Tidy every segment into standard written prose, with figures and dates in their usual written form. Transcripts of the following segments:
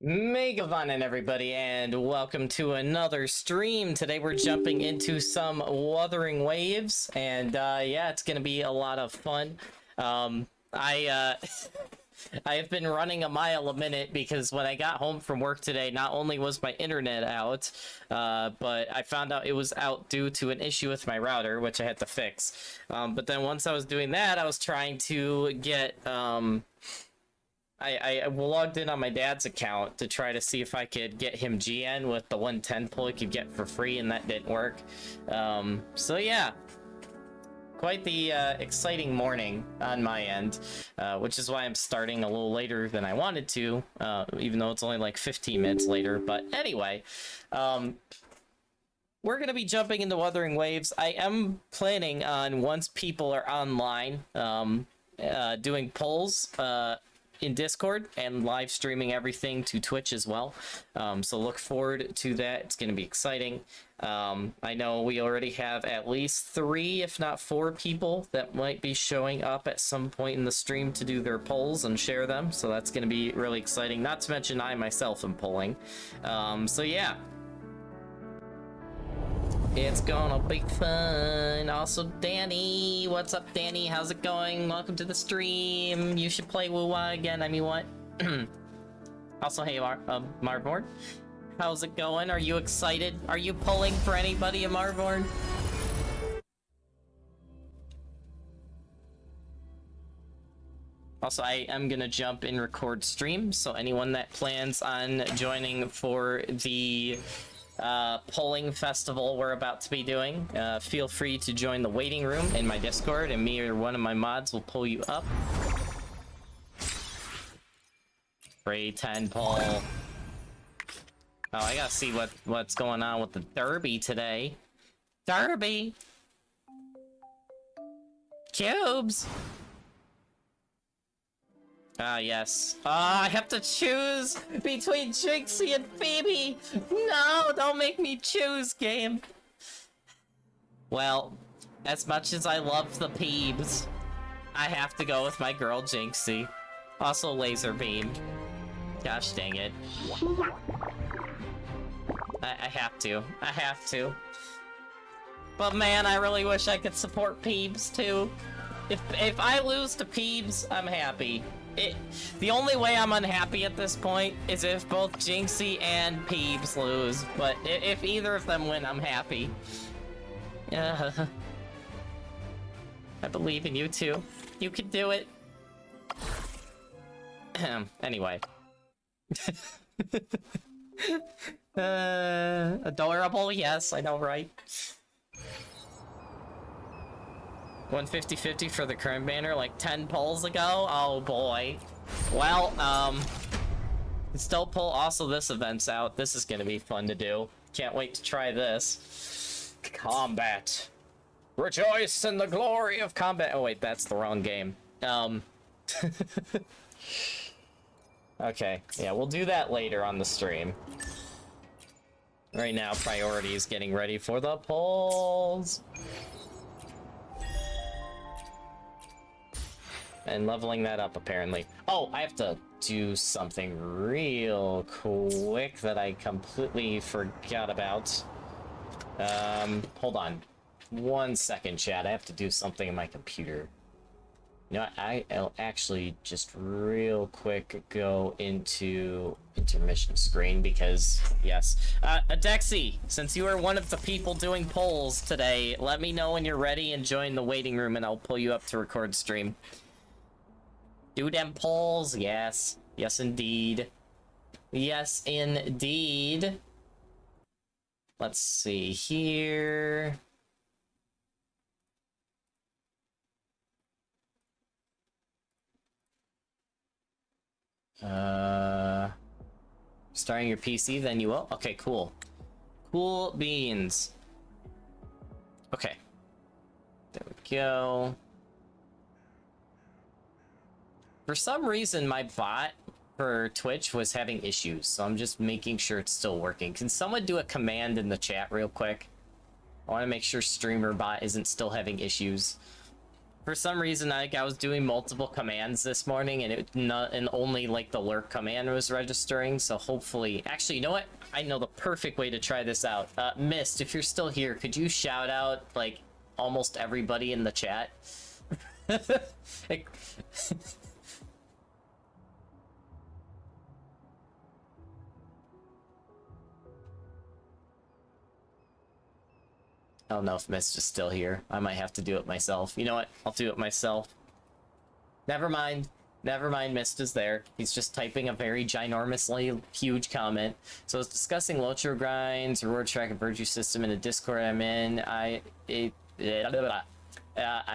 Mega fun, everybody, and welcome to another stream. Today we're jumping into some Wuthering Waves, and yeah, it's gonna be a lot of fun. I I have been running a mile a minute because when I got home from work today, not only was my internet out, but I found out it was out due to an issue with my router, which I had to fix. But then once I was doing that, I was trying to get I logged in on my dad's account to try to see if I could get him GN with the 110 pull he could get for free, and that didn't work. So yeah, quite the exciting morning on my end, which is why I'm starting a little later than I wanted to, even though it's only like 15 minutes later. But anyway, we're going to be jumping into Wuthering Waves. I am planning on, once people are online, doing polls in Discord and live streaming everything to Twitch as well. So look forward to that. It's going to be exciting. I know we already have at least 3, if not 4 people that might be showing up at some point in the stream to do their polls and share them. So that's going to be really exciting. Not to mention I myself am polling. So yeah. It's gonna be fun. Also, Danny, what's up, Danny? How's it going? Welcome to the stream. You should play Woo-Wah again. I mean, what? Also, hey, Marborn, how's it going? Are you excited? Are you pulling for anybody in Marborn? Also, I am gonna jump and record stream, so anyone that plans on joining for the polling festival we're about to be doing, feel free to join the waiting room in my Discord, and me or one of my mods will pull you up. Free 10 poll. Oh, I gotta see what's going on with the derby today. Derby! Cubes! Ah, yes. Ah, I have to choose between Jinxie and Phoebe! No, don't make me choose, game! Well, as much as I love the Peebs, I have to go with my girl Jinxie. Also Laser Beam. Gosh dang it. I have to. I have to. But man, I really wish I could support Peebs too. If I lose to Peebs, I'm happy. The only way I'm unhappy at this point is if both Jinxie and Peebs lose, but if either of them win, I'm happy. I believe in you too. You can do it. Anyway. Adorable, yes, I know, right? 150-50 for the current banner like 10 polls ago? Oh boy. Well, still pull. Also, this event's out. This is gonna be fun to do. Can't wait to try this. Combat. Rejoice in the glory of combat. Oh wait, that's the wrong game. Okay, yeah, we'll do that later on the stream. Right now, priority is getting ready for the polls. And leveling that up, apparently. Oh, I have to do something real quick that I completely forgot about. Hold on. 1 second, chat. I have to do something in my computer. You know what? I'll actually just real quick go into intermission screen because, yes. Adexi, since you are one of the people doing polls today, let me know when you're ready and join the waiting room and I'll pull you up to record stream. Do them polls, yes. Yes, indeed. Yes, indeed. Let's see here. Starting your PC, then you will? Okay, cool. Cool beans. Okay. There we go. For some reason, my bot for Twitch was having issues, so I'm just making sure it's still working. Can someone do a command in the chat real quick? I want to make sure streamer bot isn't still having issues. For some reason, I was doing multiple commands this morning, and only like the lurk command was registering. So hopefully, actually, you know what? I know the perfect way to try this out. Mist, if you're still here, could you shout out like almost everybody in the chat? Like, I don't know if Mist is still here. I might have to do it myself. You know what? I'll do it myself. Never mind. Never mind, Mist is there. He's just typing a very ginormously huge comment. So it's discussing Locho grinds, reward track, and virtue system in a Discord I'm in. I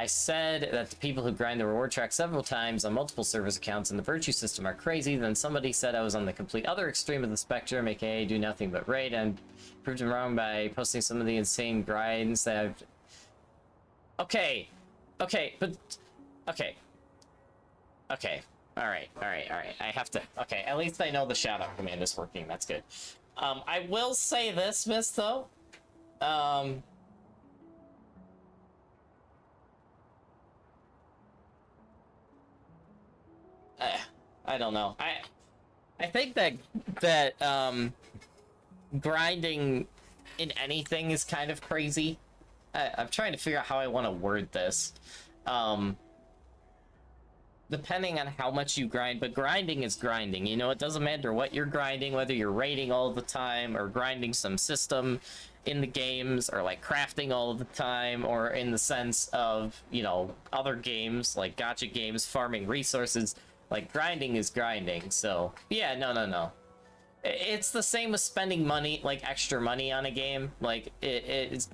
said that the people who grind the reward track several times on multiple servers accounts in the virtue system are crazy. Then somebody said I was on the complete other extreme of the spectrum, aka do nothing but raid, and proved him wrong by posting some of the insane grinds that I've... Okay, but... Okay. Alright. I have to... Okay, at least I know the shout-out command is working. That's good. I will say this, Miss, though. I don't know. I think that grinding in anything is kind of crazy. I'm trying to figure out how I want to word this. Depending on how much you grind, but grinding is grinding. You know, it doesn't matter what you're grinding, whether you're raiding all the time or grinding some system in the games, or like crafting all of the time, or in the sense of, you know, other games like gacha games, farming resources. Like, grinding is grinding. So yeah, no, it's the same as spending money, like extra money on a game. Like it's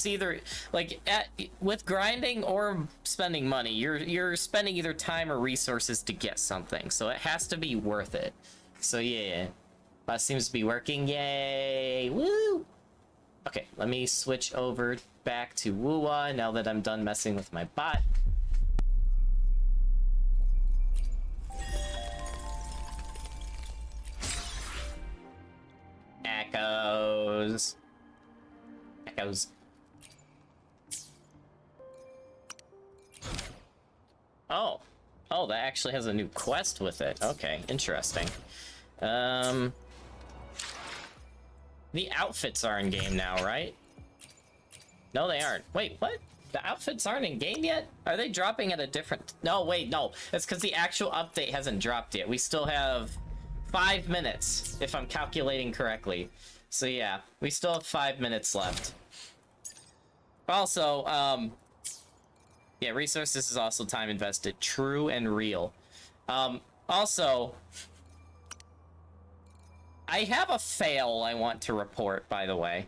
either like with grinding or spending money, you're spending either time or resources to get something, so it has to be worth it. So yeah, that seems to be working. Yay! Woo! Okay, let me switch over back to Wuwa now that I'm done messing with my bot. Echoes. Oh, that actually has a new quest with it. Okay, interesting. The outfits are in game now, right? No, they aren't. Wait, what? The outfits aren't in game yet? Are they dropping at a different... No, wait, no. That's because the actual update hasn't dropped yet. We still have 5 minutes, if I'm calculating correctly. So yeah, we still have 5 minutes left. Also, yeah, resources is also time invested. True and real. Also, I have a fail I want to report, by the way.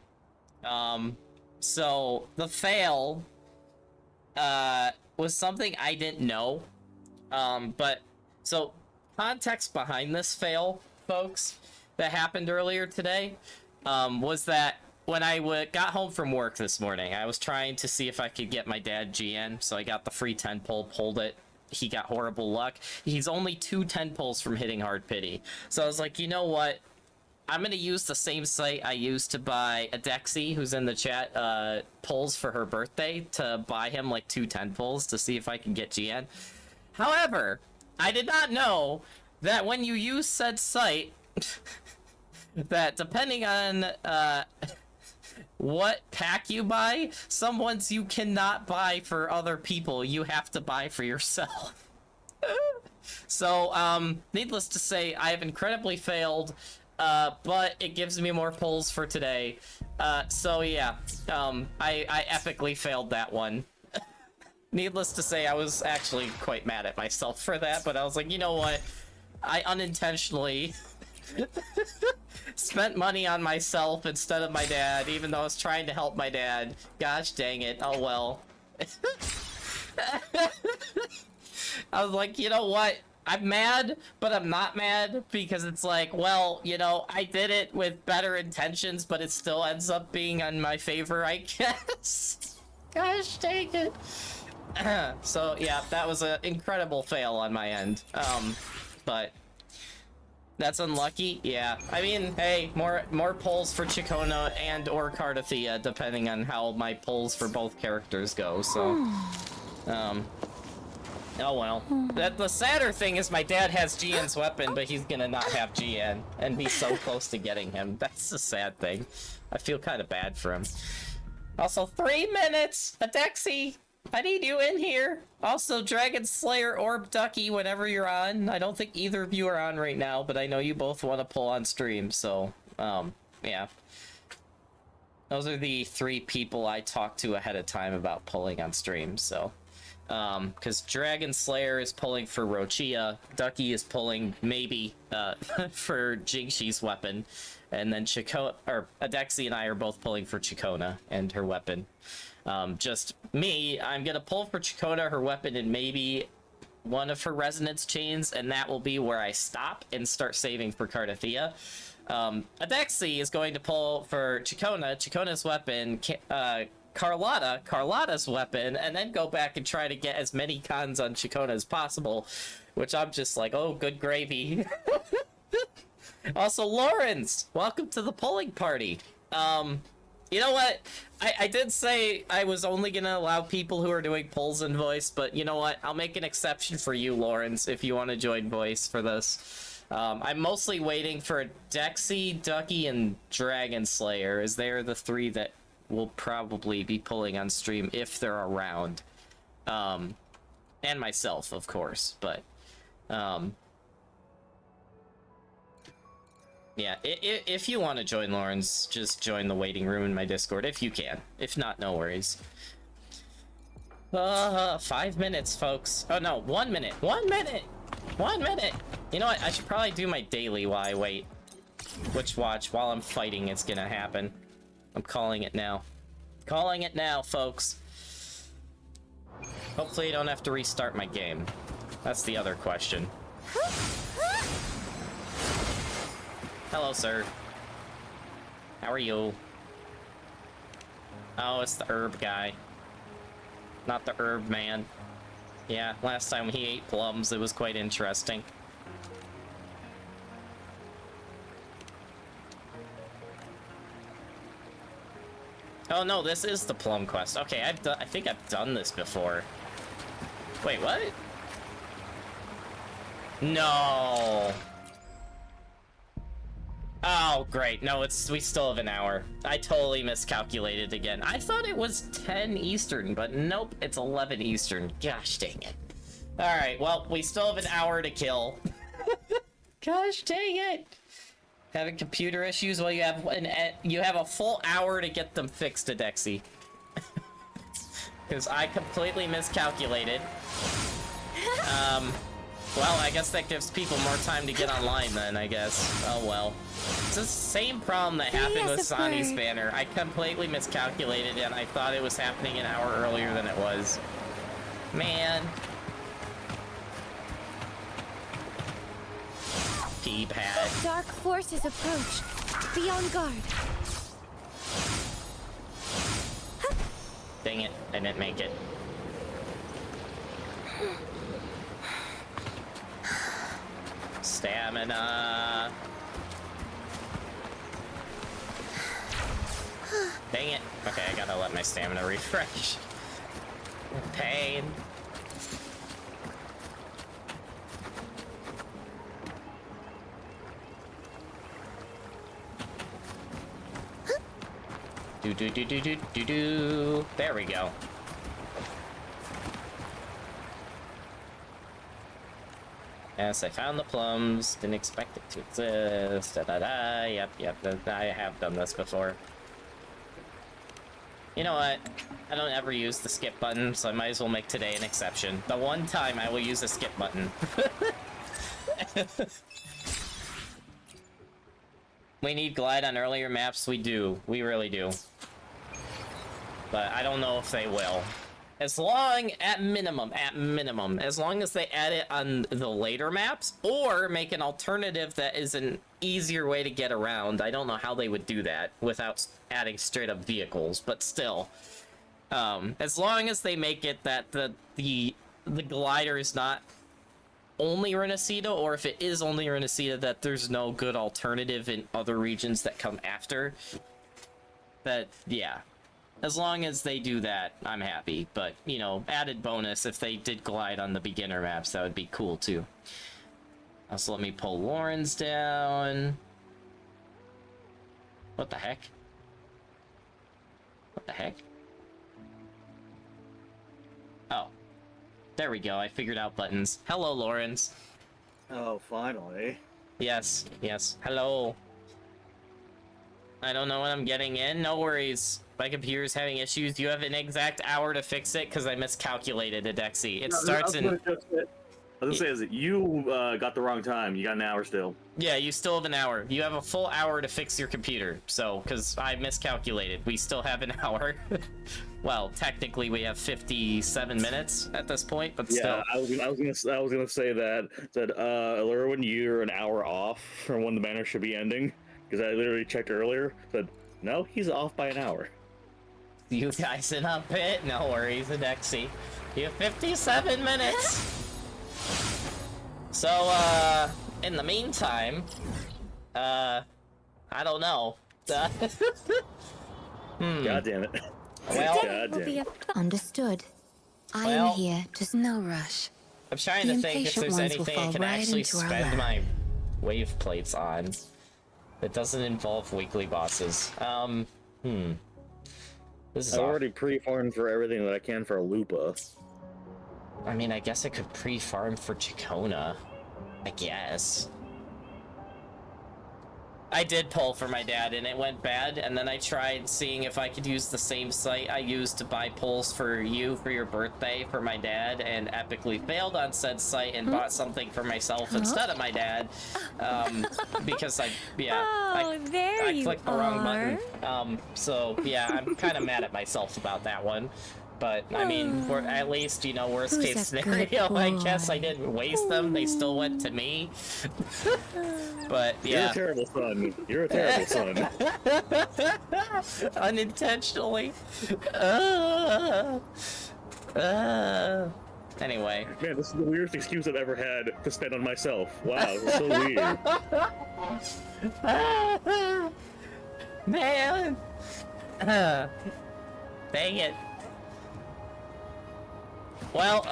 So, the fail, was something I didn't know. So, context behind this fail, folks, that happened earlier today, was that when I got home from work this morning, I was trying to see if I could get my dad GN, so I got the free 10 pull, pulled it. He got horrible luck. He's only 2 10 pulls from hitting hard pity. So I was like, you know what? I'm gonna use the same site I used to buy Adexi, who's in the chat, pulls for her birthday, to buy him like 2 10 pulls to see if I can get GN. However, I did not know that when you use said site, that depending on what pack you buy, some ones you cannot buy for other people, you have to buy for yourself. So, needless to say, I have incredibly failed, but it gives me more pulls for today. So yeah, I epically failed that one. Needless to say, I was actually quite mad at myself for that, but I was like, you know what? I unintentionally spent money on myself instead of my dad, even though I was trying to help my dad. Gosh dang it. Oh well. I was like, you know what? I'm mad, but I'm not mad, because it's like, well, you know, I did it with better intentions, but it still ends up being in my favor, I guess. Gosh dang it. So yeah, that was an incredible fail on my end. But that's unlucky. Yeah, I mean, hey, more pulls for Ciaccona and or Cardathia, depending on how my pulls for both characters go. So Oh well. The sadder thing is my dad has GN's weapon, but he's gonna not have GN and be so close to getting him. That's the sad thing. I feel kind of bad for him. Also, 3 minutes! Adexi! I need you in here! Also, Dragon Slayer, Orb Ducky, whenever you're on. I don't think either of you are on right now, but I know you both want to pull on stream, so, yeah. Those are the 3 people I talked to ahead of time about pulling on stream, so... because Dragon Slayer is pulling for Rochia, Ducky is pulling, maybe, for Jingshi's weapon, and then Ciaccona, or Adexi and I are both pulling for Ciaccona and her weapon. Just me, I'm gonna pull for Ciaccona, her weapon, and maybe one of her resonance chains, and that will be where I stop and start saving for Cardathia. Adexi is going to pull for Ciaccona's weapon, Carlotta's weapon, and then go back and try to get as many cons on Ciaccona as possible, which I'm just like, oh, good gravy. Also, Lawrence, welcome to the pulling party. You know what? I did say I was only gonna allow people who are doing pulls in voice, but you know what? I'll make an exception for you, Lawrence, if you want to join voice for this. I'm mostly waiting for Dexy, Ducky, and Dragon Slayer, as they are the 3 that will probably be pulling on stream if they're around. And myself, of course, but... yeah, if you want to join, Lawrence, just join the waiting room in my Discord, if you can. If not, no worries. 5 minutes, folks. Oh, no, 1 minute. 1 minute! 1 minute! You know what? I should probably do my daily while I wait. Which, watch, while I'm fighting, it's gonna happen. I'm calling it now. Calling it now, folks. Hopefully I don't have to restart my game. That's the other question. Hello, sir. How are you? Oh, it's the herb guy. Not the herb man. Yeah, last time he ate plums, it was quite interesting. Oh no, this is the plum quest. Okay, I think I've done this before. Wait, what? No. Oh, great. No, we still have an hour. I totally miscalculated again. I thought it was 10 Eastern, but nope, it's 11 Eastern. Gosh dang it. Alright, well, we still have an hour to kill. Gosh dang it. Having computer issues? Well, you have a full hour to get them fixed, Adexi. Because I completely miscalculated. Well, I guess that gives people more time to get online then, I guess. Oh well. It's the same problem that happened with Sonny's banner. I completely miscalculated and I thought it was happening an hour earlier than it was. Man. P-pad. Dark forces approach. Be on guard. Dang it, I didn't make it. Stamina. Dang it. Okay, I gotta let my stamina refresh. Pain. Do. There we go. Yes, I found the plums. Didn't expect it to exist. Yep. I have done this before. You know what? I don't ever use the skip button, so I might as well make today an exception. The one time I will use the skip button. We need glide on earlier maps. We do. We really do. But I don't know if they will. As long, at minimum, as long as they add it on the later maps, or make an alternative that is an easier way to get around. I don't know how they would do that without adding straight up vehicles, but still. As long as they make it that the glider is not only Renacida, or if it is only Renacida, that there's no good alternative in other regions that come after. That, yeah. As long as they do that, I'm happy. But, you know, added bonus, if they did glide on the beginner maps, that would be cool, too. Also, let me pull Lawrence down. What the heck? What the heck? Oh. There we go, I figured out buttons. Hello, Lawrence. Oh, finally. Yes, yes. Hello. I don't know what I'm getting in. No worries. My computer's having issues. You have an exact hour to fix it because I miscalculated it, Dexy. It starts in... I was gonna say, is that you got the wrong time. You got an hour still. Yeah, you still have an hour. You have a full hour to fix your computer. So, because I miscalculated. We still have an hour. Well, technically we have 57 minutes at this point, but still. Yeah, I was gonna say that Lerwin, you're an hour off from when the banner should be ending. Because I literally checked earlier. Said, no, he's off by an hour. You guys in a pit? No worries, Dexy. You have 57 minutes! So, in the meantime, I don't know. God damn it. Well, God damn it. Understood. I Well, am here, just no rush. I'm trying to think if there's anything I can actually spend my wave plates on that doesn't involve weekly bosses. This is I've already pre-farmed for everything that I can for a Lupa. I mean, I guess I could pre-farm for Ciaccona. I guess. I did pull for my dad and it went bad, and then I tried seeing if I could use the same site I used to buy pulls for you for your birthday for my dad, and epically failed on said site and bought something for myself instead of my dad. Because I clicked the wrong button. So yeah, I'm kind of mad at myself about that one. But, I mean, at least, you know, worst case scenario, I guess I didn't waste them. They still went to me. But, yeah. You're a terrible son. You're a terrible son. Unintentionally. Anyway. Man, this is the weirdest excuse I've ever had to spend on myself. Wow, it's so weird. Man. Dang it. Well,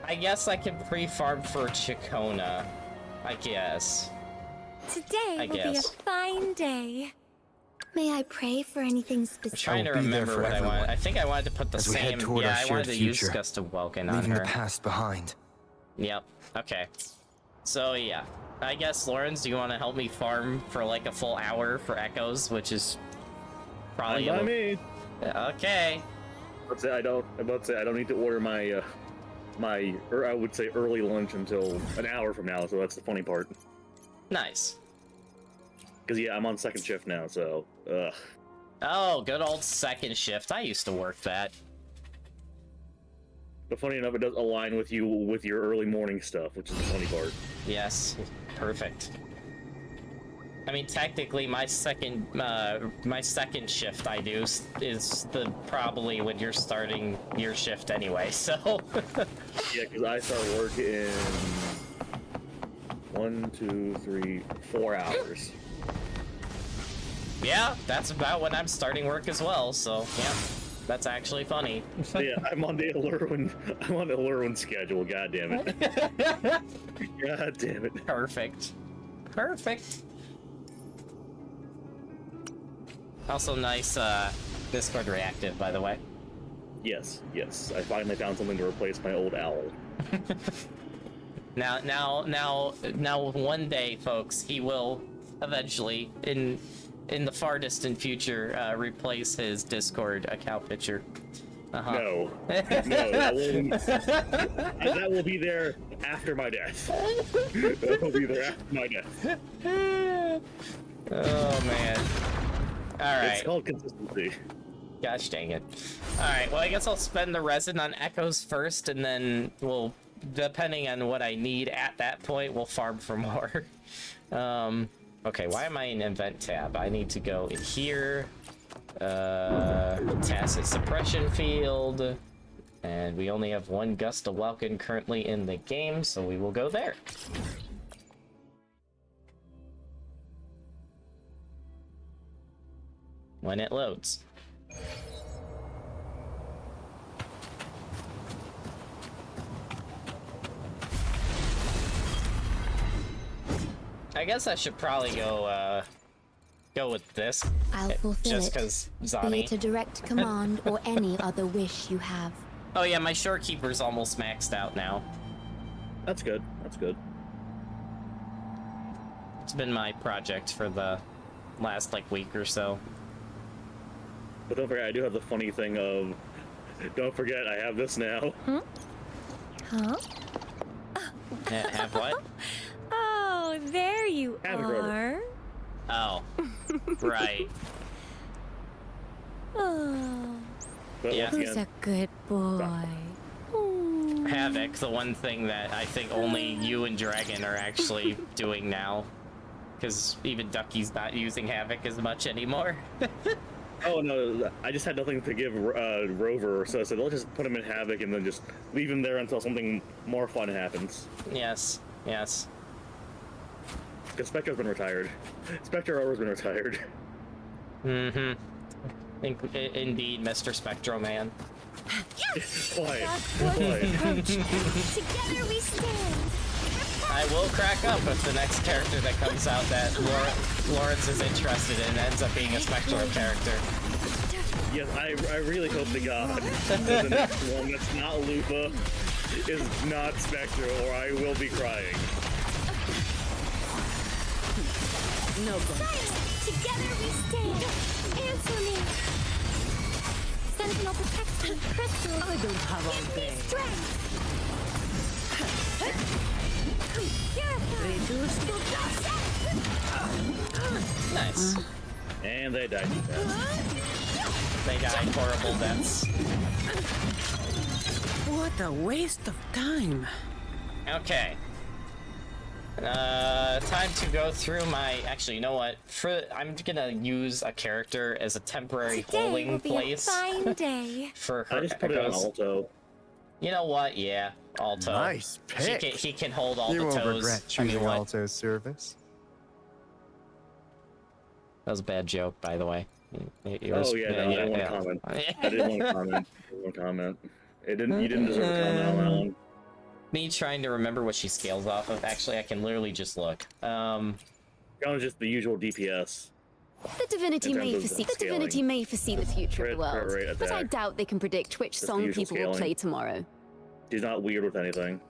I guess I can pre-farm for Ciaccona. I guess. Today will be a fine day. May I pray for anything specific? I'm trying to remember what I wanted. I think I wanted to put the same... Yeah, I wanted to use Gust of Welkin on her. Leaving the past behind. Yep. Okay. So, yeah. I guess, Lawrence, do you want to help me farm for like a full hour for Echoes, which is probably... By me. Okay. I don't need to order my I would say early lunch until an hour from now, so that's the funny part. Nice. Because yeah, I'm on second shift now, so ugh. Oh, good old second shift. I used to work that. But funny enough, it does align with you with your early morning stuff, which is the funny part. Yes, perfect. I mean, technically, my second shift I do is probably when you're starting your shift anyway. So. Yeah, because I start work in 1, 2, 3, 4 hours. Yeah, that's about when I'm starting work as well. So yeah, that's actually funny. Yeah, I'm on the Allurwin schedule. God damn it. God damn it. Perfect. Perfect. Also nice Discord reactive, by the way. Yes, yes. I finally found something to replace my old owl. Now, one day, folks, he will eventually, in the far distant future, replace his Discord account picture. No, that will be there after my death. That will be there after my death. Oh man. Alright. It's called consistency. Gosh dang it. Alright, well I guess I'll spend the resin on Echoes first, and then we'll, depending on what I need at that point, we'll farm for more. Okay, why am I in Event tab? I need to go in here. Tacit Suppression Field. And we only have one Gust of Welkin currently in the game, so we will go there. When it loads. I guess I should probably go with this. I'll fulfill just it. because Be Zani. it a direct command or any other wish you have. Oh yeah, my shorekeeper's almost maxed out now. That's good. That's good. It's been my project for the last like week or so. But don't forget, I do have the funny thing of, don't forget, I have this now. Huh? Have what? Oh, there you Have it, Grover. are. Oh, right. Oh, But Yeah. once who's again, a good boy? Ooh. Havoc, the one thing that I think only you and Dragon are actually doing now. Because even Ducky's not using Havoc as much anymore. oh no, I just had nothing to give Rover, so I said, let's just put him in Havoc and then just leave him there until something more fun happens. Yes, yes. Because Spectre's been retired. Spectre Rover's been retired. Mm-hmm. Indeed, Mr. Spectro Man. Quiet. Quiet. Together we stand. I will crack up if the next character that comes out that Lawrence is interested in ends up being a Spectro character. Yes, I really hope to God that the next one that's not Lupa is not Spectre, or I will be crying. No good. Together we stand. Answer me. Sentinel protects me. Crystal. I don't have all Give me day. strength. Purify. Reduced. Nice. And they died. They died horrible deaths. What a waste of time. Okay. Time to go through my... Actually, you know what? I'm gonna use a character as a temporary Today holding will be place a fine day. for her I just put it on echoes. Alto. You know what? Yeah, Alto. Nice pick. He can hold all You the won't toes. regret I mean, choosing what? Alto's service. That was a bad joke, by the way. Oh yeah, no, I didn't want to comment. I didn't want to comment. I didn't want to comment. It didn't. You didn't deserve a comment on that one. Me trying to remember what she scales off of. Actually, I can literally just look. Kind of just the usual DPS. The divinity In may terms of foresee scaling. the future of the Crit, world, rate, but I attack. doubt they can predict which the song usual people will scaling. play tomorrow. She's not weird with anything.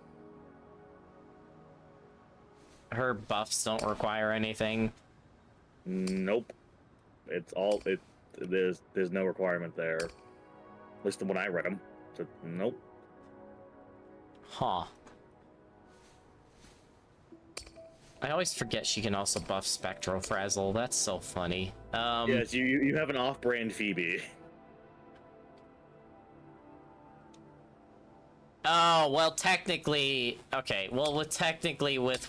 Her buffs don't require anything. Nope. It's all it. There's no requirement there. At least when I read them. So, nope. Huh. I always forget she can also buff Spectro Frazzle. That's so funny. Yes, you have an off-brand Phoebe. Oh, well, technically... Okay, well, technically with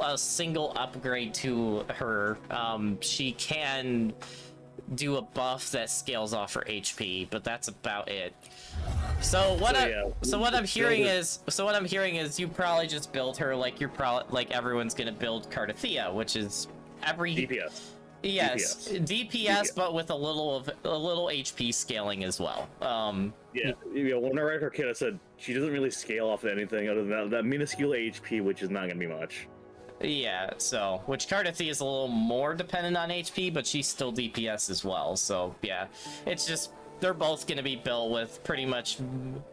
a single upgrade to her, she can do a buff that scales off her HP, but that's about it. So what I'm hearing is you probably just build her like everyone's gonna build Cardathea, which is every DPS. yes DPS, but with a little HP scaling as well. Yeah, when I read her kit, I said she doesn't really scale off of anything other than that minuscule HP, which is not gonna be much. Yeah, so which Cardathea is a little more dependent on HP, but she's still DPS as well. So yeah, it's just they're both going to be built with pretty much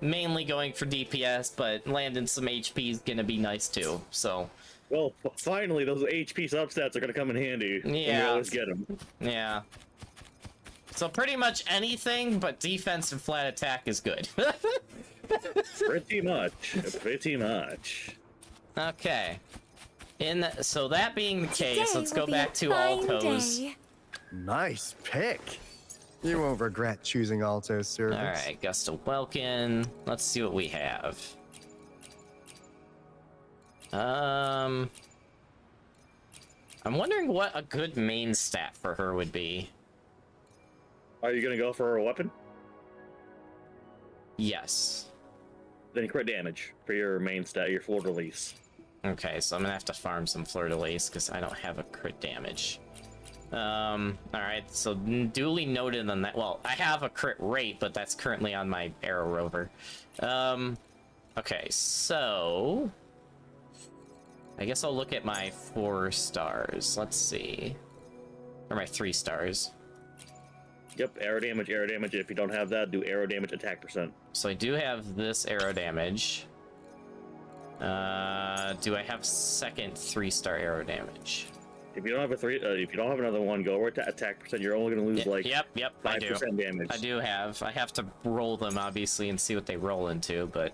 mainly going for DPS, but landing some HP is going to be nice too. So Well, finally, those HP substats are going to come in handy. Yeah. We always get them. yeah. So pretty much anything but defense and flat attack is good. Pretty much. Pretty much. Okay. So that being the case, Today let's will go be back a to fine Altos. day. Nice pick. You won't regret choosing Alto's service. Alright, Gust of Welkin. Let's see what we have. I'm wondering what a good main stat for her would be. Are you going to go for a weapon? Yes. Then crit damage for your main stat, your floor release. Okay, so I'm gonna have to farm some Fleur-de-Lis because I don't have a crit damage. Alright, so duly noted on that. Well, I have a crit rate, but that's currently on my Arrow Rover. Okay, so... I guess I'll look at my 4 stars. Let's see. Or my 3 stars. Yep, arrow damage, arrow damage. If you don't have that, do arrow damage attack percent. So I do have this arrow damage. Do I have second 3-star arrow damage? If you don't have a 3, if you don't have another one, go over to attack percent. You're only going to lose like Yep, I do. 5% damage. I do have. I have to roll them obviously and see what they roll into, but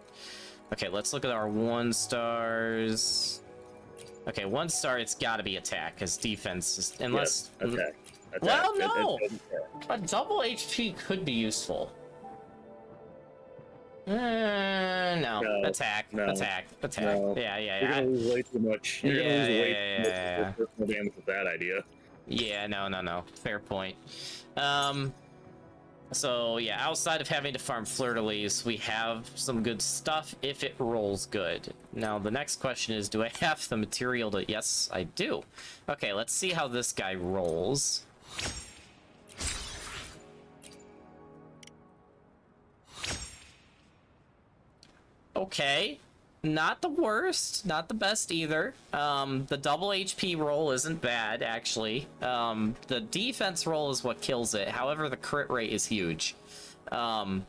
okay, let's look at our 1 stars. Okay, 1 star, it's got to be attack because defense is unless. Yes, attack. Well, Attack. no. A double HP could be useful. No. Attack. No. Attack. No. Yeah. You're gonna lose way too much. You're gonna lose way too much personal damage with that idea. Yeah, no. Fair point. So yeah, outside of having to farm fleur-de-lis, we have some good stuff if it rolls good. Now the next question is, do I have the material to... Yes, I do. Okay, let's see how this guy rolls. Okay, not the worst, not the best either. The double HP roll isn't bad, actually. The defense roll is what kills it. However, the crit rate is huge. Yeah,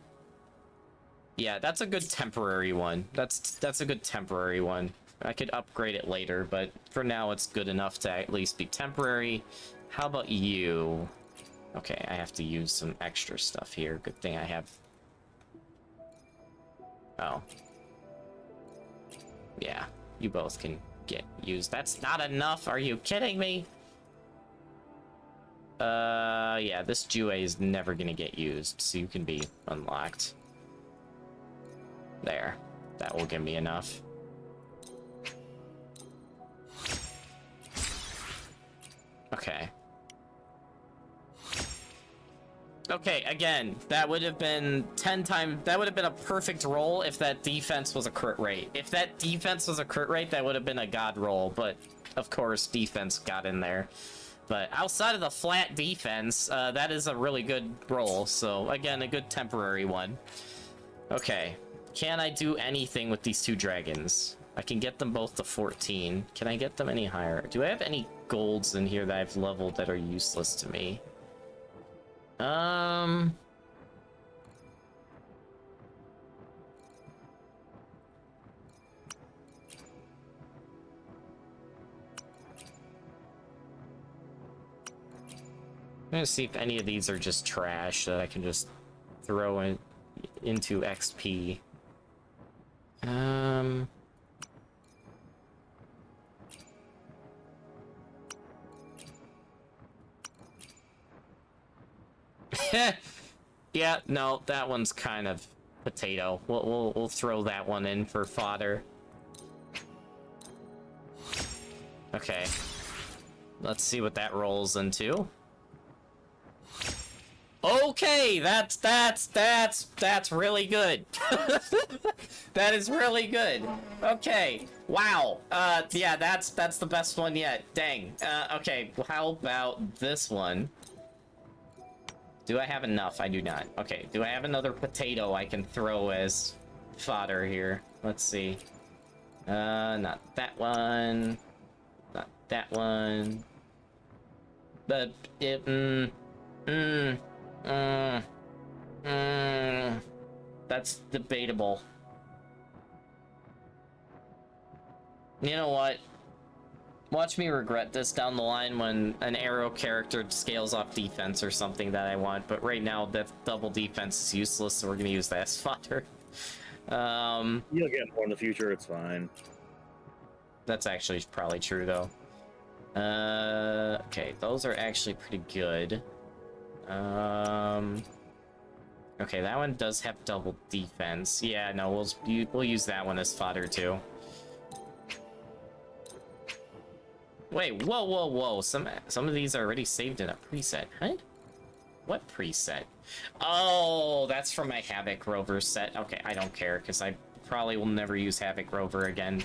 that's a good temporary one. That's a good temporary one. I could upgrade it later, but for now it's good enough to at least be temporary. How about you? Okay, I have to use some extra stuff here. Good thing I have... Oh. Yeah, you both can get used. That's not enough. Are you kidding me? Yeah, this Jue is never gonna get used, so you can be unlocked. There. That will give me enough. Okay. Okay, again, that would have been 10 times... That would have been a perfect roll if that defense was a crit rate. If that defense was a crit rate, that would have been a god roll, but of course, defense got in there. But outside of the flat defense, that is a really good roll, so again, a good temporary one. Okay, can I do anything with these 2 dragons? I can get them both to 14. Can I get them any higher? Do I have any golds in here that I've leveled that are useless to me? I'm gonna see if any of these are just trash that I can just throw into XP. Yeah, no, that one's kind of potato. We'll throw that one in for fodder. Okay. Let's see what that rolls into. Okay, that's really good. That is really good. Okay. Wow. Yeah, that's the best one yet. Dang. Okay, well, how about this one? Do I have enough? I do not. Okay, do I have another potato I can throw as fodder here? Let's see. Not that one. Not that one. But it, that's debatable. You know what? Watch me regret this down the line when an arrow character scales off defense or something that I want, but right now that double defense is useless, so we're gonna use that as fodder. You'll get more in the future, it's fine. That's actually probably true, though. Okay, those are actually pretty good. Okay, that one does have double defense. Yeah, no, we'll use that one as fodder, too. Wait, whoa. Some of these are already saved in a preset, huh? What preset? Oh, that's from my Havoc Rover set. Okay, I don't care, because I probably will never use Havoc Rover again.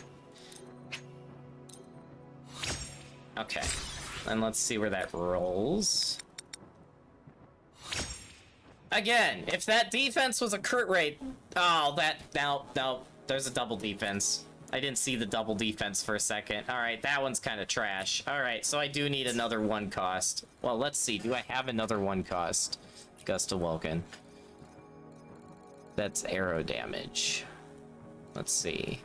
Okay, and let's see where that rolls. Again, if that defense was a crit rate... Oh, no, there's a double defense. I didn't see the double defense for a second. Alright, that one's kind of trash. Alright, so I do need another 1 cost. Well, let's see. Do I have another 1 cost? Gust of Welkin. That's arrow damage. Let's see.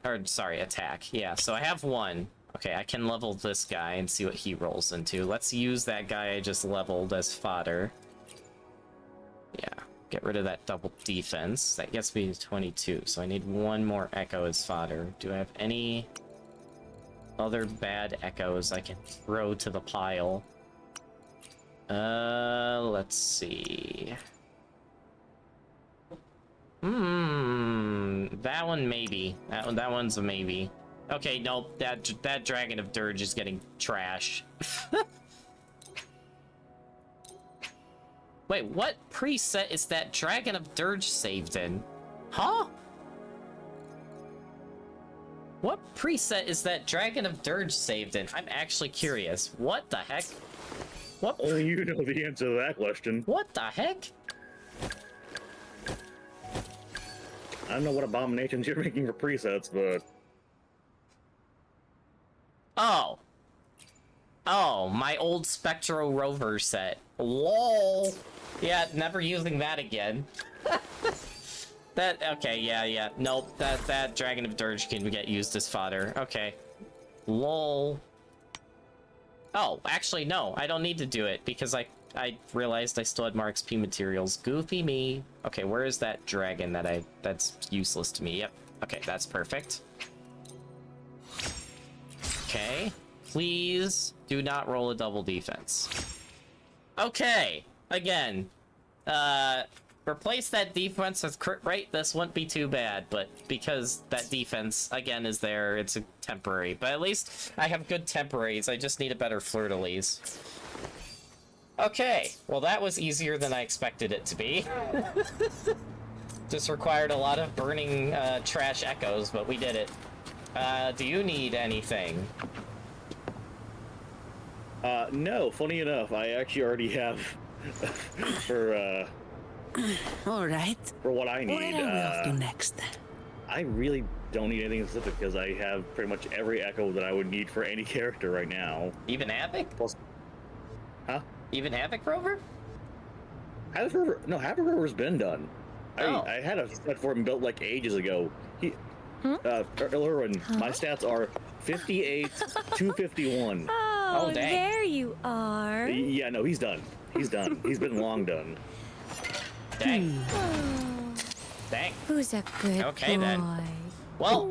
Or, sorry, attack. Yeah, so I have 1. Okay, I can level this guy and see what he rolls into. Let's use that guy I just leveled as fodder. Yeah, get rid of that double defense. That gets me to 22, so I need 1 more echo as fodder. Do I have any other bad echoes I can throw to the pile? Let's see. That one maybe. That one's a maybe. Okay, nope. That Dragon of Dirge is getting trash. Wait, what preset is that Dragon of Dirge saved in? Huh? What preset is that Dragon of Dirge saved in? I'm actually curious. What the heck? What? Only you know the answer to that question. What the heck? I don't know what abominations you're making for presets, but... Oh. Oh, my old Spectro Rover set. LOL. Yeah, never using that again. Okay, yeah. Nope, that Dragon of Dirge can get used as fodder. Okay. LOL. Oh, actually, no, I don't need to do it, because I realized I still had more XP materials. Goofy me. Okay, where is that dragon that's useless to me? Yep. Okay, that's perfect. Okay. Please do not roll a double defense. Okay. Again. Replace that defense with crit rate. This wouldn't be too bad, but because that defense, again, is there, it's a temporary. But at least I have good temporaries. I just need a better fleur-de-lis. Okay. Well, that was easier than I expected it to be. Just required a lot of burning trash echoes, but we did it. Do you need anything? No, funny enough, I actually already have for All right. what I need. Where are we off to next? I really don't need anything specific because I have pretty much every echo that I would need for any character right now. Even Havoc? Plus, huh? Even Havoc Rover? Havoc Rover? No, Havoc Rover's been done. Oh. I had a set for him built like ages ago. Illurin, my stats are 58, 251. Oh, dang. there you are. Yeah, no, he's done. He's done. He's been long done. Dang. Oh, Dang. who's a good Okay, boy? then. Well,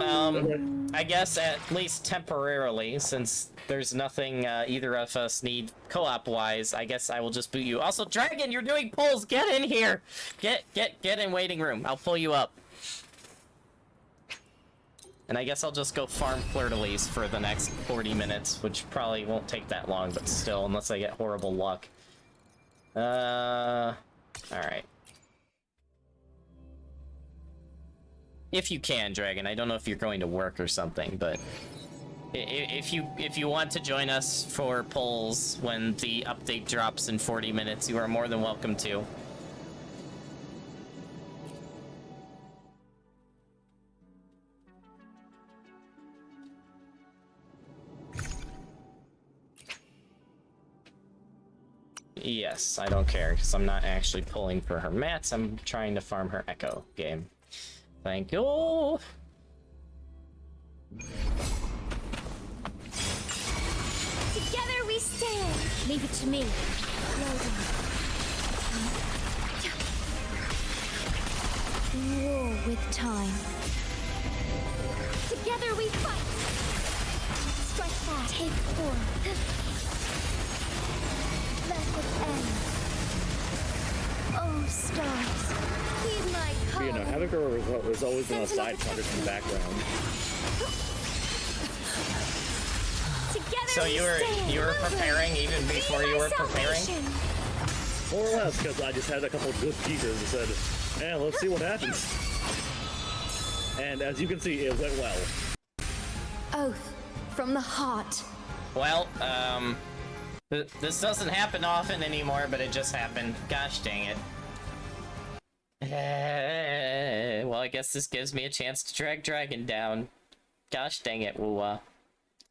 I guess at least temporarily, since there's nothing either of us need co-op-wise, I guess I will just boot you. Also, Dragon, you're doing pulls! Get in here! Get in waiting room. I'll pull you up. And I guess I'll just go farm fleur-de-lis for the next 40 minutes, which probably won't take that long, but still, unless I get horrible luck. Alright. If you can, Dragon. I don't know if you're going to work or something, but if you want to join us for polls when the update drops in 40 minutes, you are more than welcome to. Yes, I don't care, because I'm not actually pulling for her mats, I'm trying to farm her echo game. Thank you! Together we stand. Leave it to me. Loading. War with time. Together we fight. Strike back. Take form. Let it end. Oh, stars. Heed my call. You know, Havoc Rover has always been a side project in the background. Together So you were preparing even before you were preparing? More or less, because I just had a couple of good pieces and said, eh, let's see what happens. And as you can see, it went well. Oath from the heart. Well, this doesn't happen often anymore, but it just happened. Gosh dang it. I guess this gives me a chance to drag Dragon down. Gosh dang it, Woowa.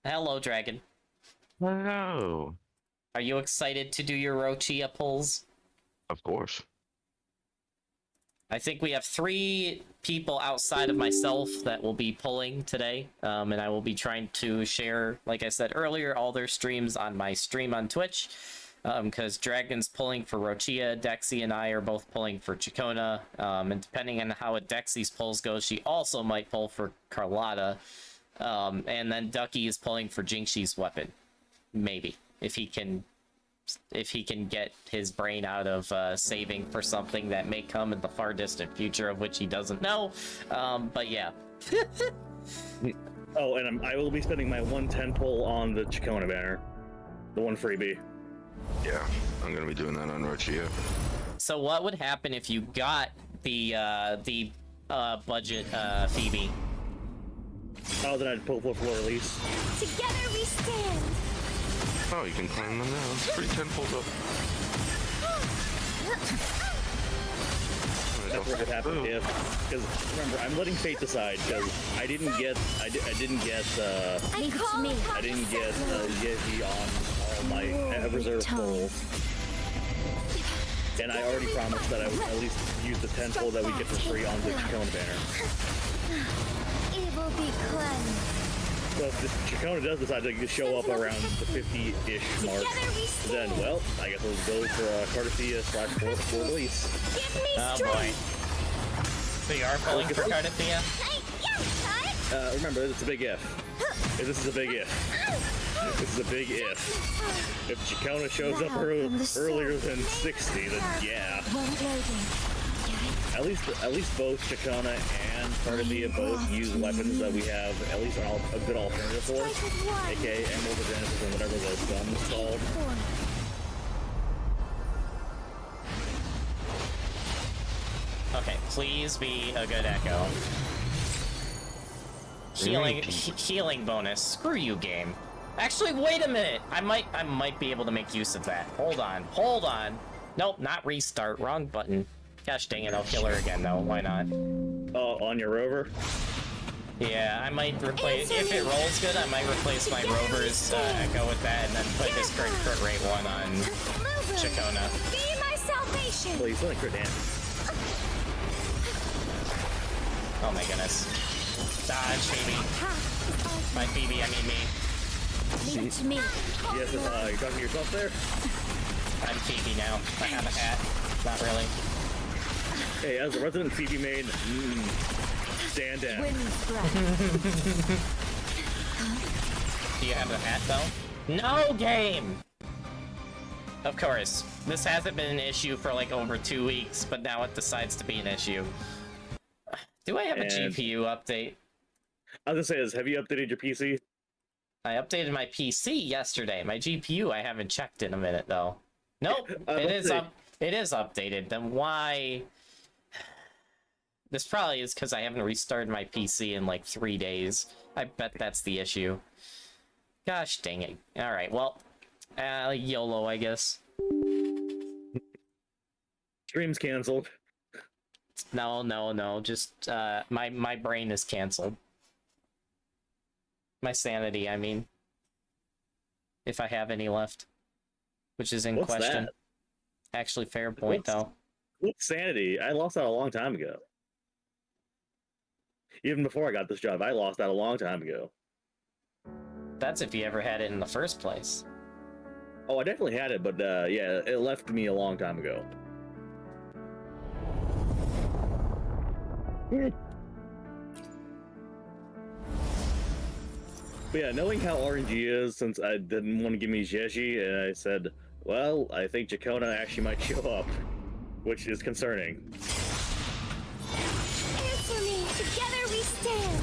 Hello, Dragon. Hello. Are you excited to do your Rochia pulls? Of course. I think we have 3 people outside of myself that will be pulling today, and I will be trying to share, like I said earlier, all their streams on my stream on Twitch, because Dragon's pulling for Rochia, Dexy and I are both pulling for Ciaccona, and depending on how Dexy's pulls go, she also might pull for Carlotta, and then Ducky is pulling for Jinxi's weapon, maybe, if he can get his brain out of saving for something that may come in the far distant future of which he doesn't know. But yeah. Oh, and I will be spending my 110 pull on the Ciaccona banner. The one freebie. Yeah, I'm gonna be doing that on Rochia. So what would happen if you got the budget Phoebe? Oh, then I'd pull for floor release. Together we stand. Oh, you can claim them now. It's free 10 pulls up. That's what would happen if, because remember, I'm letting fate decide because I didn't get Yeji on all my reserve pulls, and I already promised that I would at least use the 10 pull that we get for free on the Ciaccona banner. Evil be cleansed. So if the Ciaccona does decide to show up around the 50-ish mark, then, well, I guess we'll go for Cardathea / for release. Give me Oh strength. boy. So you are pulling for Cardathea? Remember, it's a big if. This is a big if. This is a big if. If Ciaccona shows up earlier than 60, then yeah. At least both Ciaccona and Cardathea both use weapons that we have at least a good alternative for, aka Emerald Advances and whatever the gun is called. Okay, please be a good echo. Healing bonus. Screw you, game. Actually, wait a minute. I might be able to make use of that. Hold on. Nope, not restart. Wrong button. Gosh dang it, I'll kill her again though. Why not? Oh, on your rover? Yeah, I might replace, if it rolls good, I might replace my rover's echo with that and then put his crit rate 1 on Ciaccona. Be my salvation. Well, he's only crit damage. Oh my goodness. Dodge, Phoebe. My Phoebe, I mean me. Lead to me. Yes, you're talking to yourself there? I'm Phoebe now. I have a hat. Not really. Hey, as a resident Phoebe main, stand down. Do you have a hat though? No game! Of course. This hasn't been an issue for like over 2 weeks, but now it decides to be an issue. Do I have a GPU update? I was gonna say, have you updated your PC? I updated my PC yesterday. My GPU I haven't checked in a minute though. Nope, it is updated. Then why? This probably is because I haven't restarted my PC in like 3 days. I bet that's the issue. Gosh dang it. Alright, well, YOLO, I guess. Stream's canceled. No, just, my brain is canceled. My sanity, I mean. If I have any left. Which is in What's question. that? Actually, fair point, though. What's sanity? I lost that a long time ago. Even before I got this job, I lost that a long time ago. That's if you ever had it in the first place. Oh, I definitely had it, but yeah, it left me a long time ago. But yeah, knowing how RNG is, since I didn't want to give me Jeji, and I said, well, I think Ciaccona actually might show up, which is concerning. Answer me. Together we stand.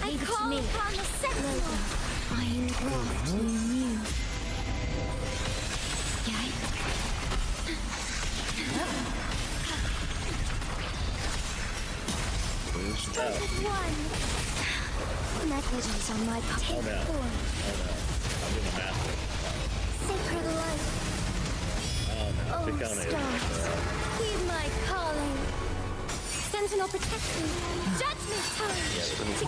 I call upon the sentinel. I am brought to you. One. Negligence on my part. Oh no. I'm doing the math. for the light. Oh, Ciaccona stars, heed my calling. Sentinel protect me. Judgment time.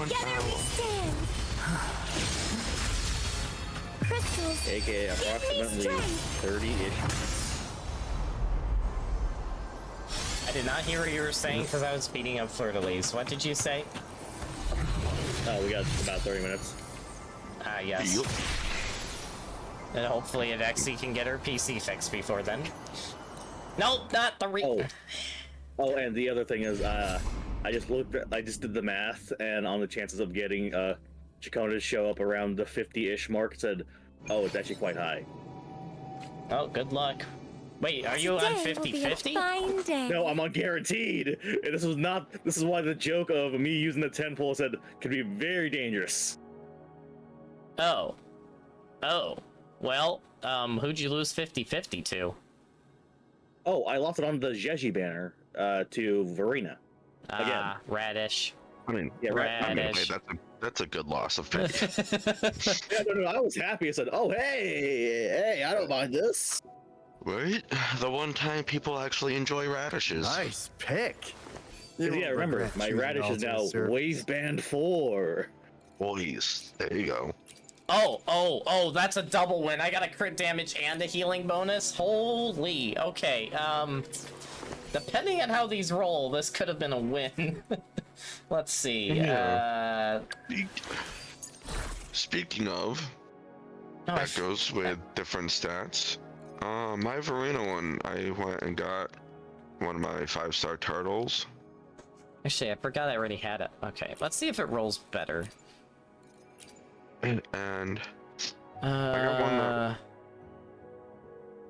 Together we stand. Crystals, aka give me approximately strength. 30-ish. I did not hear what you were saying because I was speeding up Fleur-de-Lis. What did you say? Oh, we got about 30 minutes. Ah, yes. Yup. And hopefully Adexi can get her PC fixed before then. Nope, not the Oh, and the other thing is, I just did the math, and on the chances of getting Ciaccona to show up around the 50-ish mark, said, oh, it's actually quite high. Oh, good luck. Wait, are you on Today will be a 50-50? fine day. No, I'm on guaranteed. And this is why the joke of me using the 10 pull said could be very dangerous. Oh. Oh. Well, who'd you lose 50-50 to? Oh, I lost it on the Zheji banner to Verena. Again. Radish. I mean, Yeah, right. I mean, hey, Radish. that's a good loss of 50. Yeah, no, I was happy. I said, oh, hey, I don't mind this. Right? The one time people actually enjoy radishes. Nice pick. You Yeah, won't remember, regret my choosing radish is now alternate service. wave band 4. Boys, there you go. Oh, that's a double win. I got a crit damage and a healing bonus. Holy. Okay, depending on how these roll, this could have been a win. Let's see. Yeah. Speaking of Oh, echoes with different stats, my Verena one, I went and got one of my 5-star turtles. actually, I forgot I already had it. Okay, let's see if it rolls better. And I got one that...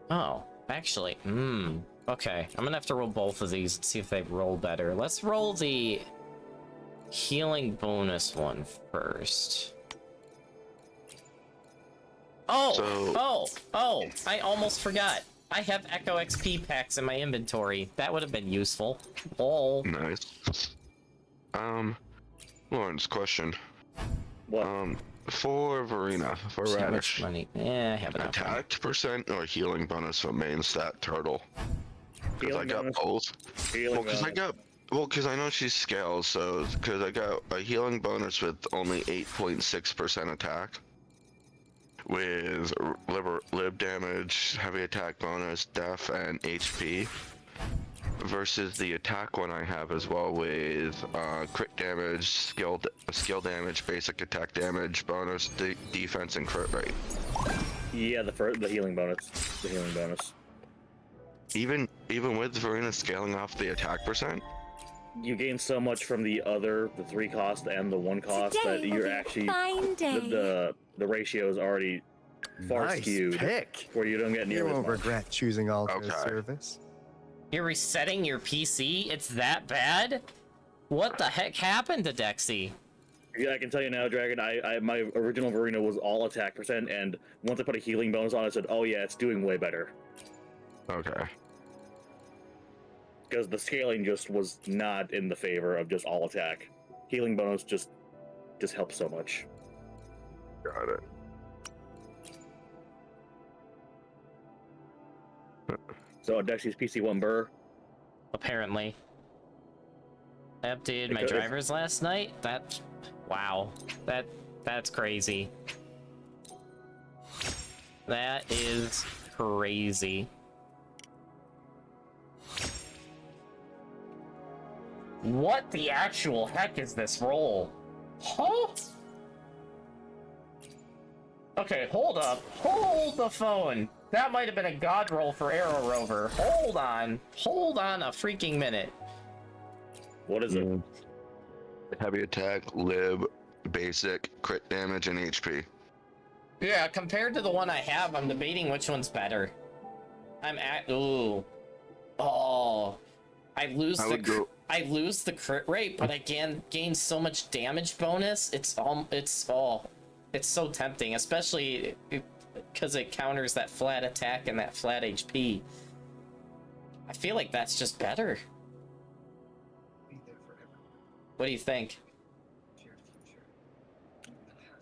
Oh, actually, okay. I'm gonna have to roll both of these and see if they roll better. Let's roll the healing bonus one first. Oh, I almost forgot. I have Echo XP packs in my inventory. That would have been useful. Oh. Nice. Lawrence, question. What? For Verena, for How much Radish, money? Yeah, I have enough. attack percent or healing bonus for main stat turtle? Because I Healing got bonus? both. Healing Because I know she's scaled, so because I got a healing bonus with only 8.6% attack, with lib damage, heavy attack bonus, def, and HP, versus the attack one I have as well with crit damage, skill damage, basic attack damage, bonus, defense, and crit rate. Yeah, the healing bonus. The healing bonus. Even with Verena scaling off the attack percent, You gain so much from the 3 cost and the 1 cost Today that will you're be a actually fine day. the ratio is already far Nice skewed, pick. where you don't get You near as won't much. regret choosing alternate Okay. service. You're resetting your PC? It's that bad? What the heck happened to Dexy? Yeah, I can tell you now, Dragon. My original Verena was all attack percent, and once I put a healing bonus on, I said, "Oh yeah, it's doing way better." okay. Because the scaling just was not in the favor of just all attack. Healing bonus just helps so much. Got it. So Dexi's PC won Burr. Apparently. I updated my Because- drivers last night. Wow. That's crazy. That is crazy. What the actual heck is this roll? Huh? Okay, hold up. Hold the phone. That might have been a god roll for Arrow Rover. Hold on. Hold on a freaking minute. What is it? Heavy attack, lib, basic, crit damage, and HP. Yeah, compared to the one I have, I'm debating which one's better. Ooh. Oh. I lose the crit rate, but I gain so much damage bonus. It's so tempting, especially because it counters that flat attack and that flat HP. I feel like that's just better. What do you think?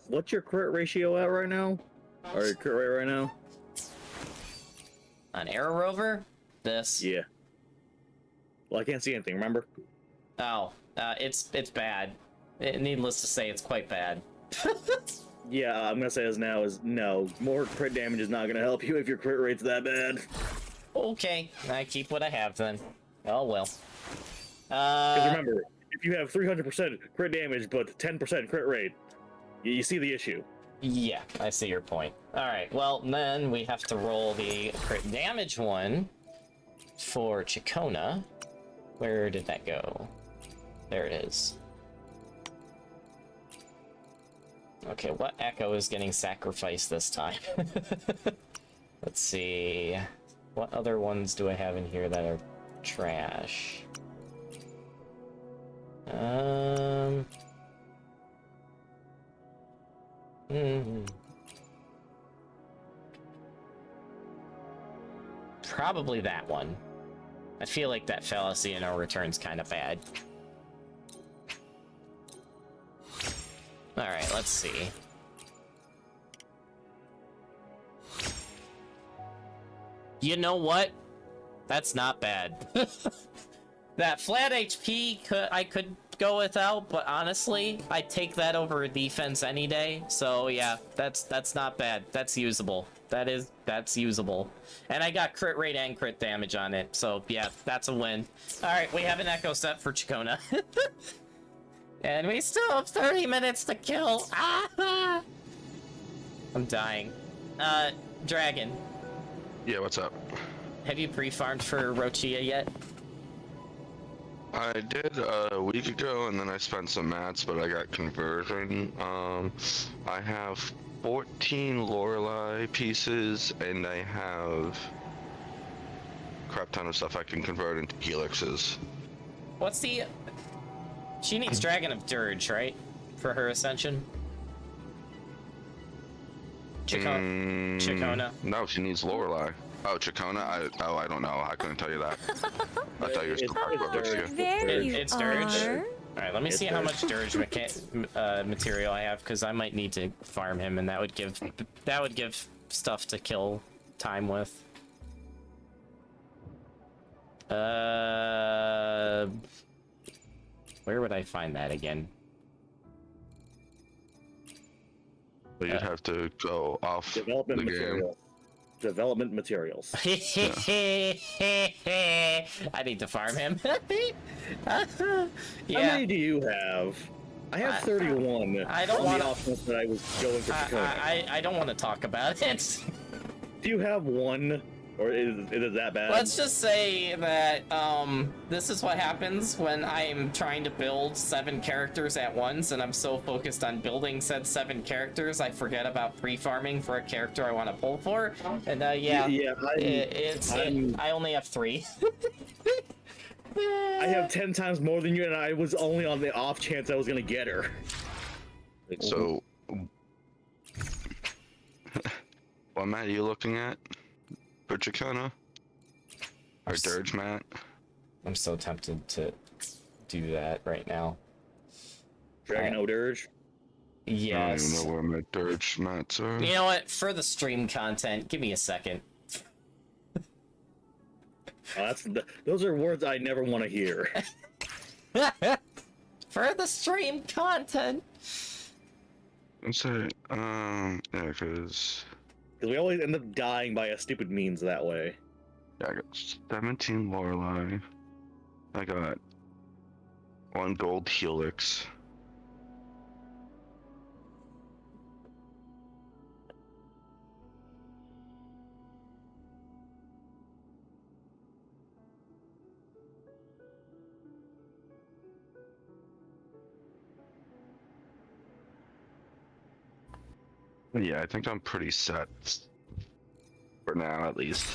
What's your crit ratio at right now? Or your crit rate right now? On Arrow Rover? This? Yeah. Well, I can't see anything, remember? Oh, it's bad. Needless to say, it's quite bad. Yeah, I'm gonna say as now is no. More crit damage is not gonna help you if your crit rate's that bad. Okay, I keep what I have then. Oh well. 'Cause remember, if you have 300% crit damage but 10% crit rate, you see the issue. Yeah, I see your point. Alright, well, then we have to roll the crit damage one for Ciaccona. Where did that go? There it is. Okay, what echo is getting sacrificed this time? Let's see. What other ones do I have in here that are trash? Probably that one. I feel like that fallacy in our return's kind of bad. Alright, let's see. You know what? That's not bad. That flat HP I could go without, but honestly, I'd take that over a defense any day. So yeah, that's not bad. That's usable. That's usable. And I got crit rate and crit damage on it. So yeah, that's a win. Alright, we have an echo set for Ciaccona. And we still have 30 minutes to kill. Ah! I'm dying. Dragon. Yeah, what's up? Have you pre-farmed for Rochia yet? I did a week ago, and then I spent some mats, but I got conversion. I have 14 Lorelei pieces, and I have a crap ton of stuff I can convert into helixes. What's the... She needs Dragon of Dirge, right? For her ascension? Ciaccona. No, she needs Lorelei. Oh, Ciaccona? I don't know. I couldn't tell you that. I thought you were still talking about Dirge. There you It's are. Dirge. Alright, let me see how much Dirge material I have, because I might need to farm him, and that would give stuff to kill time with. Where would I find that again? But you'd have to go off Development the game. materials. Development materials. I need to farm him. How many do you have? I have 31. I don't on wanna- the offense that I was going for Ciaccona. I don't want to talk about it. Do you have one? Or is it that bad? Let's just say that this is what happens when I'm trying to build 7 characters at once, and I'm so focused on building said 7 characters, I forget about pre-farming for a character I want to pull for. And I only have 3. I have 10 times more than you, and I was only on the off chance I was gonna get her. So, what mat are you looking at? For Ciaccona? Or Dirge mat? I'm so tempted to do that right now. Dragon O Dirge? Yes. I don't even know where my Dirge mats are. You know what? For the stream content, give me a second. Those are words I never want to hear. For the stream content. I'm sorry. Yeah, because Because we always end up dying by a stupid means that way. yeah, I got 17 Lorelei. I got 1 gold helix. Yeah, I think I'm pretty set for now, at least.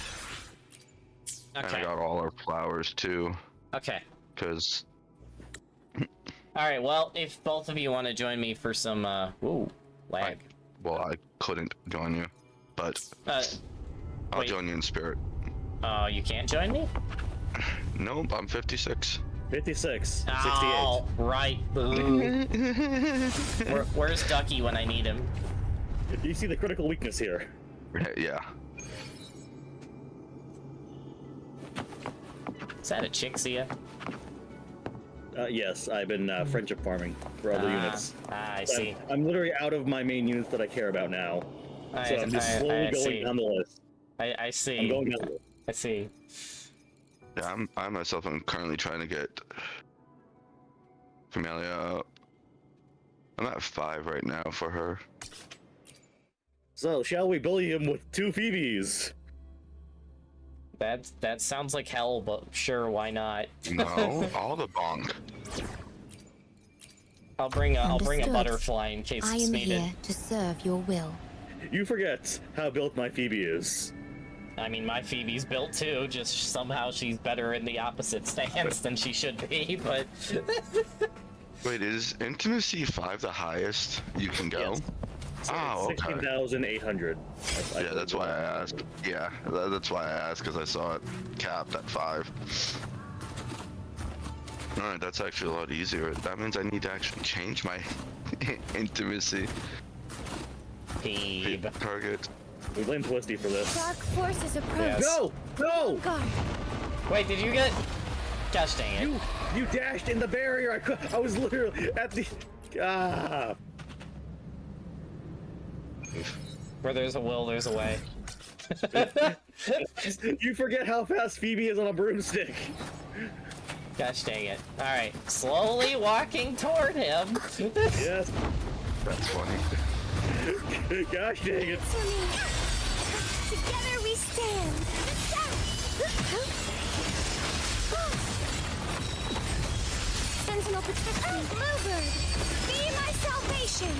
And I Okay. got all our flowers too, Okay. because Alright, well, if both of you want to join me for some, whoa, lag. I couldn't join you, but I'll wait. join you in spirit. You can't join me? Nope, I'm 56. 56, 68. Oh, right. Boo. Where's Ducky when I need him? Do you see the critical weakness here? Yeah. Is that a Ciaccona? Yes, I've been friendship farming for other units. I see. I'm literally out of my main units that I care about now. So I'm just slowly going down the list. I see. I'm going down the list. I see. Yeah, I myself am currently trying to get Camellia up. I'm at 5 right now for her. So, shall we bully him with 2 Phoebes? That sounds like hell, but sure, why not? No, all the bonk. I'll bring a Understood. butterfly in case I it's am needed. here to serve your will. You forget how built my Phoebe is. I mean, my Phoebe's built too, just somehow she's better in the opposite stance than she should be, but... Wait, is Intimacy 5 the highest you can go? Yes. Oh, okay. 16,800. Yeah, that's why I asked. Yeah, that's why I asked, because I saw it capped at 5. Alright, that's actually a lot easier. That means I need to actually change my Intimacy. Peeb. Target. We blame Twisty for this. Dark forces approach. Yes. No! No! Guard. Wait, did you get... Gosh dang it. You dashed in the barrier! I was literally at the... Ah! Where there's a will, there's a way. You forget how fast Phoebe is on a broomstick. Gosh dang it. Alright, slowly walking toward him. Yes. That's funny. Gosh dang it. To me. Together we stand. Sentinel protect me. Bluebird, be my salvation.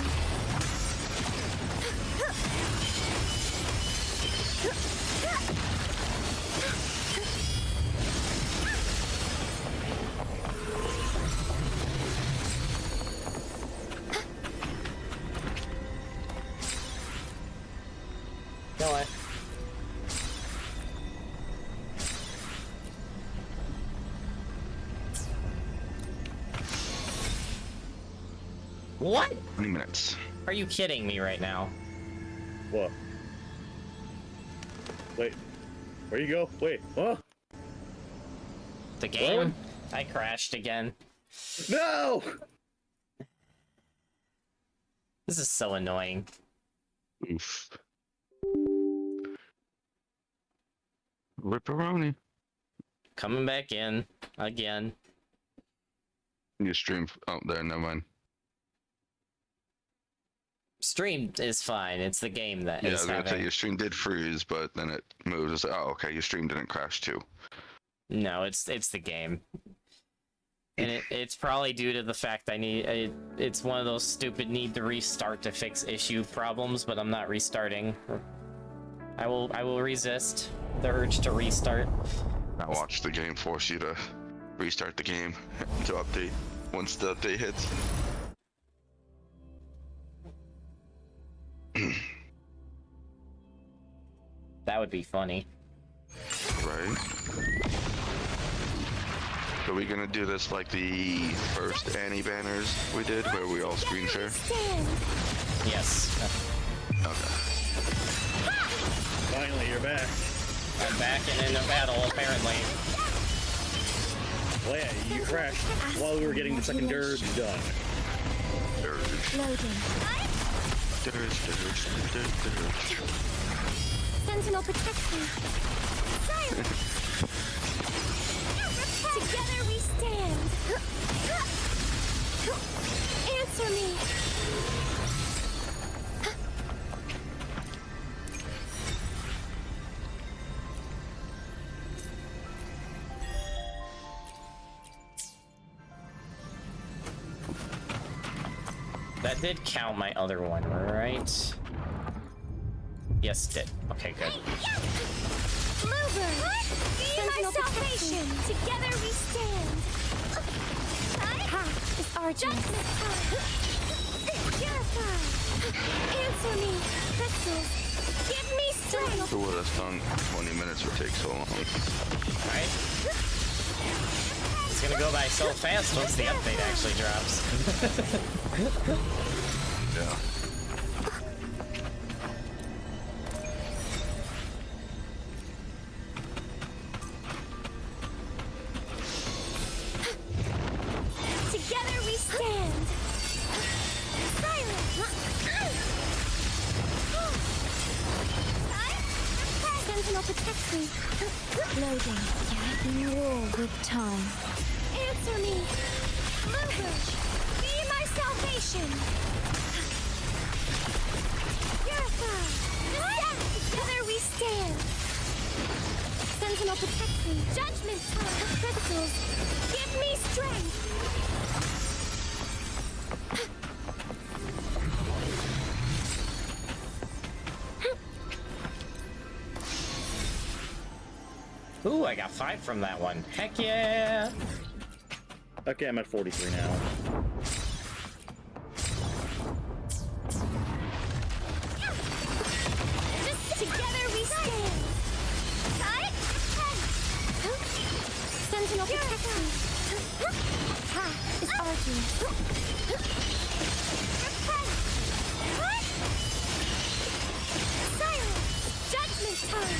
No way. What? 20 minutes. Are you kidding me right now? What? Wait. Where you go? Wait. Huh? The game? I crashed again. No! This is so annoying. Oof. Ripperoni. Coming back in again. You stream. Oh, there, never mind. Stream is fine. It's the game that Yeah, I is was gonna say having... your stream did freeze, but then it moved. It's like, oh, okay, your stream didn't crash too. No, it's the game. And it's probably due to the fact it's one of those stupid need to restart to fix issue problems, but I'm not restarting. I will resist the urge to restart. Now watch the game force you to restart the game to update once the update hits. That would be funny. Right. Are we gonna do this like the first Annie banners we did, where we all screen share? Stand. Yes. Okay. Finally, you're back. I'm back and in a battle, apparently. Well, yeah, you crashed while we were getting the second dirge done. Dirge. Loading. Dirge. Sentinel protect me. Silence. Together we stand. Answer me. That did count my other one, right? Yes, it did. Okay, good. Mover! Be my salvation! Together we stand! Path is our judgment time! Purify! Answer me! Crystals! Give me strength! Who would have done 20 minutes would take so long? Alright. It's gonna go by so fast once the update actually drops. Yeah. Loading. Getting war with time. Answer me. Mover. Be my salvation. Purify. Together we stand. Sentinel protect me. Judgment time. Crystals. Give me strength. Ooh, I got 5 from that one. Heck yeah! Okay, I'm at 43 now. Together we stand. Sentinel protect me. Path is arduous. Silence. Judgment time.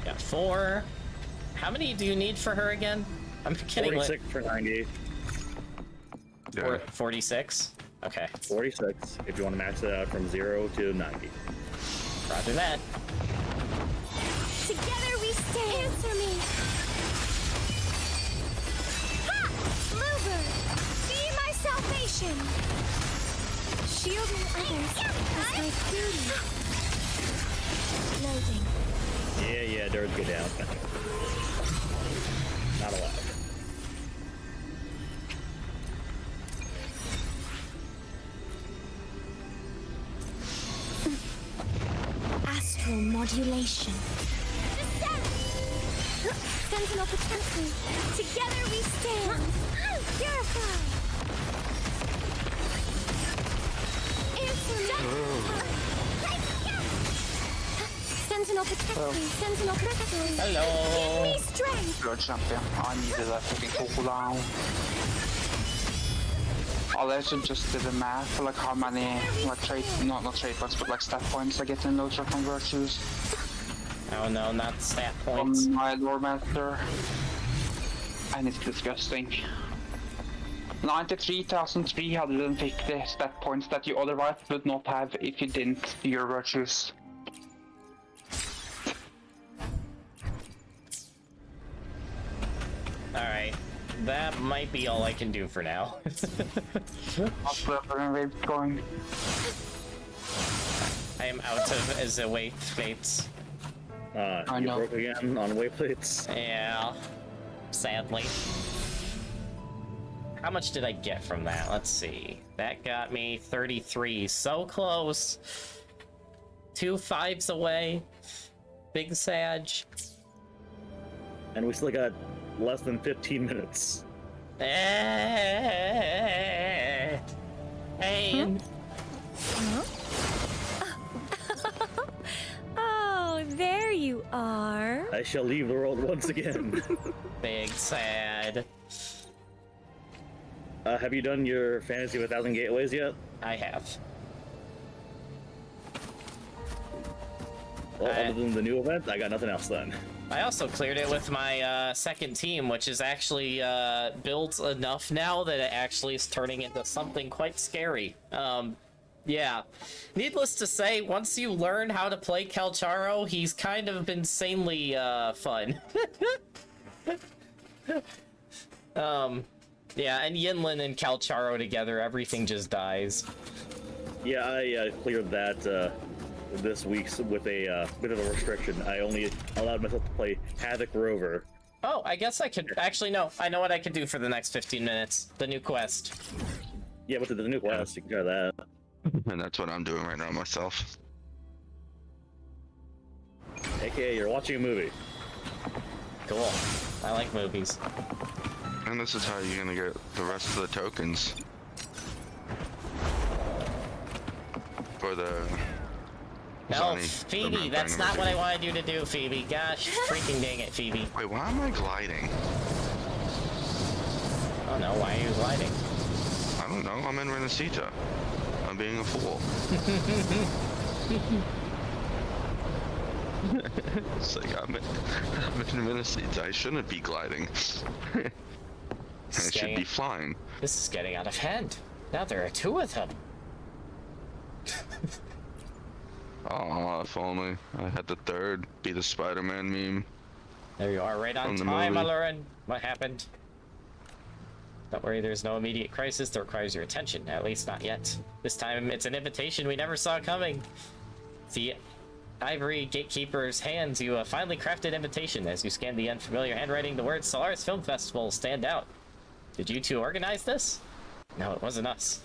Got 4. How many do you need for her again? I'm kidding. 46 for 90. Yeah. 46? Okay. 46 if you want to max it out from 0 to 90. Roger that. Together we stand. Answer me. Ha! Mover. Be my salvation. Shielding others is my duty. Loading. Yeah, Dirge, go down. Not allowed. Astral modulation. Sentinel protect me. Together we stand. Purify. Answer me. Sentinel protect me. Sentinel protect me. Hello. Give me strength. Good champion. I needed that fucking cooldown. I also just did the math for like how many like not trade points, but like stat points I get in those from virtues. Oh no, not stat points. From my lore master. And it's disgusting. 93,350 stat points that you otherwise would not have if you didn't do your virtues. Alright. That might be all I can do for now. That's where we're going. I am out of as a weight plates. You know. broke again on wayplates. Yeah. Sadly. How much did I get from that? Let's see. That got me 33. So close. 2 5s away. Big Sag. And we still got less than 15 minutes. Hey. Oh, there you are. I shall leave the world once again. Big Sad. Have you done your Fantasy of 1,000 Gateways yet? I have. Well, other than the new event, I got nothing else then. I also cleared it with my second team, which is actually built enough now that it actually is turning into something quite scary. Yeah. Needless to say, once you learn how to play Calcharo, he's kind of insanely fun. Yeah, and Yinlin and Calcharo together, everything just dies. Yeah, I cleared that this week with a bit of a restriction. I only allowed myself to play Havoc Rover. Oh, I guess I could... Actually, no. I know what I could do for the next 15 minutes. The new quest. Yeah, but the new quest, you can try that. And that's what I'm doing right now myself. AKA, you're watching a movie. Cool. I like movies. And this is how you're gonna get the rest of the tokens. For the... No, Sonny, Phoebe, the that's Bang not what I Movie. wanted you to do, Phoebe. Gosh, freaking dang it, Phoebe. Wait, why am I gliding? Oh no, why are you gliding? I don't know, I'm in Renacita. I'm being a fool. It's like, I'm in Renacita, I shouldn't be gliding. I should be flying. This is getting out of hand. Now there are 2 of them. Oh, if only I had the third be the Spider-Man meme. There you are, right on From the time, movie. Aloran. What happened? Don't worry, there's no immediate crisis that requires your attention, at least not yet. This time, it's an invitation we never saw coming. The ivory gatekeeper's hands you a finely crafted invitation. As you scan the unfamiliar handwriting, the words Solaris Film Festival stand out. Did you two organize this? No, it wasn't us.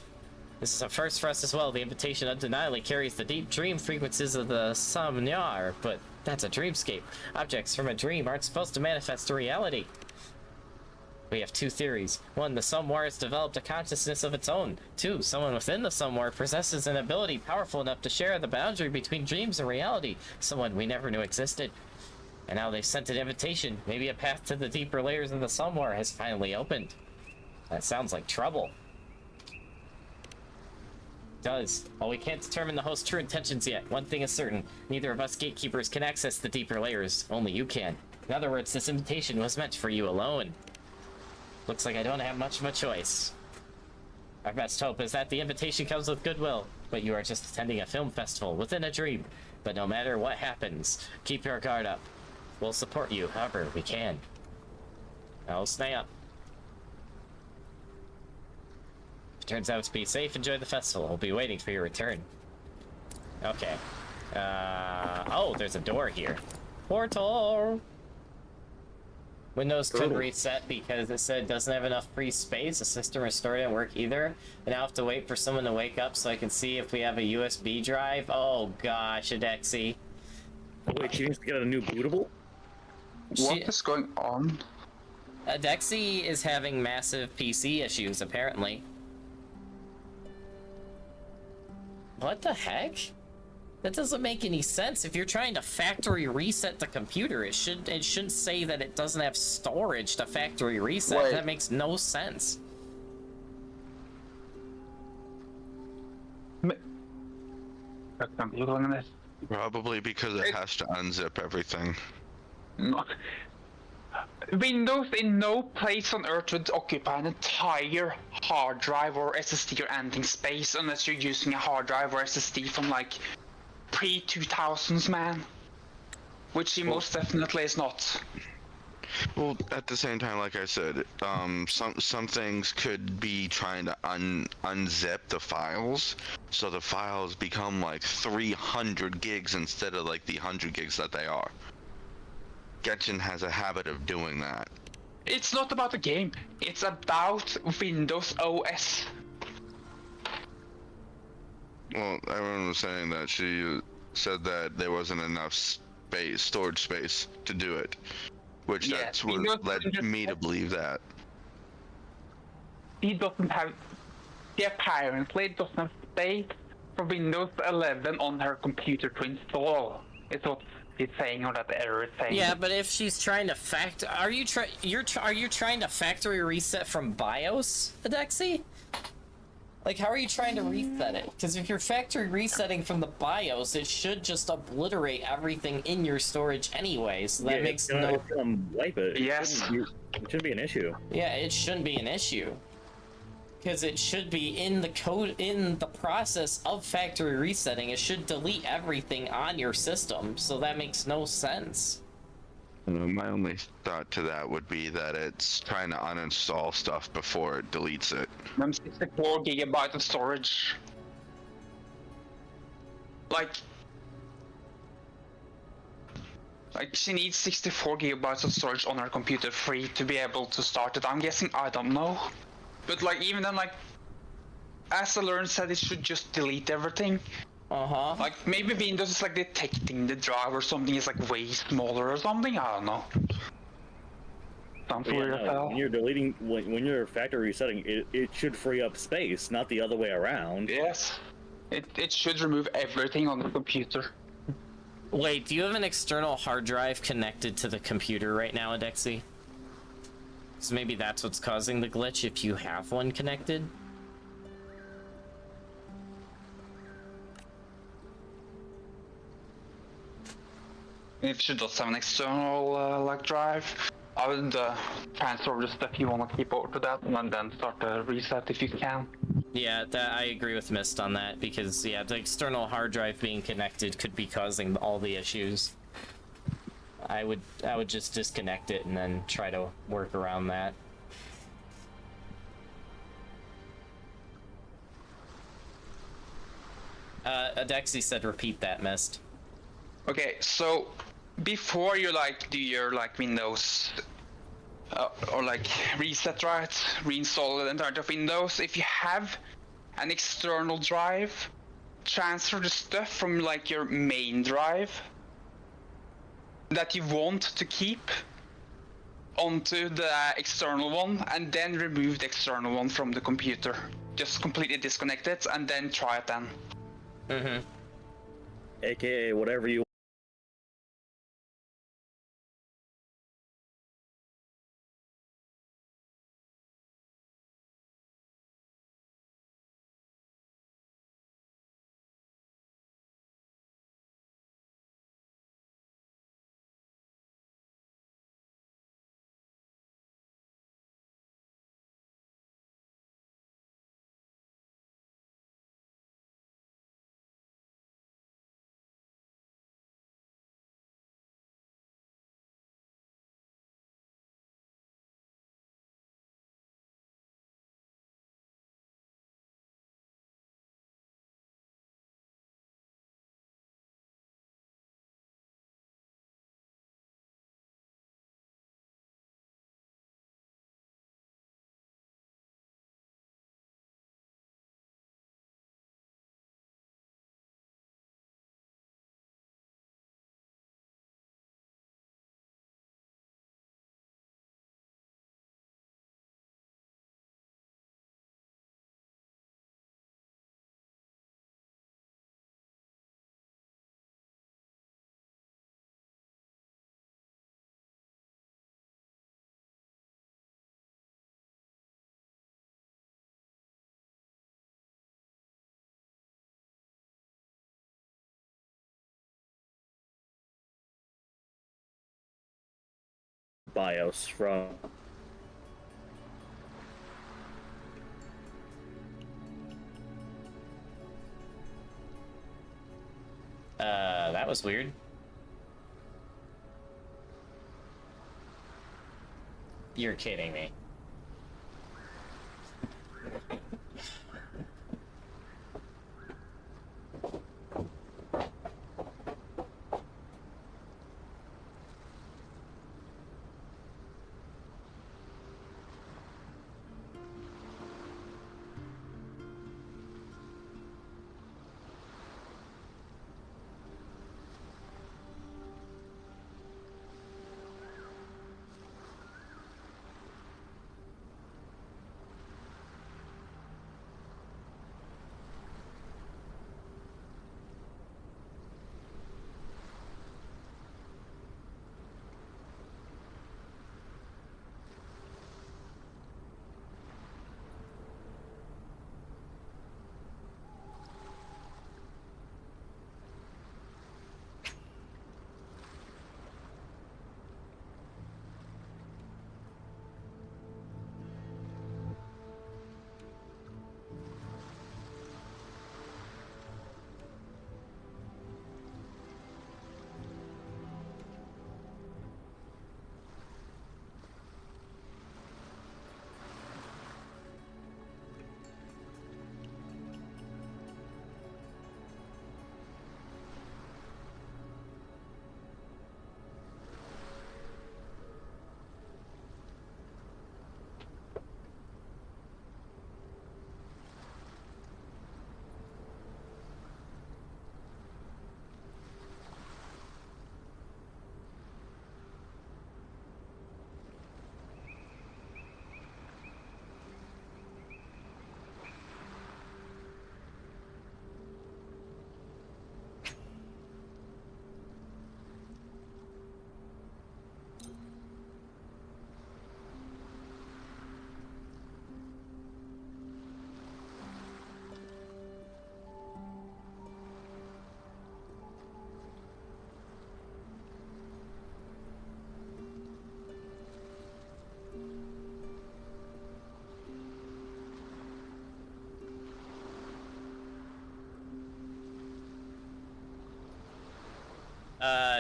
This is a first for us as well. The invitation undeniably carries the deep dream frequencies of the Somniar, but that's a dreamscape. Objects from a dream aren't supposed to manifest to reality. We have two theories. One, the Somewar has developed a consciousness of its own. Two, someone within the Somewar possesses an ability powerful enough to share the boundary between dreams and reality. Someone we never knew existed. And now they've sent an invitation. Maybe a path to the deeper layers of the Somewar has finally opened. That sounds like trouble. It does. While we can't determine the host's true intentions yet, one thing is certain. Neither of us gatekeepers can access the deeper layers. Only you can. In other words, this invitation was meant for you alone. Looks like I don't have much of a choice. Our best hope is that the invitation comes with goodwill, but you are just attending a film festival within a dream. But no matter what happens, keep your guard up. We'll support you however we can. Now stay up. If it turns out to be safe, enjoy the festival. We'll be waiting for your return. Okay. Oh, there's a door here. Portal! Windows couldn't reset because it said it doesn't have enough free space. The system restore didn't work either. And now I have to wait for someone to wake up so I can see if we have a USB drive. Oh gosh, Adexi. Oh, wait, she needs to get a new bootable? What is going on? Adexi is having massive PC issues, apparently. What the heck? That doesn't make any sense. If you're trying to factory reset the computer, it shouldn't say that it doesn't have storage to factory reset. Wait. That makes no sense. Probably because it has to unzip everything. No. Windows in no place on Earth would occupy an entire hard drive or SSD or anything space unless you're using a hard drive or SSD from like pre-2000s, man. Which he most definitely is not. Well, at the same time, like I said, some things could be trying to unzip the files, so the files become like 300 gigs instead of like the 100 gigs that they are. Genshin has a habit of doing that. It's not about the game. It's about Windows OS. Well, everyone was saying that she said that there wasn't enough space, storage space, to do it, which Yeah, that's what Windows led me to believe that. He doesn't have. He apparently doesn't have space for Windows 11 on her computer to install. It's what he's saying, or that the error is saying. Yeah, but if she's trying to are you trying to factory reset from BIOS, Adexi? Like, how are you trying to reset it? Because if you're factory resetting from the BIOS, it should just obliterate everything in your storage anyway, so that makes no... It's gonna wipe it. Yes. It shouldn't be an issue. Yeah, it shouldn't be an issue. Because it should be in the code, in the process of factory resetting, it should delete everything on your system, so that makes no sense. My only thought to that would be that it's trying to uninstall stuff before it deletes it. I'm 64 gigabytes of storage. Like she needs 64 gigabytes of storage on her computer free to be able to start it. I'm guessing, I don't know. But like even then, like as Alern said, it should just delete everything. Uh-huh. Like maybe Windows is like detecting the drive or something is like way smaller or something. I don't know. Sounds But yeah, weird as no, hell. when you're deleting, when you're factory resetting, it should free up space, not the other way around. Yes. It should remove everything on the computer. Wait, do you have an external hard drive connected to the computer right now, Adexi? So maybe that's what's causing the glitch if you have one connected? If she does have an external like drive, I would transfer the stuff you want to keep over to that, and then start the reset if you can. Yeah, that I agree with Mist on that, because yeah, the external hard drive being connected could be causing all the issues. I would just disconnect it and then try to work around that. Adexi said repeat that, Mist. Okay, so before you like do your like Windows or like reset, right, reinstall the entirety of Windows, if you have an external drive, transfer the stuff from like your main drive that you want to keep onto the external one, and then remove the external one from the computer. Just completely disconnect it and then try it then. Mm-hmm. AKA whatever you. BIOS from. That was weird. You're kidding me.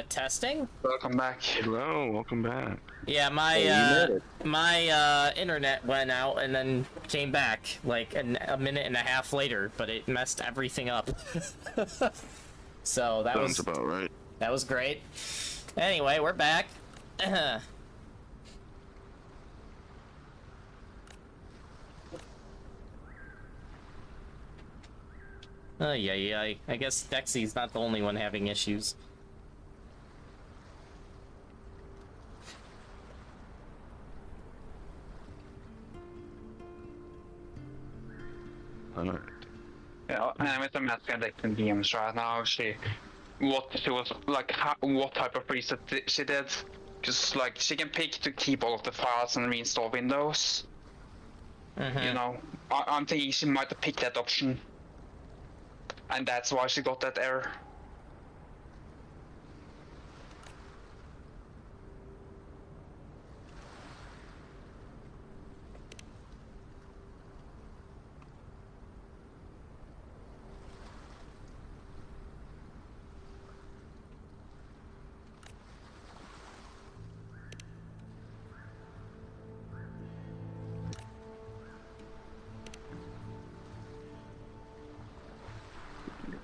Testing? Welcome back. Hello, welcome back. Yeah, you made it. my internet went out and then came back like a minute and a half later, but it messed everything up. So that Sounds was about right. that was great. Anyway, we're back. Oh yeah. I guess Dexy's not the only one having issues. Alright. Yeah, and with the Metzger DMs right now, what she was like, what type of reset she did. Just like she can pick to keep all of the files and reinstall Windows. You know, I'm thinking she might have picked that option, and that's why she got that error.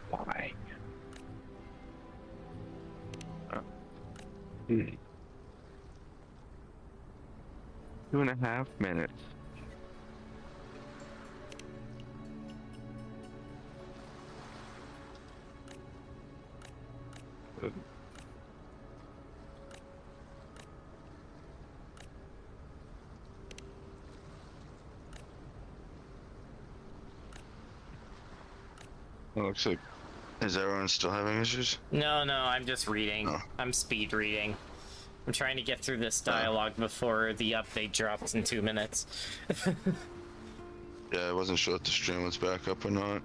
Why? 2.5 minutes. Looks like, is everyone still having issues? No, I'm just reading. Oh. I'm speed reading. I'm trying to get through this dialogue before the update drops in 2 minutes. Yeah, I wasn't sure if the stream was back up or not.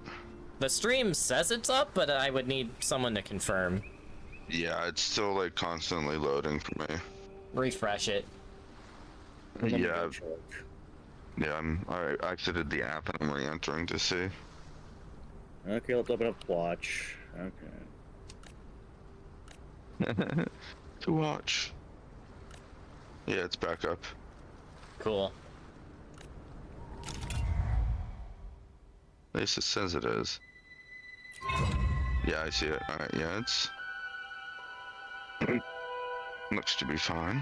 The stream says it's up, but I would need someone to confirm. Yeah, it's still like constantly loading for me. Refresh it. Yeah, I exited the app and I'm re-entering to see. Okay, let's open up Watch. Okay. To watch. Yeah, it's back up. Cool. At least it says it is. Yeah, I see it. Alright, yeah, it's... looks to be fine.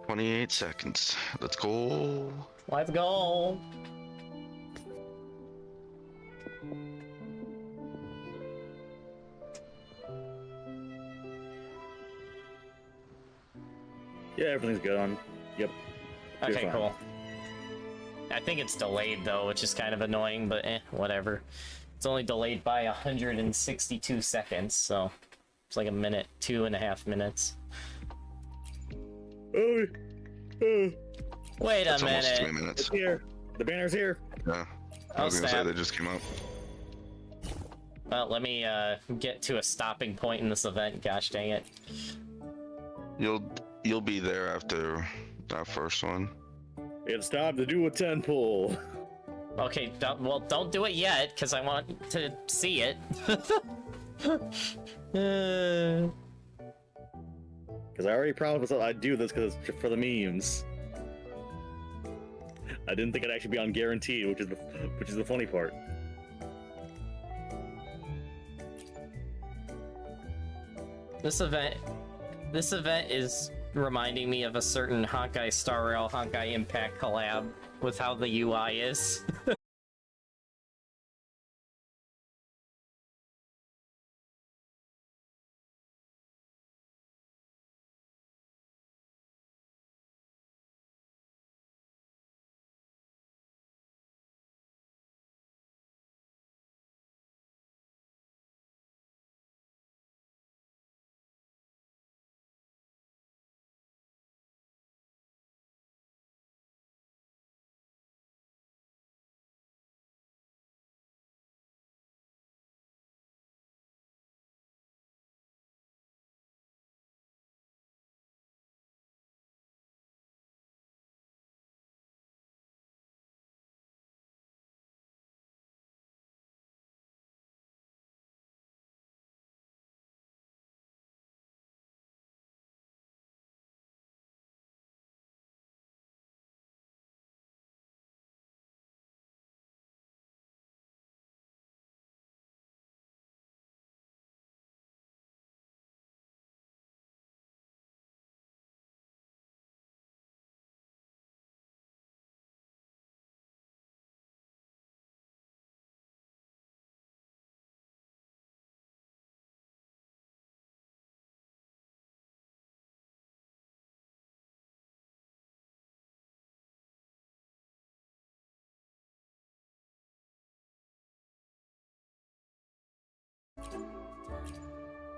"28 seconds. Let's go." Let's go. Yeah, everything's good on. Yep. You're Okay, fine. cool. I think it's delayed though, which is kind of annoying, but whatever. It's only delayed by 162 seconds, so it's like a minute, 2.5 minutes. Oh, Wait That's a almost 3 minute. minutes. it's here. The banner's here. Yeah. I Oh, was gonna say snap. they just came up. Well, let me get to a stopping point in this event. Gosh dang it. You'll be there after that first one. It's time to do a 10 pull. Okay, don't do it yet, because I want to see it. Because I already promised myself I'd do this because it's for the memes. I didn't think I'd actually be on guaranteed, which is the funny part. This event is reminding me of a certain Honkai Star Rail Honkai Impact collab with how the UI is.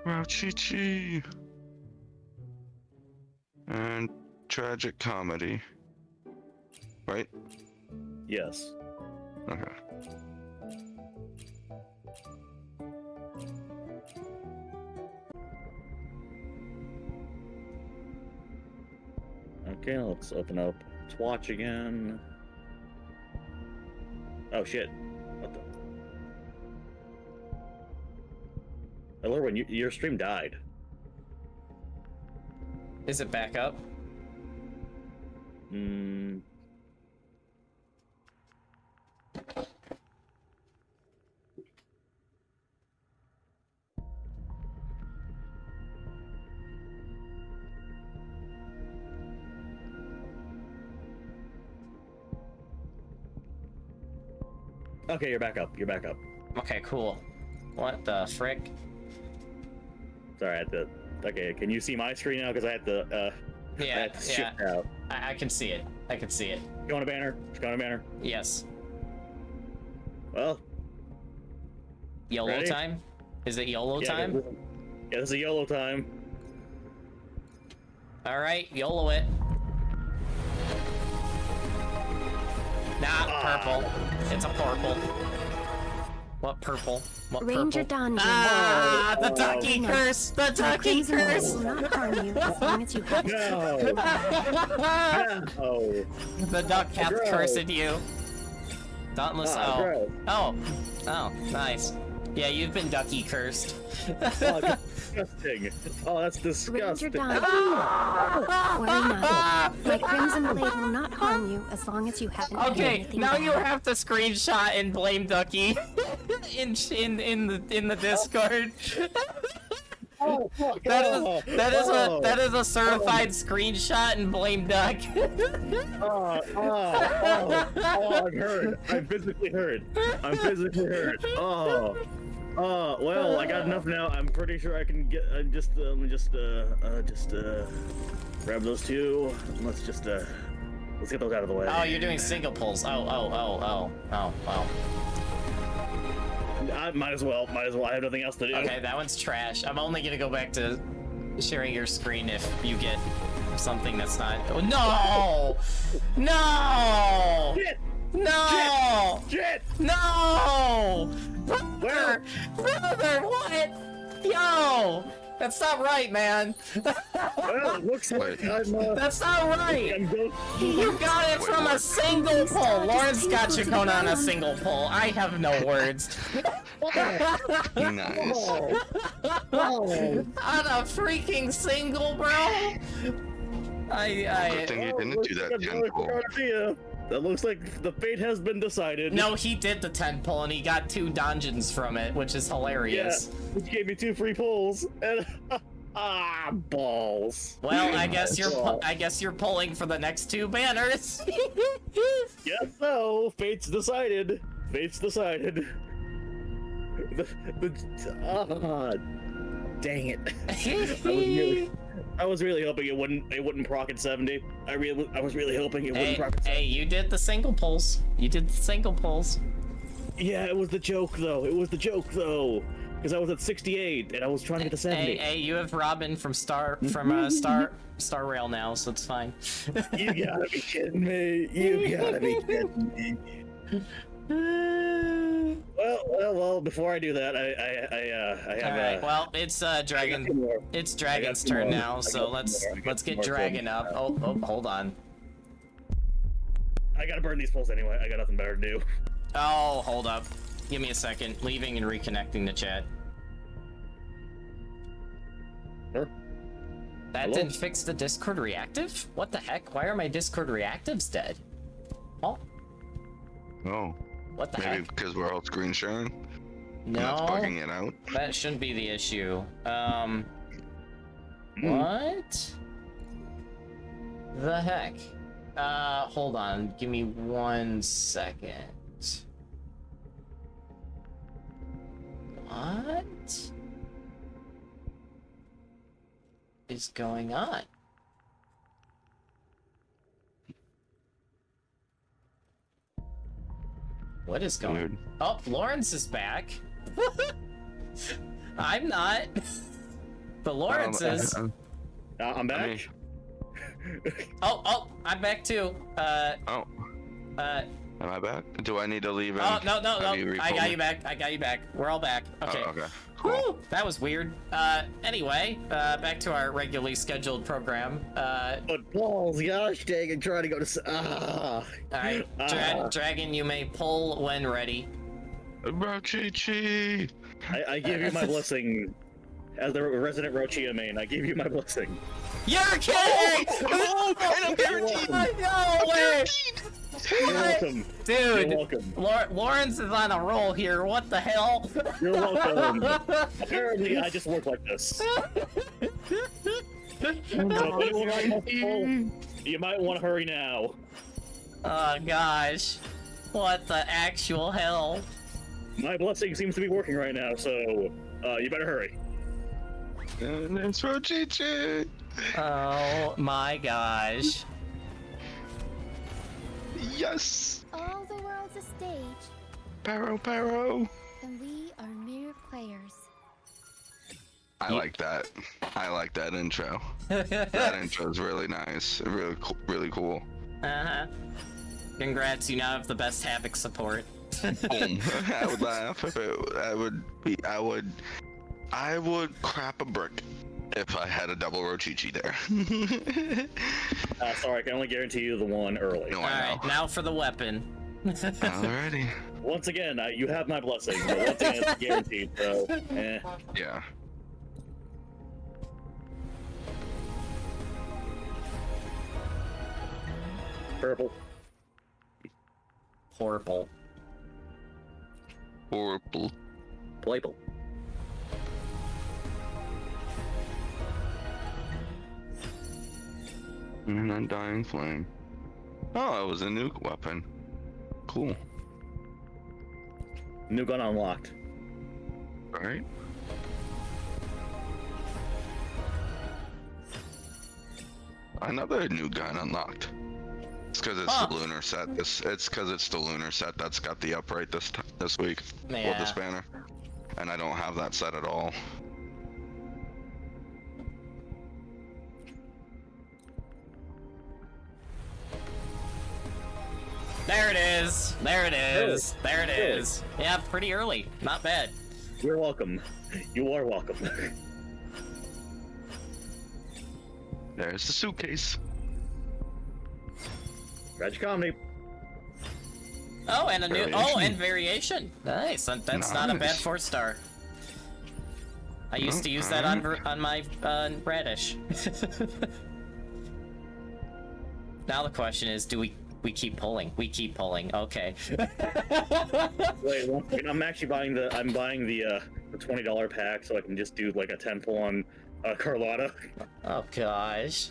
Wow, Chi-Chi. And tragic comedy. Right? Yes. Okay. Okay, let's open up Twatch again. Oh shit. What the? When your stream died. Is it back up? Okay, you're back up. You're back up. Okay, cool. What the frick? Sorry, I had to. Okay, can you see my screen now? Because I had to. I had to shift out. I can see it. I can see it. Go on a banner. Go on a banner. Yes. Well. YOLO Ready? time? Is it YOLO Yeah, time? Yeah, this is YOLO time. Alright, YOLO it. Nah, purple. It's a purple. What purple? What Ranger purple? Donjon. Ah, the ducky No. curse! The My ducky crimson blade curse! will not harm you as long as you have it. No. No. The duck hath Gross. cursed you. Dauntless. Gross. Oh, nice. Yeah, you've been ducky cursed. Oh, disgusting. Oh, that's Ranger disgusting. Donjon. Worry not. My crimson blade will not harm you as long as you haven't done Okay, anything now bad. you have to screenshot and blame Ducky in the Discord. That is a certified screenshot and blame Duck. I'm hurt. I'm physically hurt. I'm physically hurt. Well, I got enough now. I'm pretty sure I can get. Let me just grab those two. Let's get those out of the way. Oh, you're doing single pulls. Oh. I might as well. I have nothing else to do. Okay, that one's trash. I'm only gonna go back to sharing your screen if you get something that's not. Oh, no! No! Shit! No! Shit! No! Brother! Brother, what? Yo! That's not right, man. Well, it looks like I'm. That's not right. I'm going. You got it from a single pull. Lawrence got Ciaccona on a single pull. I have no words. Nice. On a freaking single, bro. Good thing you didn't do that, Gentle. That looks like the fate has been decided. No, he did the 10 pull and he got 2 dungeons from it, which is hilarious. Yeah, which gave me 2 free pulls. And balls. Well, I guess you're pulling for the next 2 banners. Yes, so fate's decided. Fate's decided. Dang it. I was really hoping it wouldn't proc at 70. I was really hoping it wouldn't proc at 70. Hey, you did the single pulls. You did the single pulls. Yeah, it was the joke though. Because I was at 68 and I was trying to get to 70. Hey, you have Robin from Star Rail now, so it's fine. You gotta be kidding me. You gotta be kidding me. Well. Before I do that, I have. All right. Well, it's Dragon. It's Dragon's turn now, so let's get Dragon up. Oh, hold on. I gotta burn these pulls anyway. I got nothing better to do. Oh, hold up. Give me a second. Leaving and reconnecting the chat. Sure. That didn't fix the Discord reactive? What the heck? Why are my Discord reactives dead? Oh. Oh. What the Maybe heck? because we're all screen sharing? No. And that's bugging it out? That shouldn't be the issue. What? The heck? Hold on. Give me 1 second. What is going on? What is going on? Weird. Oh, Lawrence is back. I'm not. The Lawrences. I'm back. I mean- Oh, I'm back too. Oh, Uh, am I back? Do I need to leave? oh, and no. have you I re-pull got me? you back. I got you back. We're all back. Okay. Oh, okay. Cool. Woo, that was weird. Anyway, back to our regularly scheduled program. But balls, gosh dang, I'm trying to go to. Alright, Dragon, you may pull when ready. Rochichi! I give you my blessing. As the resident Rochia main, I give you my blessing. You're kidding! Oh, and I'm guaranteed! No way! You're welcome. Dude, You're welcome. Lawrence is on a roll here. What the hell? You're welcome. Apparently, I just work like this. So if anyone wants to pull, you might want to hurry now. Oh gosh. What the actual hell? My blessing seems to be working right now, so you better hurry. And it's Rochichi! Oh my gosh. Yes! All the world's a stage, Paro! and we are mere players. I like that. I like that intro. That intro is really nice. Really cool. Uh-huh. Congrats, you now have the best Havoc support. Boom. I would laugh if I would crap a brick if I had a double Rochichi there. Sorry, I can only guarantee you the one early. No, I Alright, know. now for the weapon. Alrighty. Once again, you have my blessing, but once again, it's guaranteed, so, Yeah. Purple. Horrible. Horrible. Playful. An undying flame. Oh, it was a nuke weapon. Cool. New gun unlocked. Right? Another new gun unlocked. It's because it's Huh. the lunar set. It's because it's the lunar set that's got the upright this week. Well, Yeah. this banner, and I don't have that set at all. There it is. There it is. There it Really? is. Yeah, pretty early. Not bad. You're welcome. You are welcome. There's the suitcase. Tragic comedy. Oh, and a new. Oh, Variation. and variation. Nice. That's not a bad Nice. 4-star. I used to use that on my radish. Now the question is, do we keep pulling? We keep pulling. Okay. Wait, one second, I'm actually buying the $20 pack so I can just do like a 10 pull on Carlotta. Oh gosh.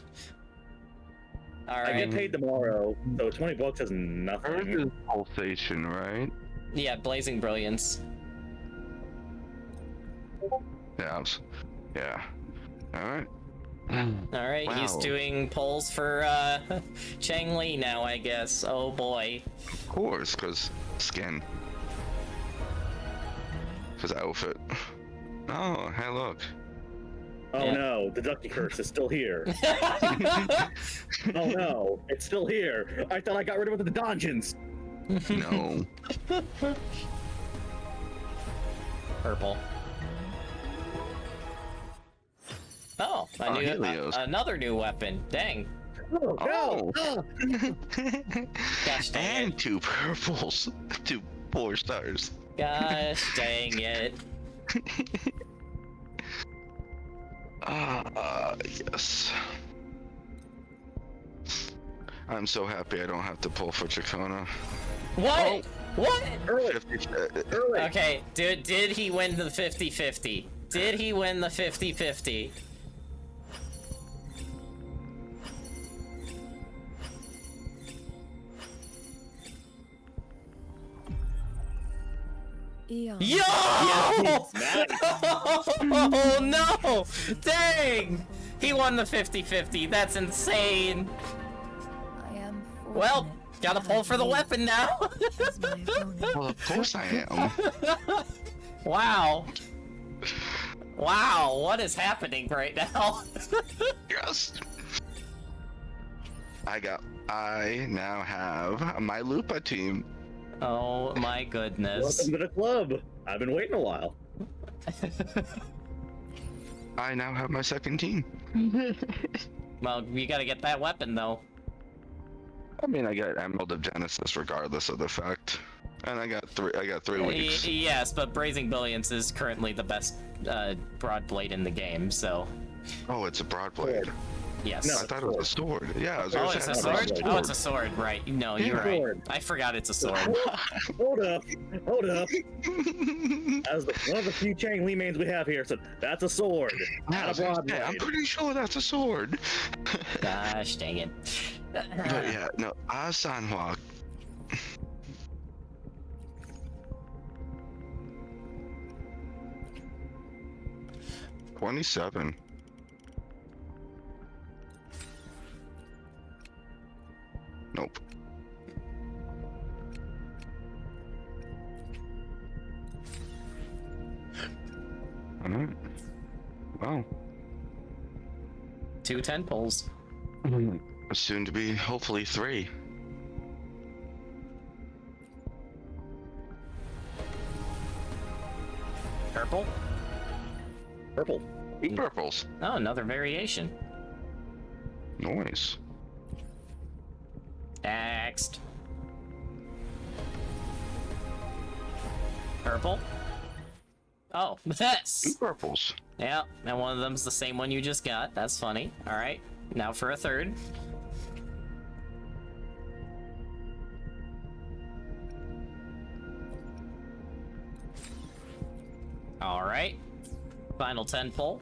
All I get right. paid tomorrow, so $20 is Earth nothing. is pulsation, right? Yeah, Blazing Brilliance. Yeah. Yeah. All right. All right, he's Wow. doing polls for Chang Li now, I guess. Oh boy. Of course, because skin. Because outfit. Oh, hey, look. Oh Yeah. no, the Ducky curse is still here. Oh no, it's still here. I thought I got rid of it with the dungeons. No. Purple. Oh, Helios. another new weapon. Dang. Oh, no. Oh. Gosh dang And it. 2 purples. 2 4 stars. Gosh dang it. Yes. I'm so happy I don't have to pull for Ciaccona. What? Oh. What? Early, 50, early. Okay, did he win the 50-50? Did he win the 50-50? Eon. Yo! Nice. Oh no! Dang! He won the 50-50. That's insane. I am Well, fortunate gotta to pull have for the you weapon now. as my opponent. well, of course I am. Wow. Wow, what is happening right now? Yes. I now have my Lupa team. Oh my goodness. Welcome to the club. I've been waiting a while. I now have my second team. Well, you gotta get that weapon though. I mean, I got Emerald of Genesis regardless of the fact, and I got 3 weeks. Yes, but Brazen Brilliance is currently the best broad blade in the game, so Oh, it's a broad blade. yes. No. I thought it was a sword. Yeah, I was Oh, gonna it's say, a I thought it sword? was Oh, it's a sword, right. No, you're right. Sword. I forgot it's a sword. Hold up. As one of the few Chang Li mains we have here said, that's a sword, Yeah, I not a was gonna broad say, I'm blade. pretty sure that's a sword. Gosh, dang it. But yeah, no, Sanhua. 27. Nope. Alright. Wow. 2 10 pulls. Soon to be, hopefully 3. Purple? Purple. 2 purples. Oh, another variation. Nice. Next. Purple? Oh, 2 this! purples. Yeah, and one of them's the same one you just got. That's funny. Alright, now for a third. Alright. Final 10 pull.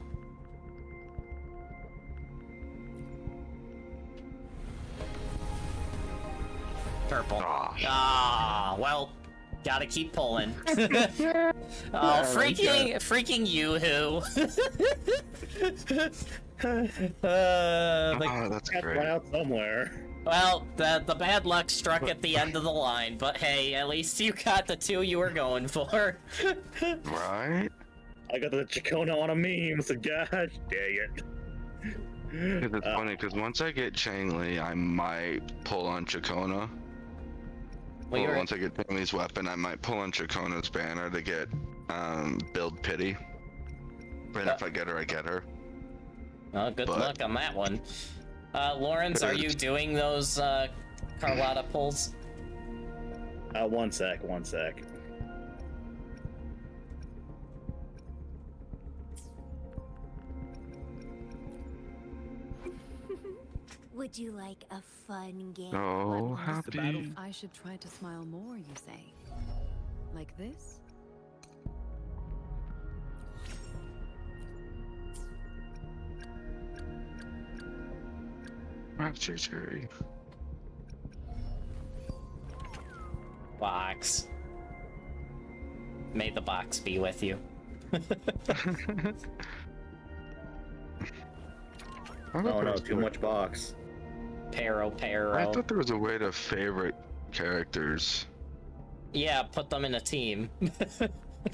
Purple. Ah, well, gotta keep pulling. Oh, freaking Yoo-hoo. That's Got great. one out somewhere. Well, the bad luck struck at the end of the line, but hey, at least you got the 2 you were going for. Right? I got the Ciaccona on a meme, so gosh dang it. 'Cause it's funny, because once I get Changli, I might pull on Ciaccona. Well, Or once I get Changli's weapon, I might pull on Ciaccona's banner to get build pity. And if I get her, I get her. Oh, good But- luck on that one. Lawrence, are you doing those Carlotta pulls? One sec. Would you like a fun game? Oh, The battle. happy. I should try to smile more, you say? Like this? Rapture Cherry. Box. May the box be with you. Oh no, too much box. Pero. I thought there was a way to favorite characters. Yeah, put them in a team.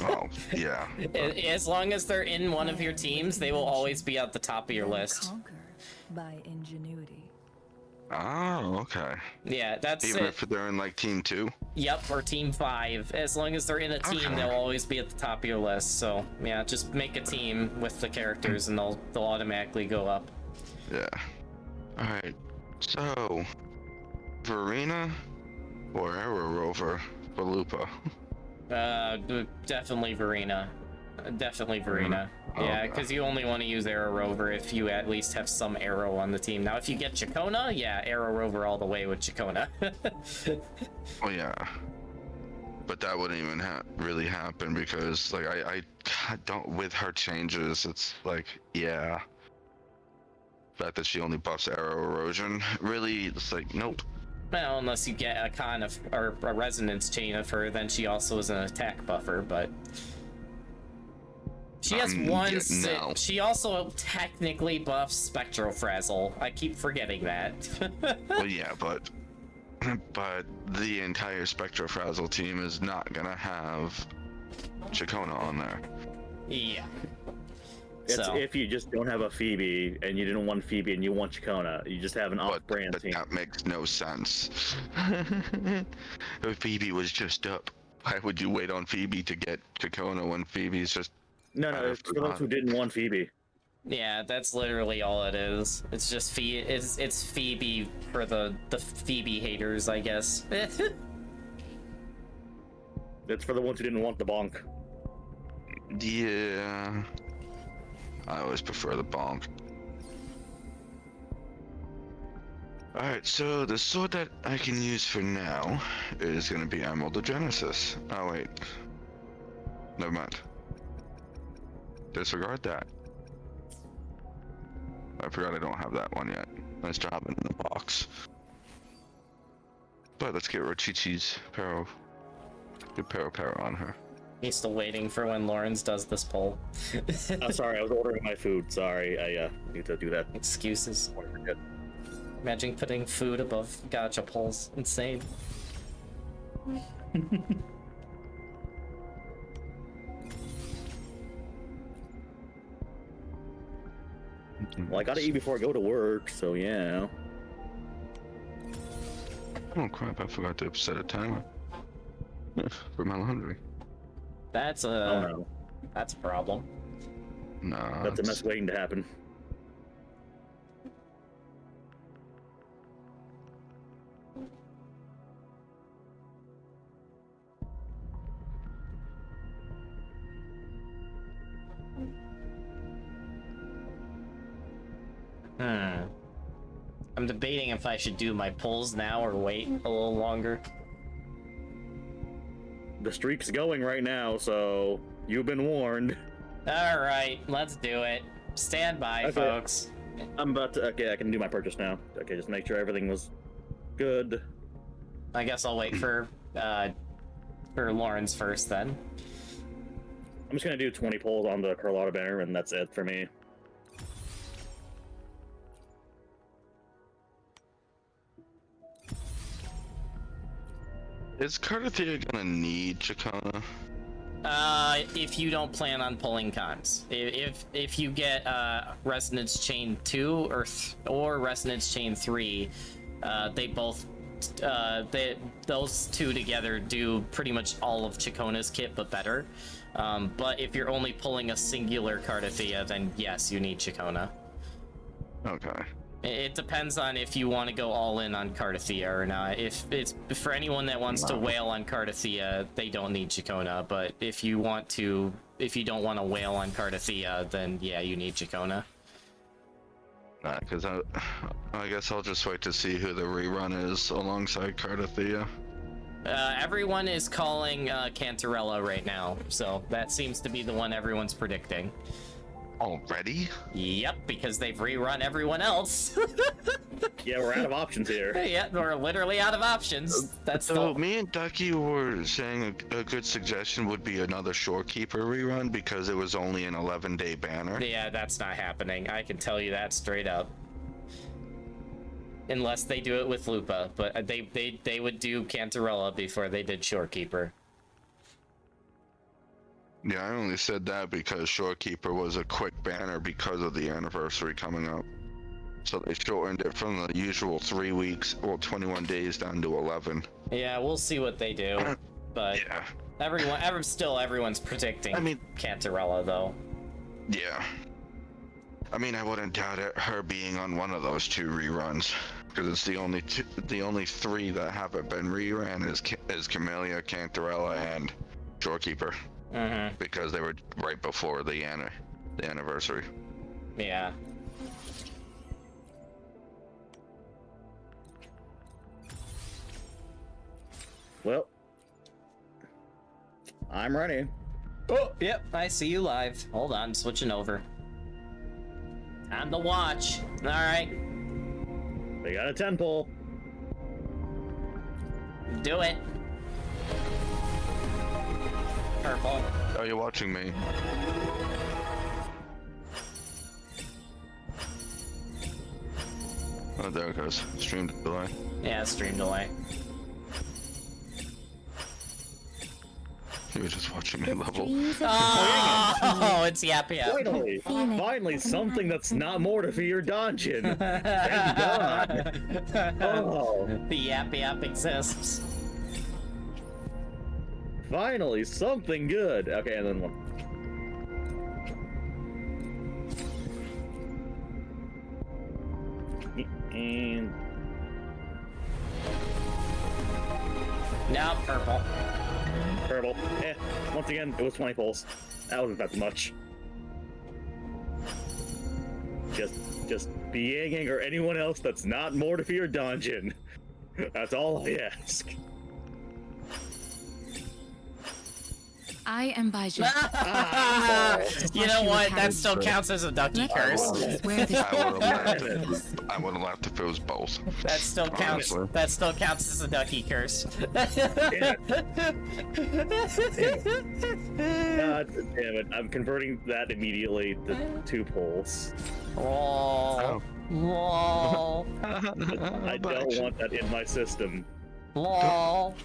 Oh, yeah. As long as they're in one of your teams, they will always be at the top of your list. Conquer by ingenuity. Oh, okay. Yeah, that's Even it. if they're in like team 2? Yep, or team 5. As long as they're in a team, Okay. they'll always be at the top of your list. So yeah, just make a team with the characters, and they'll automatically go up. Yeah. Alright. So, Verena or Arrow Rover for Lupa? Definitely Verena. Definitely Verena. Yeah, Okay. because you only want to use Arrow Rover if you at least have some Arrow on the team. Now, if you get Ciaccona, yeah, Arrow Rover all the way with Ciaccona. Oh yeah. But that wouldn't even really happen because like I don't, with her changes, it's like, yeah. The fact that she only buffs arrow erosion, really, it's like, nope. Well, unless you get a con of, or a resonance chain of her, then she also is an attack buffer, but she has one. Yeah, no. She also technically buffs Spectral Frazzle. I keep forgetting that. Well, yeah, but the entire Spectral Frazzle team is not gonna have Ciaccona on there. Yeah. It's So if you just don't have a Phoebe and you didn't want Phoebe and you want Ciaccona, you just have an off-brand But team. that makes no sense. If Phoebe was just up, why would you wait on Phoebe to get Ciaccona when Phoebe's just... No, it's for those who didn't want Phoebe. yeah, that's literally all it is. It's just it's Phoebe for the Phoebe haters, I guess. It's for the ones who didn't want the bonk. Yeah. I always prefer the bonk. Alright, so the sword that I can use for now is gonna be Emerald of Genesis. Oh wait. Never mind. Disregard that. I forgot I don't have that one yet. Nice job in the box. But let's get rid of Chi-Chi's Pero. Good Pero on her. He's still waiting for when Lawrence does this poll. I'm sorry, I was ordering my food. Sorry, I need to do that. Excuses. I forget. Imagine putting food above gacha polls. Insane. Well, I gotta eat before I go to work, so yeah. Oh crap, I forgot to set a timer. For my laundry. That's a Oh no, that's a problem. No. that's a mess waiting to happen. I'm debating if I should do my polls now or wait a little longer. The streak's going right now, so you've been warned. All right, let's do it. Stand by, Okay. folks. I'm about to. Okay, I can do my purchase now. Okay, just make sure everything was good. I guess I'll wait for Lawrence first then. I'm just gonna do 20 pulls on the Carlotta banner, and that's it for me. Is Cardathea gonna need Ciaccona? If you don't plan on pulling cons, if you get Resonance Chain 2 or Resonance Chain 3, they both those two together do pretty much all of Ciaccona's kit, but better. But if you're only pulling a singular Cardathea, then yes, you need Ciaccona. Okay. It depends on if you want to go all in on Cardathea or not. If it's for anyone that wants to wail on Cardathea, they don't need Ciaccona. But if you don't want to wail on Cardathea, then yeah, you need Ciaccona. Nah, because I guess I'll just wait to see who the rerun is alongside Cardathea. Everyone is calling Cantarella right now, so that seems to be the one everyone's predicting. Already? Yep, because they've rerun everyone else. Yeah, we're out of options here. Yeah, we're literally out of options. That's So me and Ducky were saying a good suggestion would be another Shorekeeper rerun because it was only an 11-day banner. Yeah, that's not happening. I can tell you that straight up. Unless they do it with Lupa, but they would do Cantarella before they did Shorekeeper. Yeah, I only said that because Shorekeeper was a quick banner because of the anniversary coming up. So they shortened it from the usual 3 weeks, or 21 days down to 11. Yeah, we'll see what they do. But Yeah. everyone's predicting Cantarella though. Yeah. I mean, I wouldn't doubt her being on one of those two reruns, because it's the only three that haven't been rerun is Camellia, Cantarella, and Shorekeeper. Mm-hmm. Because they were right before the anniversary. Yeah. Well, I'm ready. Oh, yep, I see you live. Hold on, switching over. Time to watch. All right, They got a 10 pull. do it. Purple. Oh, you're watching me. Oh, there it goes. Stream delay. Yeah, stream delay. You were just watching me level. Oh, it's Yap Yap. Finally, something that's not Mortifi or Donjin. Thank God. Oh, The Yap Yap exists. finally, something good. Okay, and then one. And No, purple. purple. Once again, it was 20 pulls. That wasn't that much. Just be Yang or anyone else that's not Mortifi or Donjin. That's all I ask. I am by You know what? That still counts as a ducky curse. Where the I would have laughed if it was both. That still counts. Honestly. That still counts as a ducky curse. God damn it. I'm converting that immediately to 2 pulls. Lol. Lol. I don't want that in my system. Lol.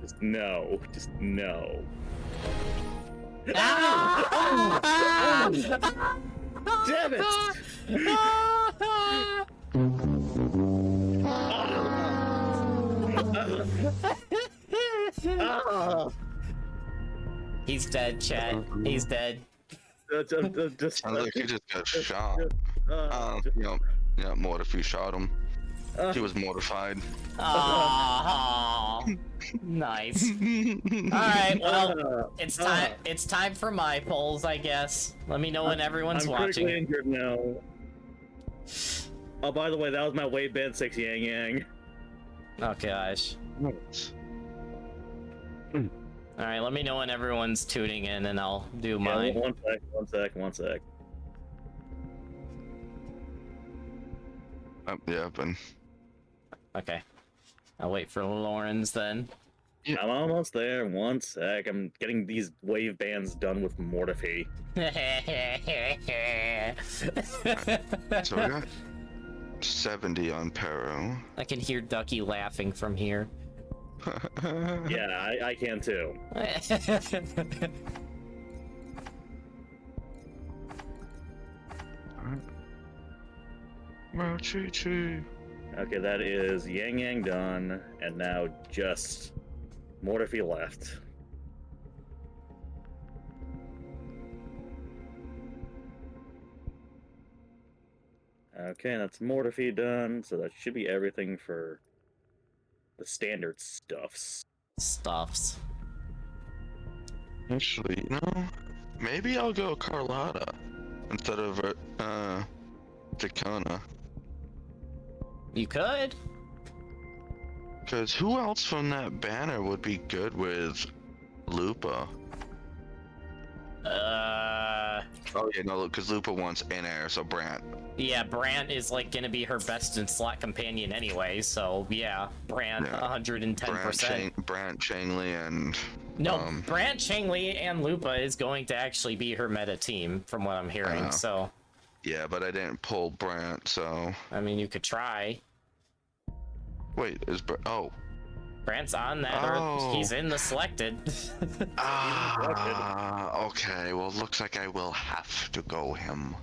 Just no. Just no. Damn it! He's dead, Chad. He's dead. Just, Sounds like he just got shot. Mortifi shot him. He was mortified. Ah, nice. All right, well, it's time. It's time for my polls, I guess. Let me know when everyone's I'm watching. critically injured now. Oh, by the way, that was my wave band 6 Yang Yang. Oh gosh. Nice. All right, let me know when everyone's tuning in, and I'll do Yeah, mine. one sec. Yeah, but Okay. I'll wait for Lauren's then. I'm almost there. One sec. I'm getting these wave bands done with Mortifi. so we got 70 on Pero. I can hear Ducky laughing from here. Yeah, I can too. Well, choo. Okay, that is Yang Yang done, and now just Mortifi left. Okay, that's Mortifi done, so that should be everything for the standard stuffs. Stuffs. Actually, maybe I'll go Carlotta instead of Ciaccona. You could. Because who else from that banner would be good with Lupa? Oh yeah, no, because Lupa wants in air, so Brant. Yeah, Brant is like gonna be her best in slot companion anyway, so yeah, Brant, Yeah. 110%. Brant, Changli, and No, Brant, Changli, and Lupa is going to actually be her meta team, from what I'm hearing. So, yeah, but I didn't pull Brant, so I mean, you could try. wait, is Brant's on that, Oh. or he's in the selected. okay. Well, looks like I will have to go him.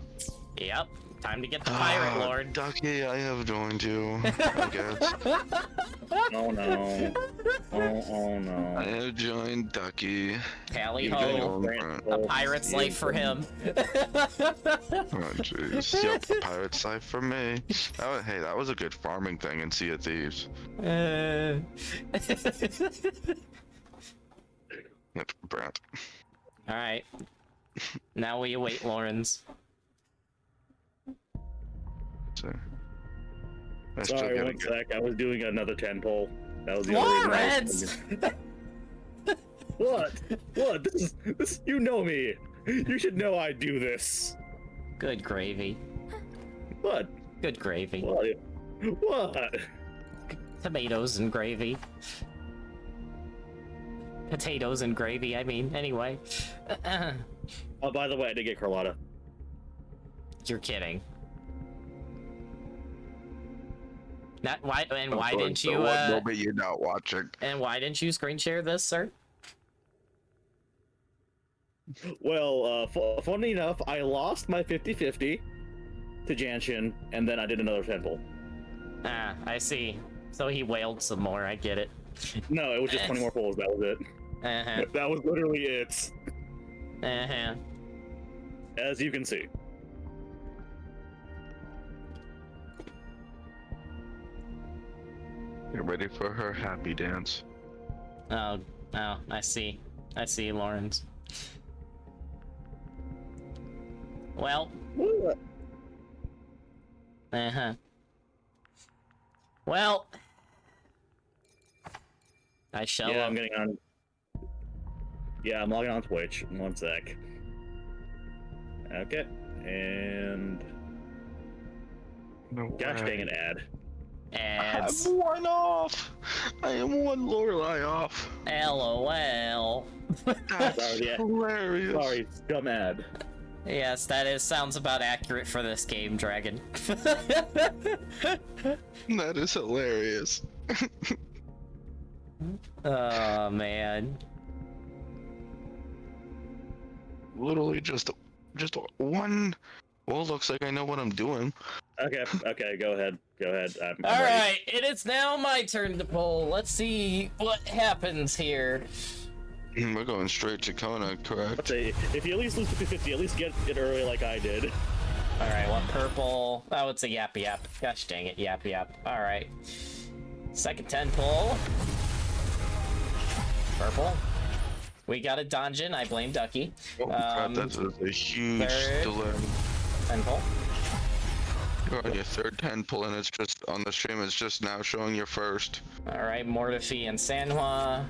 Yep, time to get the Pirate Lord. Ducky, I have joined you. I guess. Oh no. Oh no. I have joined Ducky. Tally You ho, joined a pirate's life for him. Oh jeez. Yep, pirate's life for me. Hey, that was a good farming thing in Sea of Thieves. Yep, Brant. Alright. Now we await Lauren's. So, Sorry, one sec. I was doing another 10 pull. That was the only reason I was What? What? This. You know me. You should know I do this. Good gravy. What? Good gravy. What? Tomatoes and gravy. Potatoes and gravy, I mean, anyway. Oh, by the way, I did get Carlotta. You're kidding. Not why? And why didn't you? What moment you're not watching? And why didn't you screen share this, sir? Well, funny enough, I lost my 50-50 to Janshin, and then I did another 10 pull. Ah, I see. So he wailed some more, I get it. No, it was just 20 more pulls, that was it. Uh-huh. That was literally it. Uh-huh. As you can see. Get ready for her happy dance. Oh, I see. I see, Lawrence. Well. Uh-huh. Well. I shall. Yeah, I'm getting on. Yeah, I'm logging on Twitch. One sec. Okay. And. No Gosh dang it, ad. Ads. I'm one off. I am one Lorelei off. LOL. That's Sorry, yeah. hilarious. Sorry, dumb ad. Yes, sounds about accurate for this game, Dragon. That is hilarious. Oh man. Literally just one. Well, looks like I know what I'm doing. Okay, go ahead. Go ahead. I'm All ready. right, it is now my turn to pull. Let's see what happens here. We're going straight to Ciaccona, Let's correct? say, if you at least lose 50-50, at least get it early like I did. All right, what purple? Oh, it's a yap yap. Gosh dang it, yap yap. All right. Second 10 pull. Purple. We got a dungeon. I blame Ducky. Oh, crap, that's a huge third. delay. 10 pull. You're on your third 10 pull, and it's just on the stream. It's just now showing your first. All right, Mortifi and Sanhua.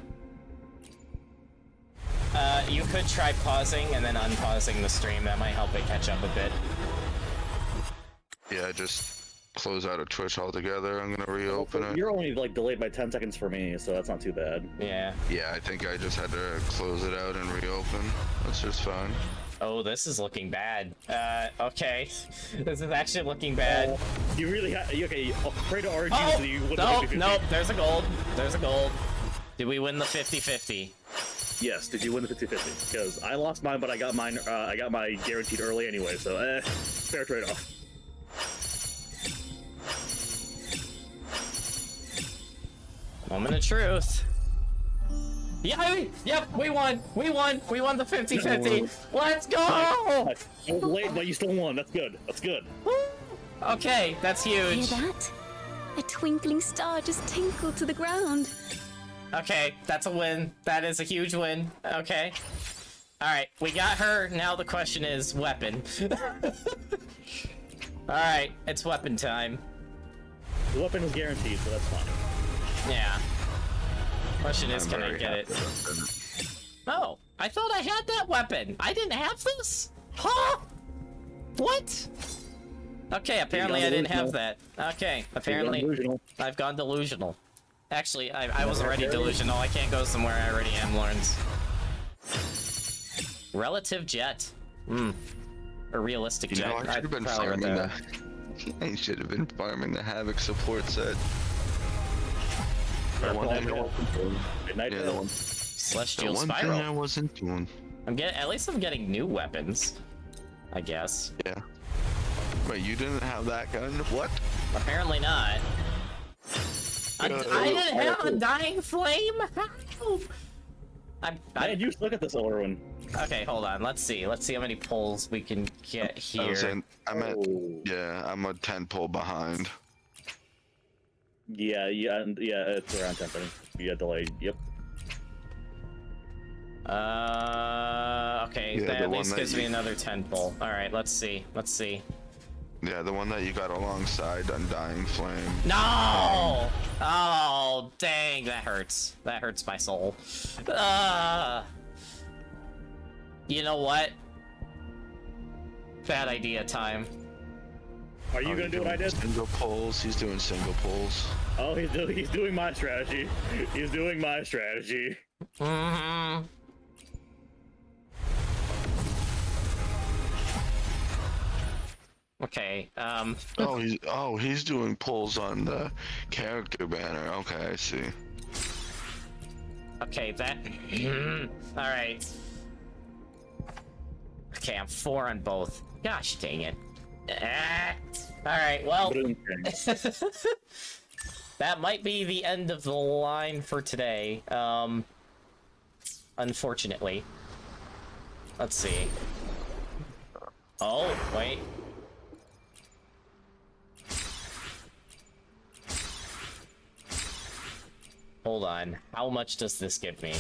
You could try pausing and then unpausing the stream. That might help it catch up a bit. Yeah, just close out of Twitch altogether. I'm gonna reopen it. You're only like delayed by 10 seconds for me, so that's not too bad. Yeah. Yeah, I think I just had to close it out and reopen. That's just fine. Oh, this is looking bad. Okay. This is actually looking bad. You really okay, pray to RNG Oh! so you win No, the 50-50. no, there's a gold. There's a gold. Did we win the 50-50? Yes, did you win the 50-50? Because I lost mine, but I got mine. I got my guaranteed early anyway, so fair trade-off. Moment of truth. Yeah, yep, we won. We won. We won the 50-50. Let's go! I was late, but you still won. That's good. That's good. Okay, that's Hear huge. that? A twinkling star just tinkled to the ground. Okay, that's a win. That is a huge win. Okay. Alright, we got her. Now the question is weapon. Alright, it's weapon time. The weapon is guaranteed, so that's fine. Yeah. Question is, I'm can I very get it? happy about that. Oh, I thought I had that weapon. I didn't have this? Huh? What? Okay, apparently I didn't have that. Okay, apparently Delusional. I've gone delusional. Actually, I was already delusional. I can't go somewhere I already am, Lawrence. Relative jet. A realistic You jet. know, I should have been probably farming read the. I should have been farming the Havoc support set. The one thing, Midnight yeah, the Hill. one, the Celestial one thing I Spiral. wasn't doing. At least I'm getting new weapons. I guess. Yeah. Wait, you didn't have that gun? What? Apparently not. I didn't have a dying flame? How? Man, you look at this older one. Okay, hold on. Let's see. Let's see how many pulls we can get I here. was saying, I'm at, Oh. yeah, I'm a 10 pull behind. Yeah, it's around 10 seconds. You got delayed. Yep. Okay, Yeah, that the at one least that gives me you- another 10 pull. Alright, let's see. Let's see. Yeah, the one that you got alongside Undying Flame. No! Oh, dang, that hurts. That hurts my soul. You know what? Bad idea time. Are you gonna do what I did? Single pulls. He's doing single pulls. Oh, he's doing my strategy. He's doing my strategy. Mm-hmm. Okay, He's doing pulls on the character banner. Okay, I see. okay, that... Alright. Okay, I'm 4 on both. Gosh dang it. Alright, well... that might be the end of the line for today. Unfortunately. Let's see. Oh, wait. Hold on. How much does this give me?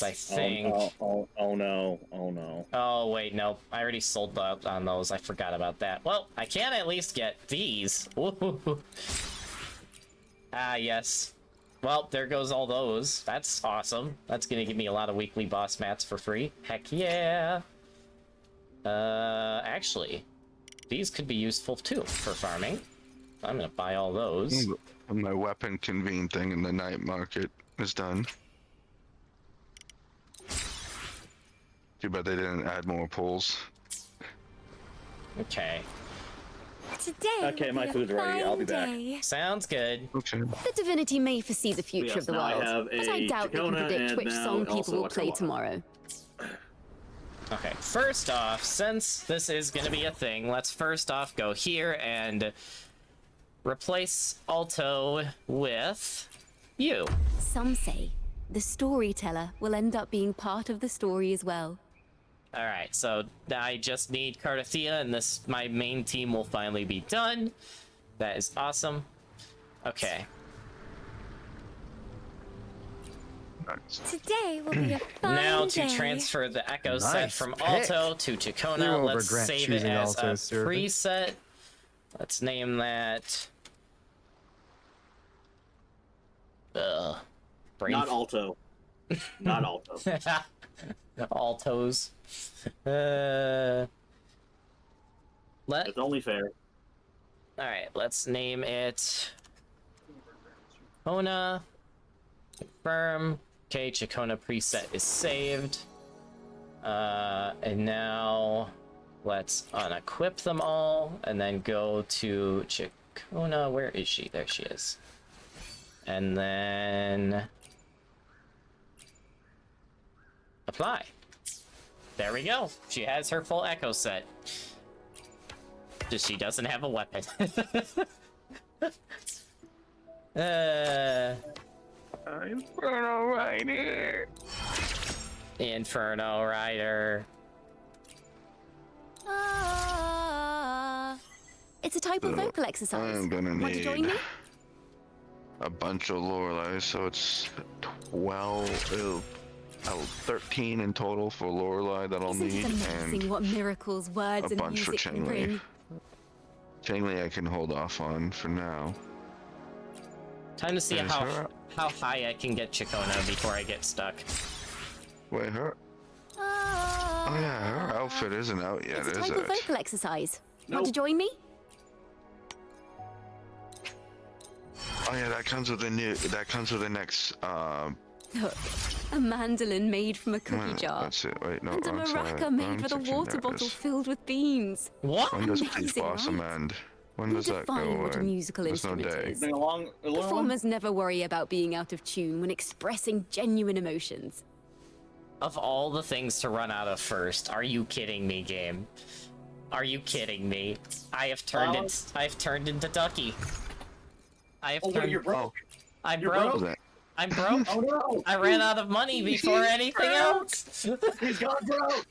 I think... Oh no. Oh no. Oh, wait, no. I already sold out on those. I forgot about that. Well, I can at least get these. Ah, yes. Well, there goes all those. That's awesome. That's gonna give me a lot of weekly boss mats for free. Heck yeah. Actually, these could be useful too for farming. I'm gonna buy all those. My weapon convene thing in the night market is done. Too bad they didn't add more pulls. Okay. Today my food's ready. I'll be back. Sounds good. Okay. The divinity may foresee the future of the now I world, have but I a doubt they can Ciaccona predict and which now song people also will a play Ciaccona. tomorrow. Okay, first off, since this is gonna be a thing, let's first off go here and replace Alto with you. Some say the storyteller will end up being part of the story as well. Alright, so I just need Cardathia and my main team will finally be done. That is awesome. Okay. Today will be a fun Now to day. transfer the Echo set Nice from pick. Alto to Ciaccona. You won't Let's regret save it choosing as Alto, a servant. preset. Let's name that... Brain Not Alto. Not Alto. Altos. It's only fair. Alright, let's name it... Ciaccona. Confirm. Okay, Ciaccona preset is saved. And now let's unequip them all and then go to Ciaccona. Where is she? There she is. And then apply. There we go. She has her full Echo set. Just she doesn't have a weapon. Inferno Rider. Inferno Rider. It's a type of vocal exercise. I'm gonna Want to join need me? a bunch of Lorelei, so it's 12, 13 in total for Lorelei that I'll Isn't need, it amazing and what miracles words a and bunch for music can Chengli. bring? Chengli I can hold off on for now. Time to see Is her- how high I can get Ciaccona before I get stuck. Wait, her? Oh yeah, her outfit isn't out yet, It's a is type of it? vocal exercise. Nope. Want to join me? Oh yeah, that comes with the next. Look, a mandolin made from a cookie jar. That's it. Wait, no, And a wrong side, maraca made wrong with a section, water there it bottle is. filled with beans. What? When does Amazing, Please Blossom right? end? When We does that go define what a away? musical There's no instrument day. is. Sing along. Performers never worry about being out of tune when expressing genuine emotions. Of all the things to run out of first, are you kidding me, game? Are you kidding me? I've turned into Ducky. I have turned. You're broke. I'm You're broke. broke. I'm broke. Oh no! I ran out of money before anything else. He's gone broke.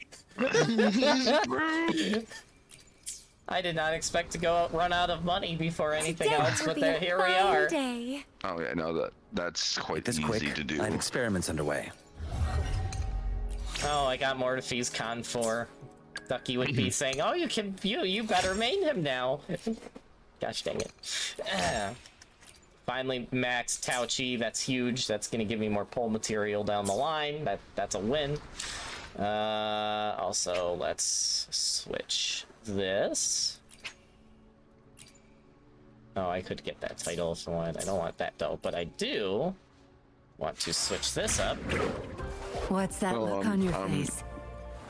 I did not expect to run out of money before anything Today else, will but be there, a here we fun are. Day. Oh yeah, no, that's quite This easy quick, to do. I have experiments underway. Oh, I got Mortefe's Con 4. Ducky would be saying, "Oh, you better main him now." Gosh dang it. Finally, max Tao Chi. That's huge. That's gonna give me more pull material down the line. That's a win. Also, let's switch this. Oh, I could get that title if I wanted. I don't want that though, but I do want to switch this up. What's that Well, look on your I'm face?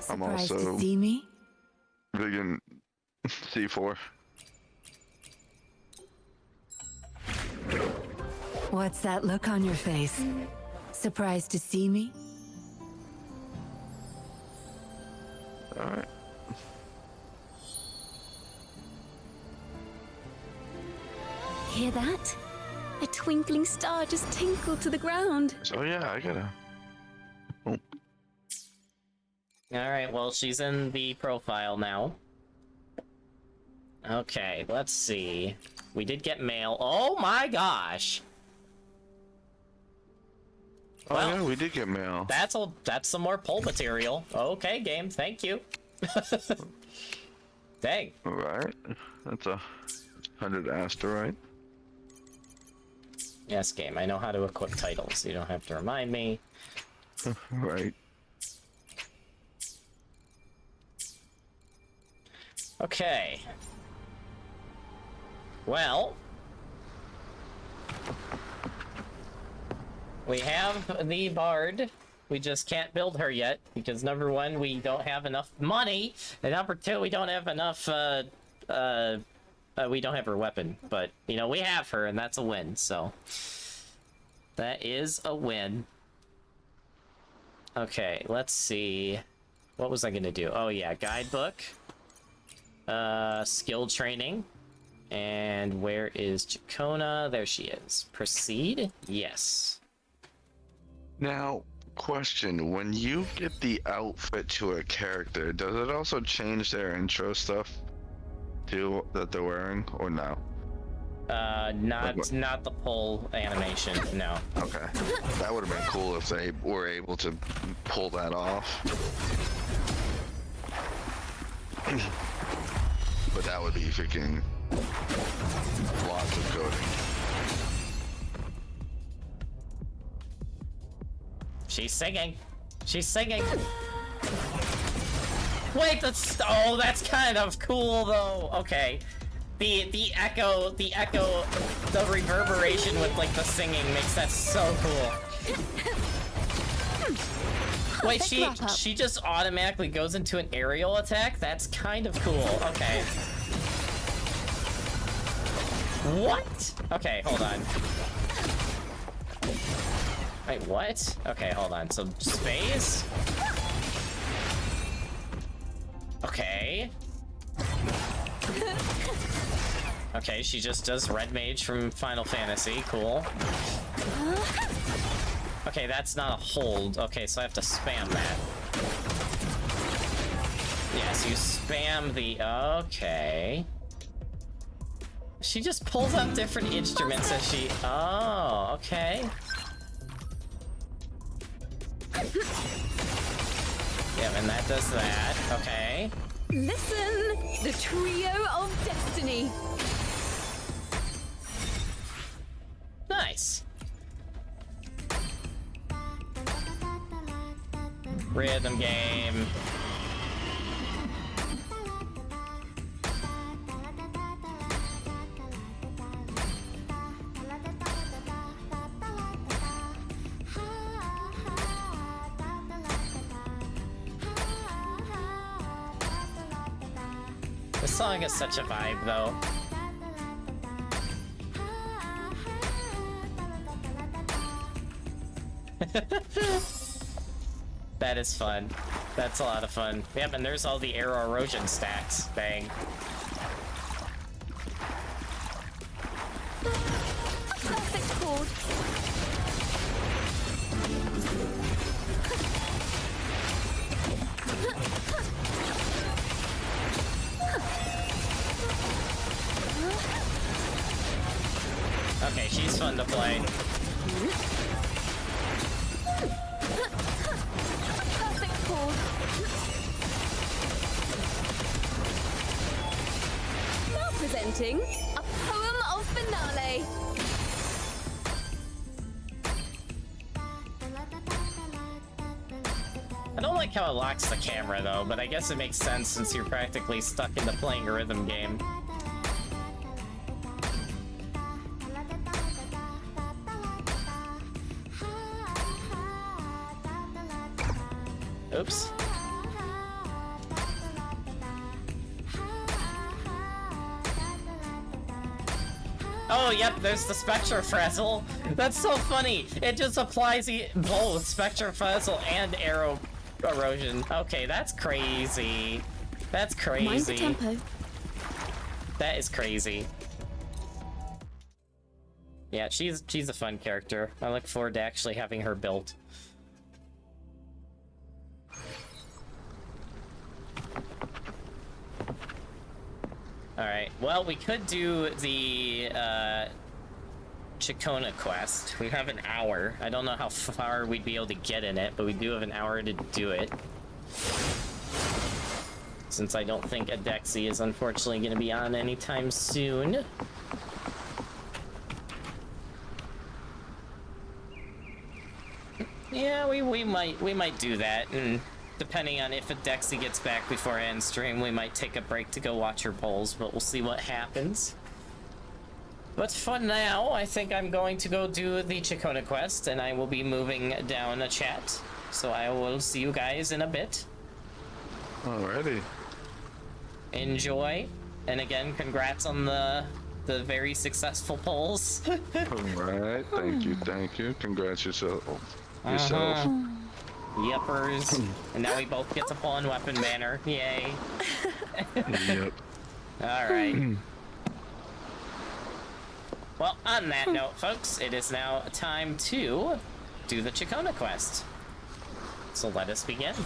Surprised also- to see me? Big in C4. What's that look on your face? Surprised to see me? Alright. Hear that? A twinkling star just tinkled to the ground. So yeah, I gotta... Alright, well, she's in the profile now. Okay, let's see. We did get mail. Oh my gosh! Oh Well, yeah, we did get mail. That's some more pole material. Okay, game, thank you. Dang. Alright. That's a 100 asteroid. Yes, game, I know how to equip titles. You don't have to remind me. Right. Okay. Well, we have the bard. We just can't build her yet because number one, we don't have enough money, and number two, we don't have enough. We don't have her weapon, but you know we have her, and that's a win. So that is a win. Okay, let's see. What was I gonna do? Oh yeah, guidebook. Skill training. And where is Ciaccona? There she is. Proceed? Yes. Now, question, when you get the outfit to a character, does it also change their intro stuff too that they're wearing, or no? Not the pull animation, no. Okay. That would have been cool if they were able to pull that off. But that would be freaking lots of coding. She's singing. She's singing. Wait, that's kind of cool though. Okay. The echo, the reverberation with like the singing makes that so cool. Wait, she just automatically goes into an aerial attack? That's kind of cool. Okay. What? Okay, hold on. Wait, what? Okay, hold on. So, space? Okay. Okay, she just does Red Mage from Final Fantasy. Cool. Okay, that's not a hold. Okay, so I have to spam that. Yes, you spam the... Okay. She just pulls out different instruments as she... Oh, okay. Yeah, and that does that. Okay. Listen, the trio of destiny. Nice. Rhythm game. This song is such a vibe, though. That is fun. That's a lot of fun. Yep, and there's all the arrow erosion stacks. Bang. Perfect chord. Okay, she's fun to play. Perfect chord. Now presenting a poem of finale. I don't like how it locks the camera, though, but I guess it makes sense since you're practically stuck into playing a rhythm game. Oops. Oh, yep, there's the Spectre Frazzle. That's so funny. It just applies both Spectre Frazzle and Arrow Erosion. Okay, that's crazy. That's Mind the crazy. tempo. That is crazy. Yeah, she's a fun character. I look forward to actually having her built. Alright, well, we could do the Ciaccona quest. We have an hour. I don't know how far we'd be able to get in it, but we do have an hour to do it. Since I don't think Adexi is unfortunately going to be on anytime soon. Yeah, we might do that, and depending on if Adexi gets back before end stream, we might take a break to go watch her polls, but we'll see what happens. But for now, I think I'm going to go do the Ciaccona quest, and I will be moving down a chat. So I will see you guys in a bit. Alrighty. Enjoy, and again, congrats on the very successful polls. Alright, thank you. Congrats yourself. Yuppers. And now we both get to pull in weapon banner. Yay. Yep. Alright. Well, on that note, folks, it is now time to do the Ciaccona quest. So let us begin.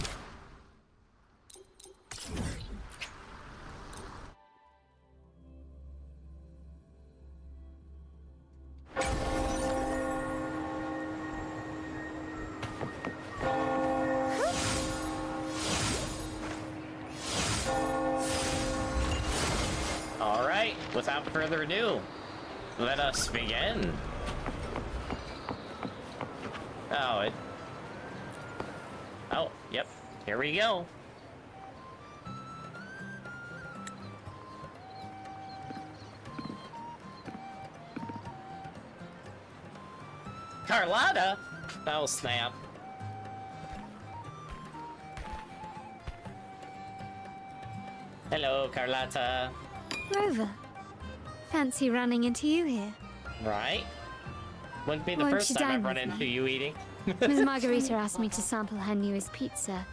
Alright, without further ado, let us begin. Oh, yep, here we go. Carlotta? Oh, snap. Hello, Carlotta. Rover, fancy running into you here. Right? Wouldn't be the Won't first you time dine I've run with into me? you eating. Ms. Margarita asked me to sample her newest pizza.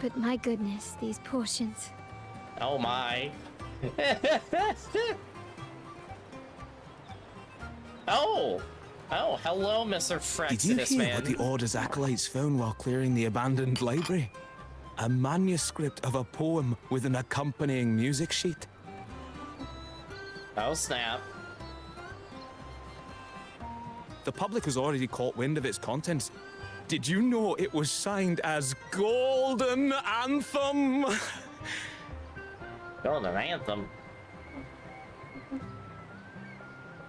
But my goodness, these portions. Oh my. Oh! Oh, hello, Mr. Did you Frexidus, hear man. what the Order's acolytes found while clearing the abandoned library? A manuscript of a poem with an accompanying music sheet. Oh, snap. The public has already caught wind of its contents. Did you know it was signed as Golden Anthem? Golden Anthem.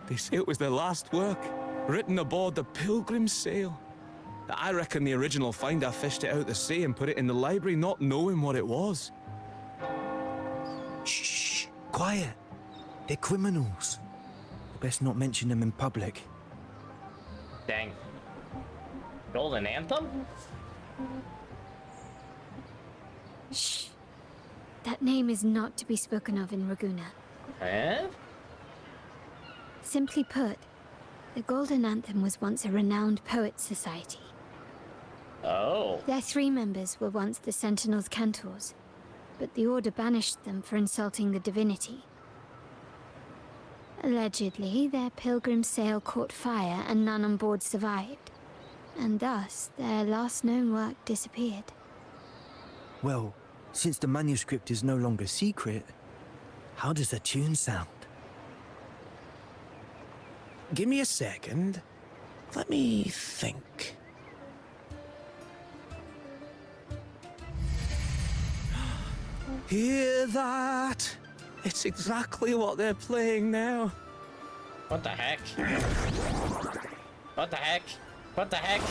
They say it was their last work, written aboard the Pilgrim's Sail. I reckon the original finder fished it out the sea and put it in the library, not knowing what it was. Shh, quiet. They're criminals. Best not mention them in public. Dang. Golden Anthem? Shh. That name is not to be spoken of in Raguna. Eh? Simply put, the Golden Anthem was once a renowned poets' society. Oh. Their 3 members were once the Sentinel's cantors, but the Order banished them for insulting the divinity. Allegedly, their pilgrim sail caught fire and none on board survived, and thus their last known work disappeared. Well, since the manuscript is no longer secret, how does the tune sound? Give me a second. Let me think. Hear that? It's exactly what they're playing now. What the heck? What the heck? What the heck?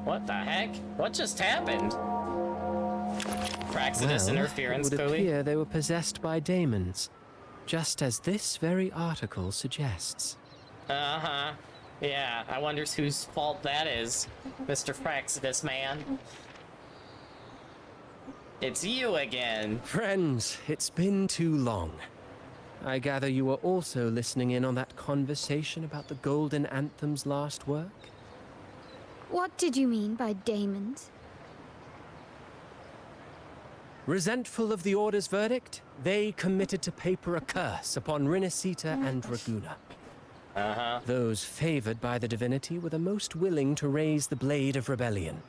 What the heck? What just happened? Praxidus interference, it would clearly. appear they were possessed by daemons, just as this very article suggests. Uh-huh. Yeah, I wonder whose fault that is, Mr. Praxidus, man. It's you again. Friends, it's been too long. I gather you were also listening in on that conversation about the Golden Anthem's last work? What did you mean by daemons? Resentful of the Order's verdict, they committed to paper a curse upon Rinascita and Draguna. Those favored by the divinity were the most willing to raise the blade of rebellion,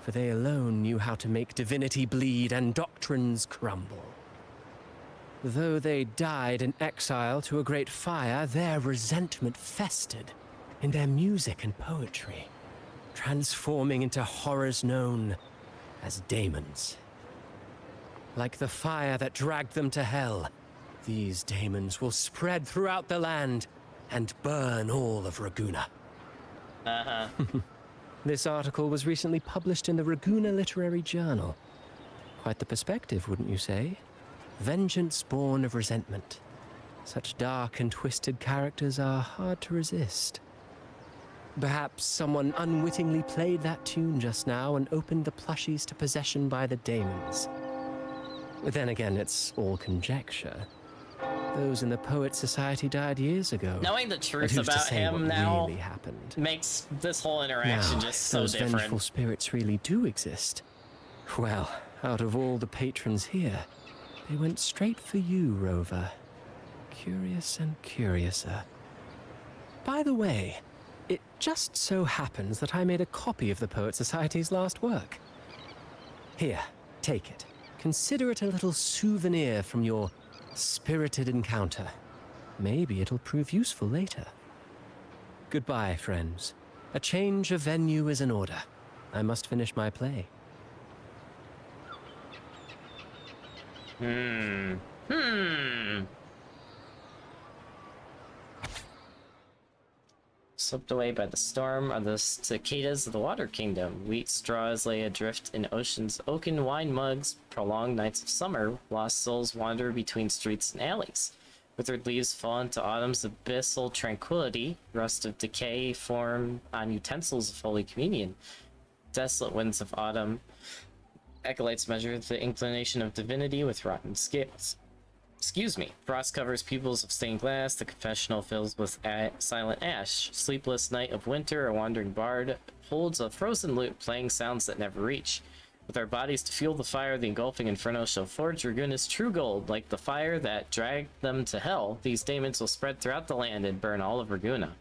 for they alone knew how to make divinity bleed and doctrines crumble. Though they died in exile to a great fire, their resentment festered in their music and poetry, transforming into horrors known as daemons. Like the fire that dragged them to hell, these daemons will spread throughout the land and burn all of Raguna. This article was recently published in the Raguna Literary Journal. Quite the perspective, wouldn't you say? Vengeance born of resentment. Such dark and twisted characters are hard to resist. Perhaps someone unwittingly played that tune just now and opened the plushies to possession by the daemons. Then again, it's all conjecture. Those in the Poets Society died years ago. Knowing the truth But who's to about say him what now really happened? makes this whole interaction Now, just if so those different. vengeful spirits really do exist, well, out of all the patrons here, they went straight for you, Rover. Curious and curiouser. By the way, it just so happens that I made a copy of the Poet Society's last work. Here, take it. Consider it a little souvenir from your spirited encounter. Maybe it'll prove useful later. Goodbye, friends. A change of venue is in order. I must finish my play. Swept away by the storm are the cicadas of the Water Kingdom. Wheat straws lay adrift in ocean's oaken wine mugs. Prolonged nights of summer, lost souls wander between streets and alleys. Withered leaves fall into autumn's abyssal tranquility. Rust of decay form on utensils of Holy Communion. Desolate winds of autumn. Acolytes measure the inclination of divinity with rotten scales. Excuse me. Frost covers pupils of stained glass. The confessional fills with silent ash. Sleepless night of winter, a wandering bard holds a frozen lute, playing sounds that never reach. With our bodies to fuel the fire, the engulfing inferno shall forge Raguna's true gold. Like the fire that dragged them to hell, these daemons will spread throughout the land and burn all of Raguna.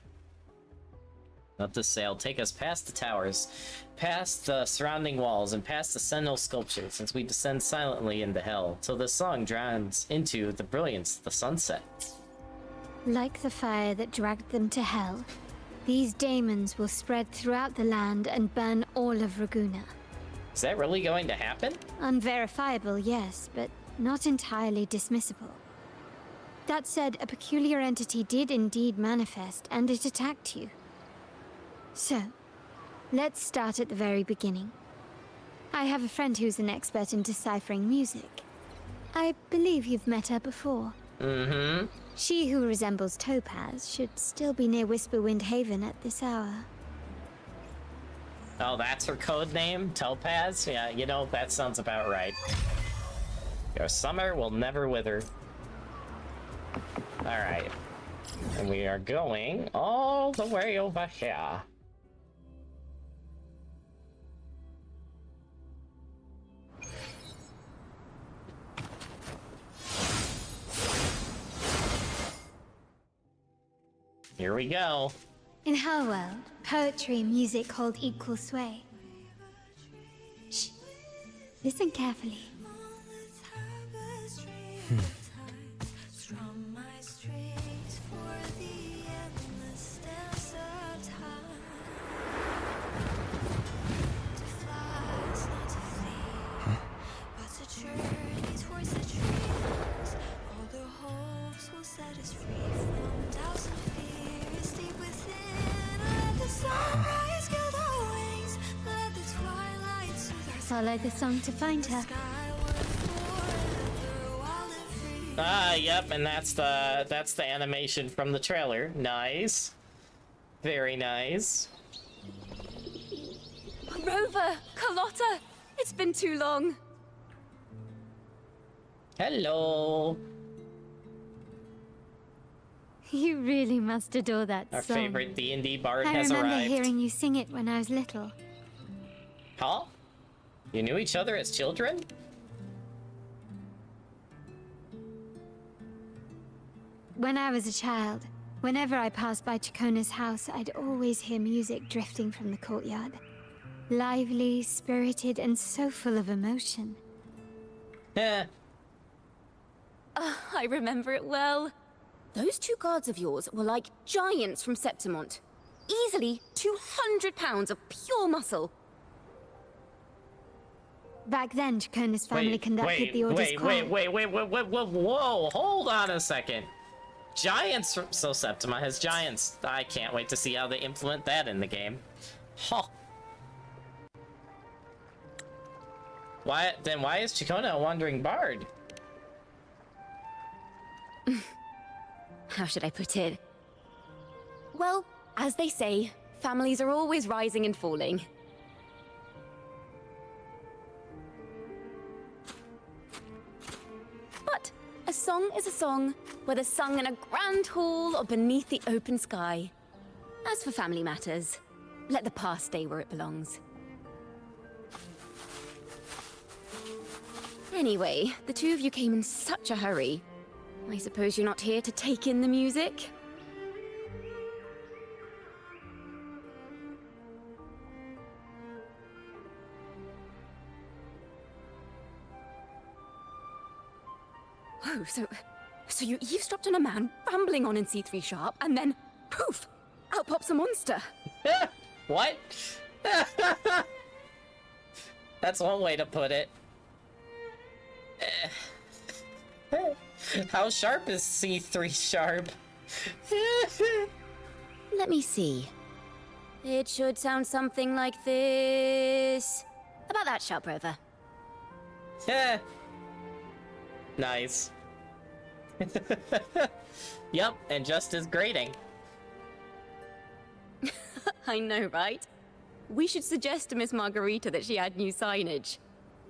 Let the sail take us past the towers, past the surrounding walls, and past the sentinel sculptures as we descend silently into hell, till the song drowns into the brilliance of the sunset. Like the fire that dragged them to hell, these daemons will spread throughout the land and burn all of Raguna. Is that really going to happen? Unverifiable, yes, but not entirely dismissible. That said, a peculiar entity did indeed manifest, and it attacked you. So, let's start at the very beginning. I have a friend who's an expert in deciphering music. I believe you've met her before. She who resembles Topaz should still be near Whisperwind Haven at this hour. Oh, that's her code name? Topaz? Yeah, you know, that sounds about right. Your summer will never wither. Alright. And we are going all the way over here. Here we go. In her world, poetry and music hold equal sway. Shh. Listen carefully. Follow the song to find her. Ah, yep, and that's the animation from the trailer. Nice. Very nice. Rover! Carlotta! It's been too long. Hello. You really must adore that Our song. favorite D&D bard I has remember arrived. hearing you sing it when I was little. Huh? You knew each other as children? When I was a child, whenever I passed by Ciaccona's house, I'd always hear music drifting from the courtyard. Lively, spirited, and so full of emotion. Eh. I remember it well. Those two guards of yours were like giants from Septimont. Easily 200 pounds of pure muscle. Back then, Ciaccona's family conducted the Order's choir. Whoa, hold on a second. Giants from... So Septima has giants. I can't wait to see how they implement that in the game. Huh. Why is Ciaccona a wandering bard? How should I put it? Well, as they say, families are always rising and falling. But a song is a song, whether sung in a grand hall or beneath the open sky. As for family matters, let the past stay where it belongs. Anyway, the two of you came in such a hurry. I suppose you're not here to take in the music? Oh, so you eavesdropped on a man rambling on in C3 Sharp, and then, poof, out pops a monster. What? That's one way to put it. How sharp is C3 Sharp? Let me see. It should sound something like this. About that, Sharp Rover. Nice. Yep, and just as grating. I know, right? We should suggest to Miss Margarita that she add new signage.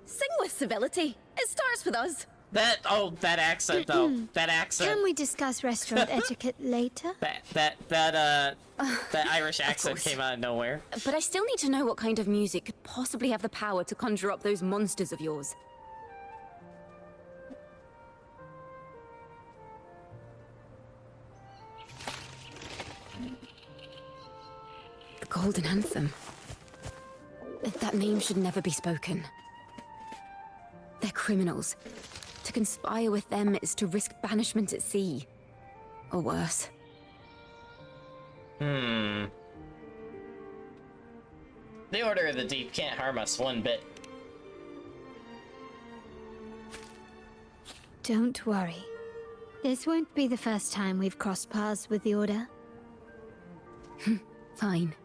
Sing with civility. It starts with us. That accent though. That accent. Can we discuss restaurant etiquette later? That Irish accent came out of nowhere. But I still need to know what kind of music could possibly have the power to conjure up those monsters of yours. The Golden Anthem. That name should never be spoken. They're criminals. To conspire with them is to risk banishment at sea. Or worse. The Order of the Deep can't harm us one bit. Don't worry. This won't be the first time we've crossed paths with the Order. Fine.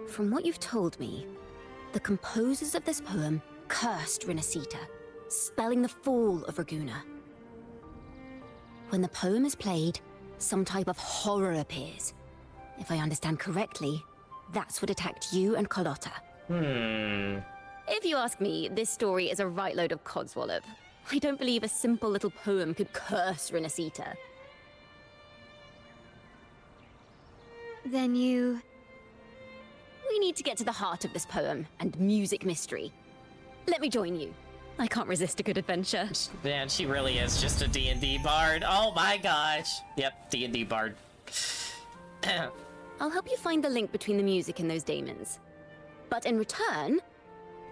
From what you've told me, the composers of this poem cursed Rinascita, spelling the fall of Raguna. When the poem is played, some type of horror appears. If I understand correctly, that's what attacked you and Carlotta. If you ask me, this story is a right load of codswallop. I don't believe a simple little poem could curse Rinascita. Then you... We need to get to the heart of this poem and music mystery. Let me join you. I can't resist a good adventure. Man, she really is just a D&D bard. Oh my gosh. Yep, D&D bard. I'll help you find the link between the music and those daemons. But in return,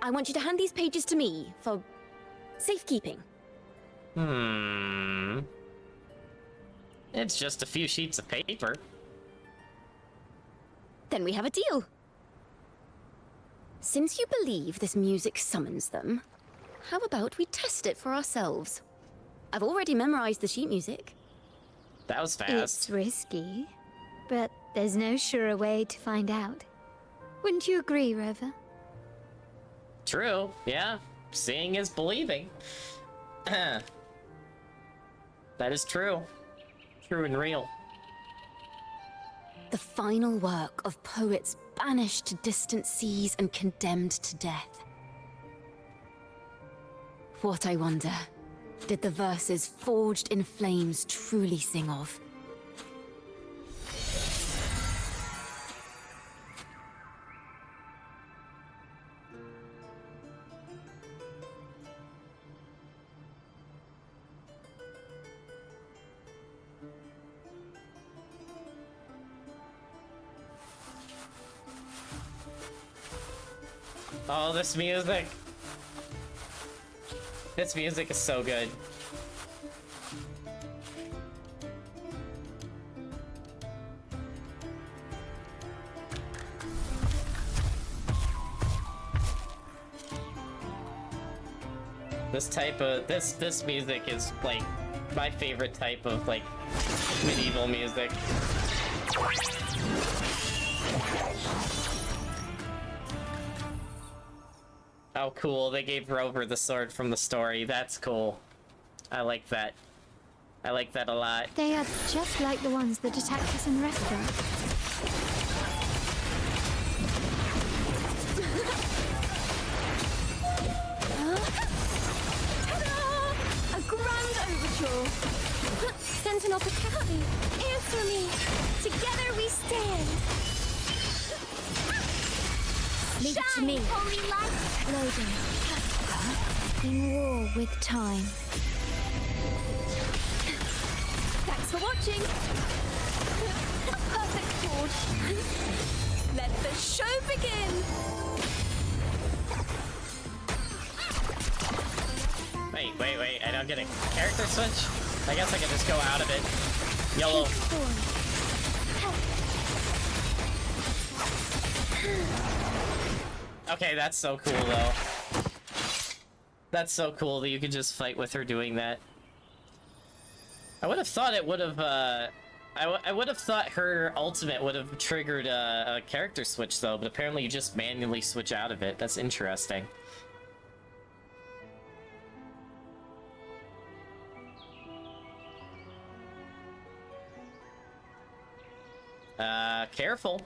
I want you to hand these pages to me for safekeeping. It's just a few sheets of paper. Then we have a deal. Since you believe this music summons them, how about we test it for ourselves? I've already memorized the sheet music. That was fast. It's risky, but there's no surer way to find out. Wouldn't you agree, Rover? True, yeah. Seeing is believing. That is true. True and real. The final work of poets banished to distant seas and condemned to death. What, I wonder, did the verses forged in flames truly sing of. Oh, this music. This music is so good. This type of this music is like my favorite type of like medieval music. Oh, cool. They gave Rover the sword from the story. That's cool. I like that. I like that a lot. They are just like the ones that attacked us in Reston. A grand overture! Sentinel Picati, answer me! Together we stand! Leave it to me. Holy light! Loading. In war with time. Thanks for watching! A perfect forge. Let the show begin! Wait, I don't get a character switch? I guess I can just go out of it. YOLO. Okay, that's so cool, though. That's so cool that you could just fight with her doing that. I would have thought it would have, I would have thought her ultimate would have triggered a character switch, though, but apparently you just manually switch out of it. That's interesting. Careful.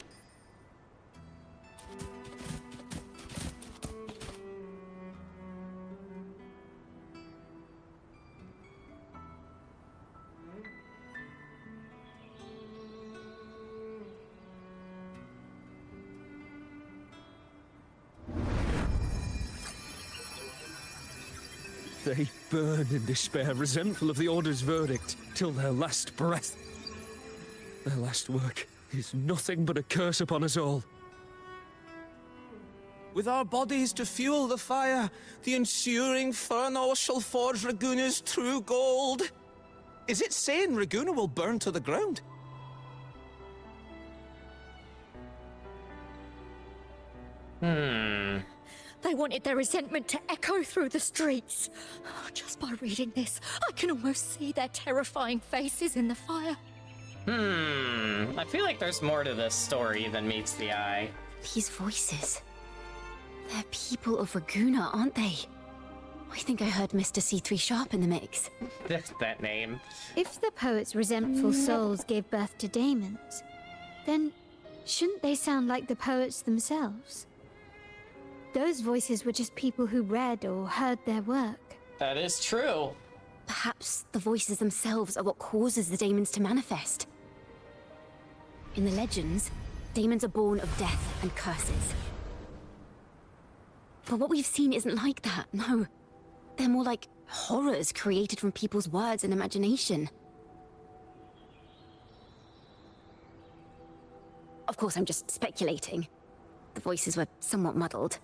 They burn in despair, resentful of the Order's verdict, till their last breath. Their last work is nothing but a curse upon us all. With our bodies to fuel the fire, the ensuing furnace shall forge Raguna's true gold. Is it saying Raguna will burn to the ground? They wanted their resentment to echo through the streets. Just by reading this, I can almost see their terrifying faces in the fire. I feel like there's more to this story than meets the eye. These voices. They're people of Raguna, aren't they? I think I heard Mr. C3 Sharp in the mix. That name. If the poet's resentful souls gave birth to daemons, then shouldn't they sound like the poets themselves? Those voices were just people who read or heard their work. That is true. Perhaps the voices themselves are what causes the daemons to manifest. In the legends, daemons are born of death and curses. But what we've seen isn't like that, no. They're more like horrors created from people's words and imagination. Of course, I'm just speculating. The voices were somewhat muddled.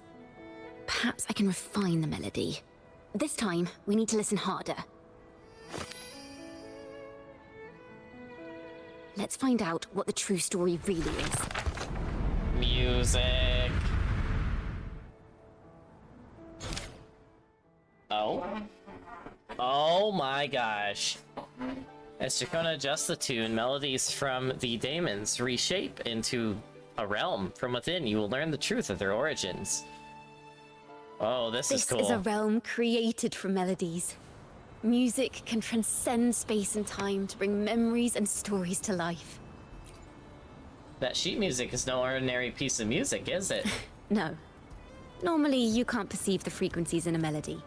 Perhaps I can refine the melody. This time, we need to listen harder. Let's find out what the true story really is. Music. Oh. Oh my gosh. As Ciaccona adjusts the tune, melodies from the daemons reshape into a realm from within. You will learn the truth of their origins. Oh, this is cool. This is a realm created from melodies. Music can transcend space and time to bring memories and stories to life. That sheet music is no ordinary piece of music, is it? No. Normally, you can't perceive the frequencies in a melody.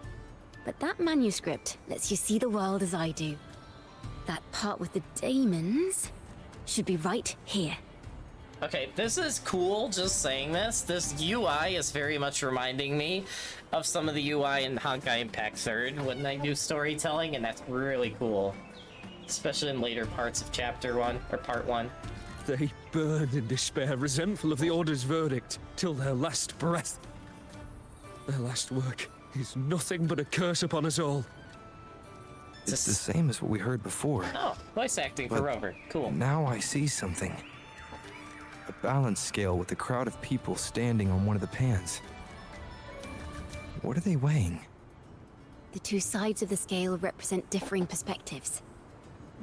But that manuscript lets you see the world as I do. That part with the daemons should be right here. Okay, this is cool, just saying this. This UI is very much reminding me of some of the UI in Honkai Impact 3rd when I do storytelling, and that's really cool. Especially in later parts of Chapter 1, or Part 1. They burn in despair, resentful of the Order's verdict, till their last breath. Their last work is nothing but a curse upon us all. It's the same as what we heard before. Oh, voice acting for Rover. Cool. Now I see something. A balance scale with a crowd of people standing on one of the pans. What are they weighing? The two sides of the scale represent differing perspectives.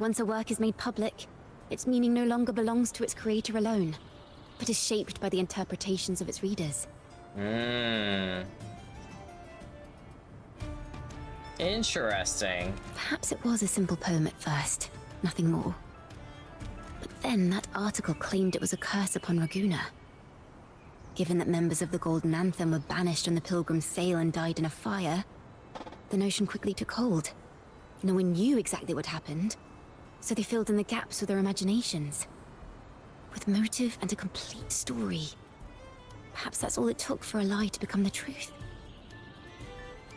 Once a work is made public, its meaning no longer belongs to its creator alone, but is shaped by the interpretations of its readers. Interesting. Perhaps it was a simple poem at first, nothing more. But then that article claimed it was a curse upon Raguna. Given that members of the Golden Anthem were banished on the Pilgrim's Sail and died in a fire, the notion quickly took hold. No one knew exactly what happened, so they filled in the gaps with their imaginations. With motive and a complete story. Perhaps that's all it took for a lie to become the truth.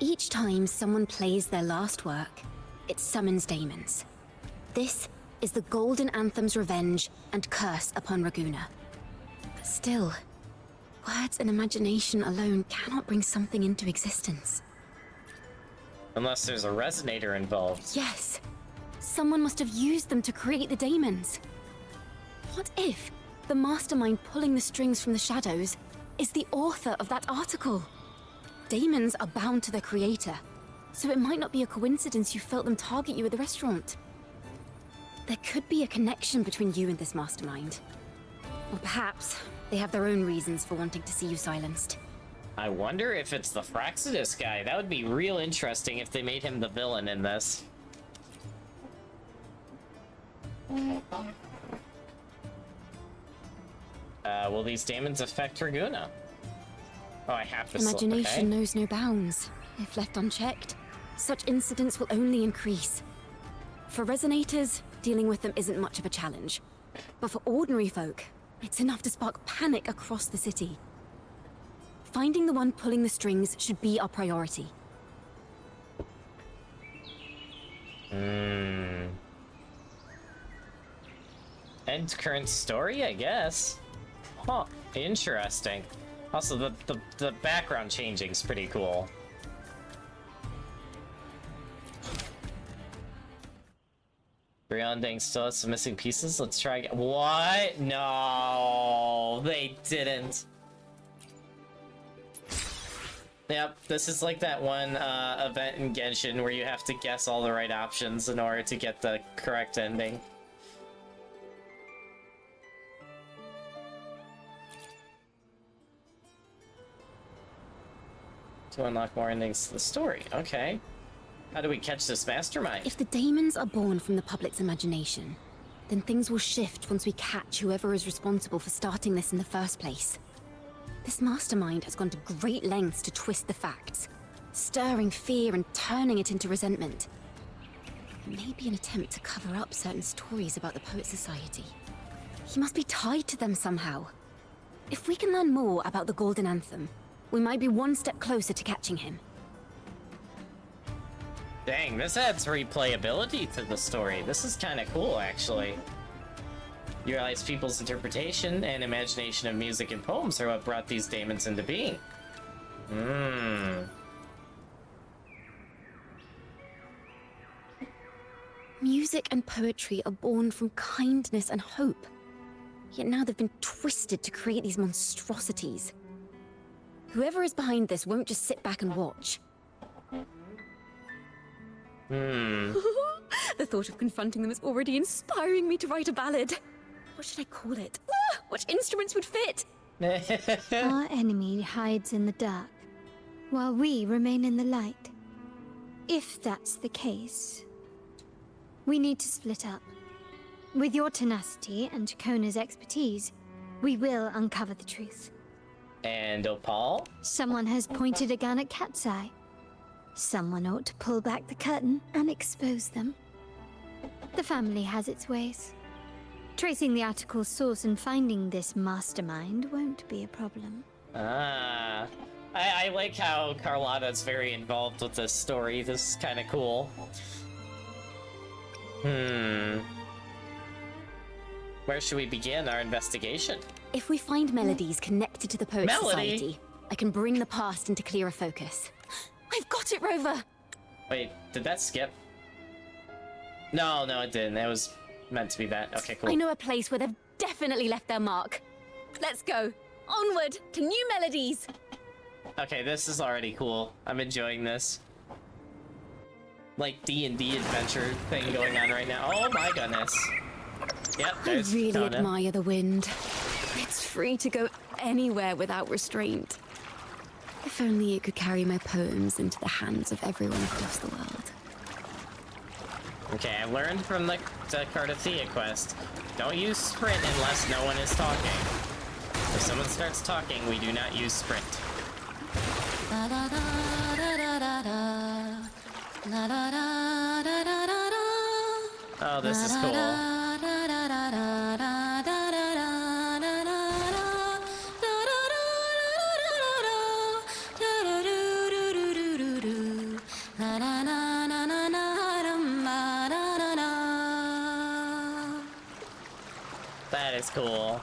Each time someone plays their last work, it summons daemons. This is the Golden Anthem's revenge and curse upon Raguna. But still, words and imagination alone cannot bring something into existence. Unless there's a resonator involved. Yes. Someone must have used them to create the daemons. What if the mastermind pulling the strings from the shadows is the author of that article? Daemons are bound to their creator, so it might not be a coincidence you felt them target you at the restaurant. There could be a connection between you and this mastermind. Or perhaps they have their own reasons for wanting to see you silenced. I wonder if it's the Fraxidus guy. That would be real interesting if they made him the villain in this. Will these daemons affect Raguna? Oh, I have to Imagination knows no bounds. If left unchecked, such incidents will only increase. For resonators, dealing with them isn't much of a challenge. But for ordinary folk, it's enough to spark panic across the city. Finding the one pulling the strings should be our priority. End current story, I guess. Huh, interesting. Also, the background changing is pretty cool. Beyonding still has some missing pieces. Let's try again. What? No, they didn't. Yep, this is like that one event in Genshin where you have to guess all the right options in order to get the correct ending. To unlock more endings to the story. Okay. How do we catch this mastermind? If the daemons are born from the public's imagination, then things will shift once we catch whoever is responsible for starting this in the first place. This mastermind has gone to great lengths to twist the facts, stirring fear and turning it into resentment. It may be an attempt to cover up certain stories about the Poet Society. He must be tied to them somehow. If we can learn more about the Golden Anthem, we might be one step closer to catching him. Dang, this adds replayability to the story. This is kind of cool, actually. You realize people's interpretation and imagination of music and poems are what brought these daemons into being. Music and poetry are born from kindness and hope. Yet now they've been twisted to create these monstrosities. Whoever is behind this won't just sit back and watch. The thought of confronting them is already inspiring me to write a ballad. What should I call it? What instruments would fit? Our enemy hides in the dark, while we remain in the light. If that's the case, we need to split up. With your tenacity and Ciaccona's expertise, we will uncover the truth. And Opal? Someone has pointed a gun at Cat's Eye. Someone ought to pull back the curtain and expose them. The family has its ways. Tracing the article's source and finding this mastermind won't be a problem. Ah. I like how Carlotta's very involved with this story. This is kind of cool. Where should we begin our investigation? If we find melodies connected to the Poet Society, I can bring the past into clearer focus. I've got it, Rover! Wait, did that skip? No, it didn't. It was meant to be that. Okay, cool. I know a place where they've definitely left their mark. Let's go. Onward to new melodies! Okay, this is already cool. I'm enjoying this. Like D&D adventure thing going on right now. Oh my goodness. Yep, there's I really Ciaccona. admire the wind. It's free to go anywhere without restraint. If only it could carry my poems into the hands of everyone across the world. Okay, I learned from the Cardathea quest. Don't use sprint unless no one is talking. If someone starts talking, we do not use sprint. Oh, this is cool. That is cool.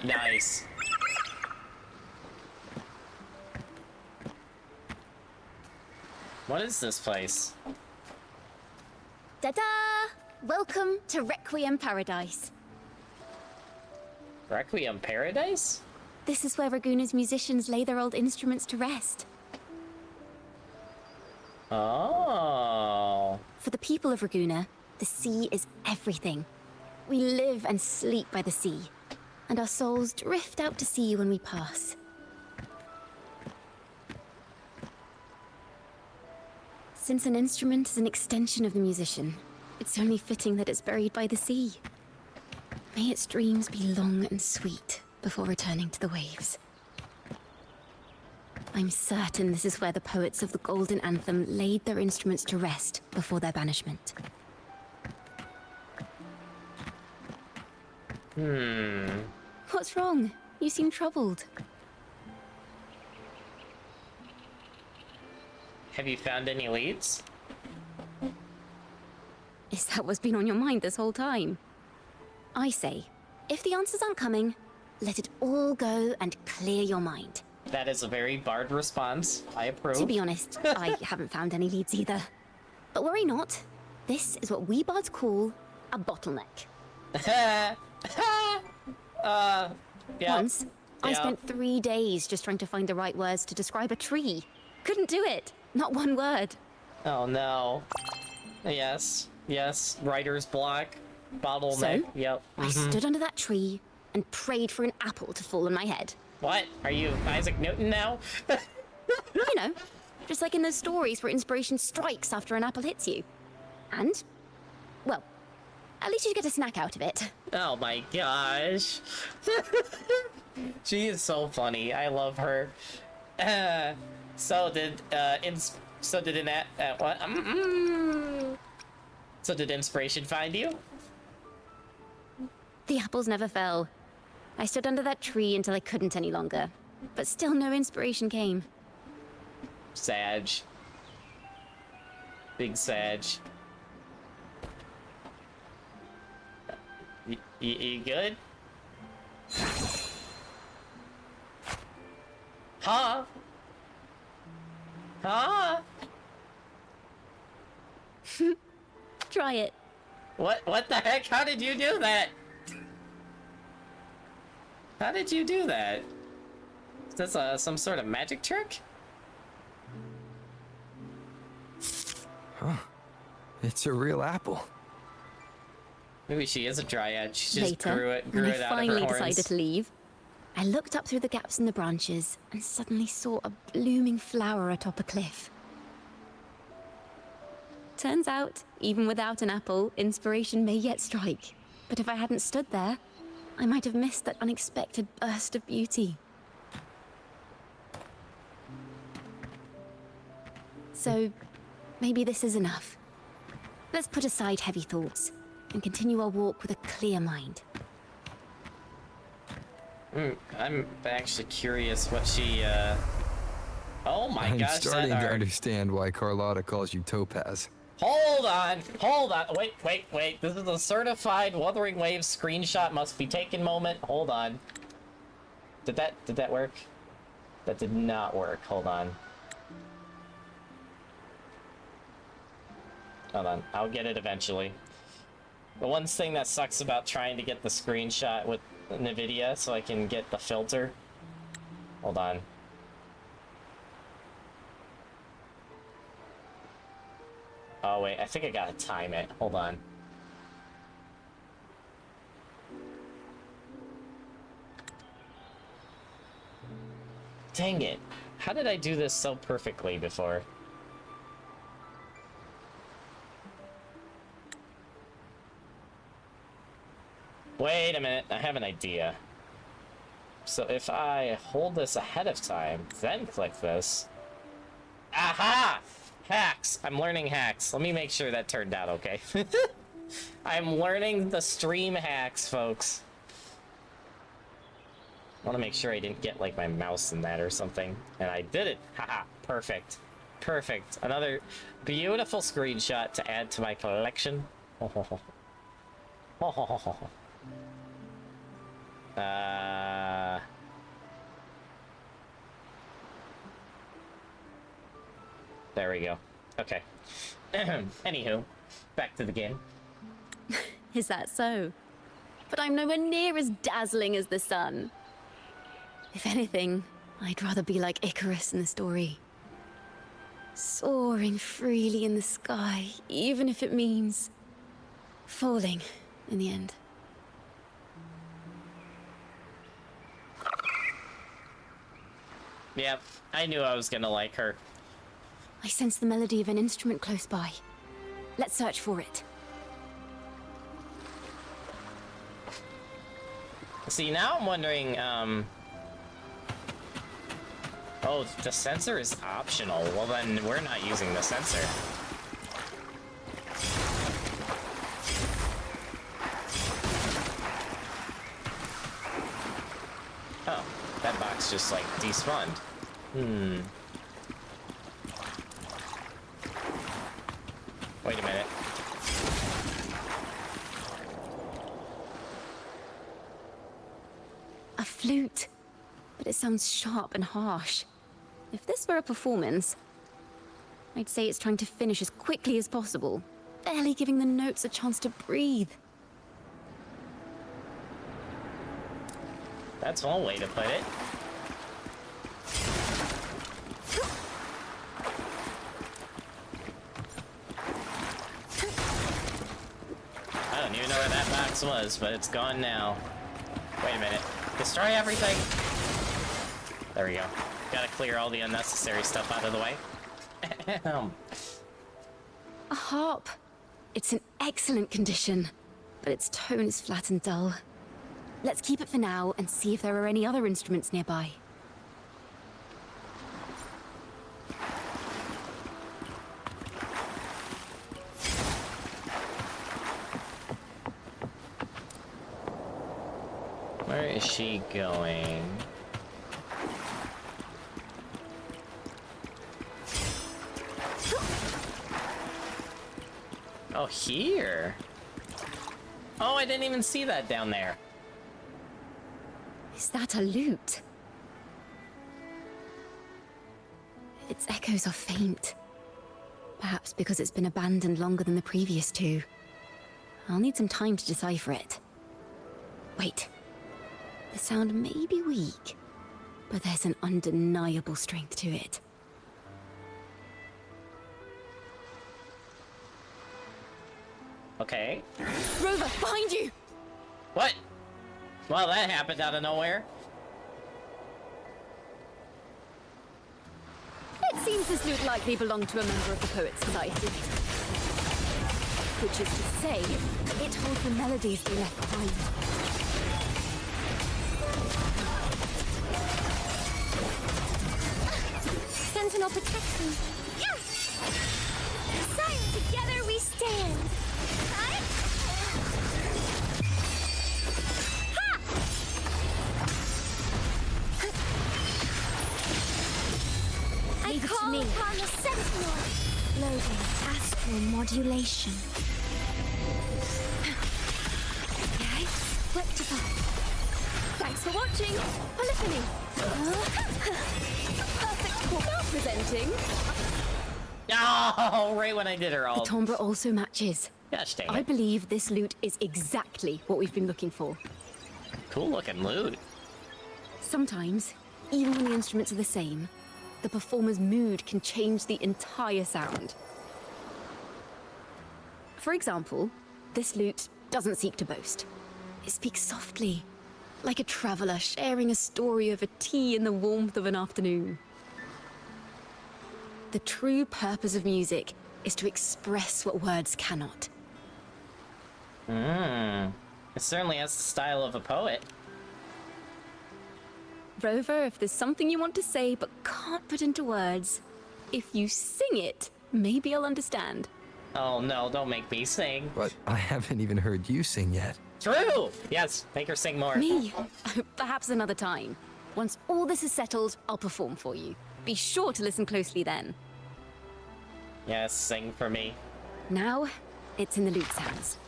Nice. What is this place? Ta-da! Welcome to Requiem Paradise. Requiem Paradise? This is where Raguna's musicians lay their old instruments to rest. Oh. For the people of Raguna, the sea is everything. We live and sleep by the sea, and our souls drift out to sea when we pass. Since an instrument is an extension of the musician, it's only fitting that it's buried by the sea. May its dreams be long and sweet before returning to the waves. I'm certain this is where the poets of the Golden Anthem laid their instruments to rest before their banishment. What's wrong? You seem troubled. Have you found any leads? Is that what's been on your mind this whole time? I say, if the answers aren't coming, let it all go and clear your mind. That is a very Bard response. I approve. To be honest, I haven't found any leads either. But worry not. This is what we bards call a bottleneck. Yeah. Once, I spent 3 days just trying to find the right words to describe a tree. Couldn't do it. Not one word. Oh no. Yes. Writer's block. Bottleneck. So, Yep. I stood under that tree and prayed for an apple to fall on my head. What? Are you Isaac Newton now? You know, just like in those stories where inspiration strikes after an apple hits you. And, well, at least you get a snack out of it. Oh my gosh. She is so funny. I love her. So did inspiration find you? The apples never fell. I stood under that tree until I couldn't any longer, but still no inspiration came. Sag. Big Sag. You good? Huh? Try it. What the heck? How did you do that? How did you do that? Is this some sort of magic trick? Huh. It's a real apple. Maybe she is a dryad. She just Later, grew it when I out of her finally horns. decided to leave, I looked up through the gaps in the branches and suddenly saw a blooming flower atop a cliff. Turns out, even without an apple, inspiration may yet strike. But if I hadn't stood there, I might have missed that unexpected burst of beauty. So, maybe this is enough. Let's put aside heavy thoughts and continue our walk with a clear mind. I'm actually curious what she, Oh my I'm gosh, starting that to art. understand why Carlotta calls you Topaz. Hold on! Wait. This is a certified Wuthering Waves screenshot must be taken moment. Hold on. Did that work? That did not work. Hold on. Hold on. I'll get it eventually. The one thing that sucks about trying to get the screenshot with NVIDIA so I can get the filter. Hold on. Oh wait, I think I gotta time it. Hold on. Dang it. How did I do this so perfectly before? Wait a minute, I have an idea. So if I hold this ahead of time, then click this. Aha! Hacks! I'm learning hacks. Let me make sure that turned out okay. I'm learning the stream hacks, folks. I want to make sure I didn't get, like, my mouse in that or something. And I did it! Haha! Perfect. Perfect. Another beautiful screenshot to add to my collection. There we go. Okay. Anywho, back to the game. Is that so? But I'm nowhere near as dazzling as the sun. If anything, I'd rather be like Icarus in the story. Soaring freely in the sky, even if it means falling in the end. Yep, I knew I was gonna like her. I sense the melody of an instrument close by. Let's search for it. See, now I'm wondering, oh, the sensor is optional. Well, then we're not using the sensor. Oh, that box just, like, despawned. Wait a minute. A flute, but it sounds sharp and harsh. If this were a performance, I'd say it's trying to finish as quickly as possible, barely giving the notes a chance to breathe. That's one way to put it. I don't even know where that box was, but it's gone now. Wait a minute. Destroy everything! There we go. Gotta clear all the unnecessary stuff out of the way. A harp. It's in excellent condition, but its tone is flat and dull. Let's keep it for now and see if there are any other instruments nearby. Where is she going? Oh, here? Oh, I didn't even see that down there. Is that a lute? Its echoes are faint. Perhaps because it's been abandoned longer than the previous two. I'll need some time to decipher it. Wait. The sound may be weak, but there's an undeniable strength to it. Okay. Rover, behind you! What? Well, that happened out of nowhere. It seems this lute likely belonged to a member of the Poets Society. which is to say, it holds the melodies they left behind. Sentinel protection. Yes! Sire, together we stand. I call upon the Sentinel. Loading astral modulation. Okay, rectify. Thanks for watching. Polyphony. Perfect corner presenting. Oh, right when I did her all. The timbre also matches. Gosh dang it. I believe this loot is exactly what we've been looking for. Cool looking loot. Sometimes, even when the instruments are the same, the performer's mood can change the entire sound. For example, this lute doesn't seek to boast. It speaks softly, like a traveler sharing a story over tea in the warmth of an afternoon. The true purpose of music is to express what words cannot. It certainly has the style of a poet. Rover, if there's something you want to say but can't put into words, if you sing it, maybe I'll understand. Oh no, don't make me sing. But I haven't even heard you sing yet. True! Yes, make her sing more. Me? Perhaps another time. Once all this is settled, I'll perform for you. Be sure to listen closely then. Yes, sing for me. Now, it's in the lute sounds.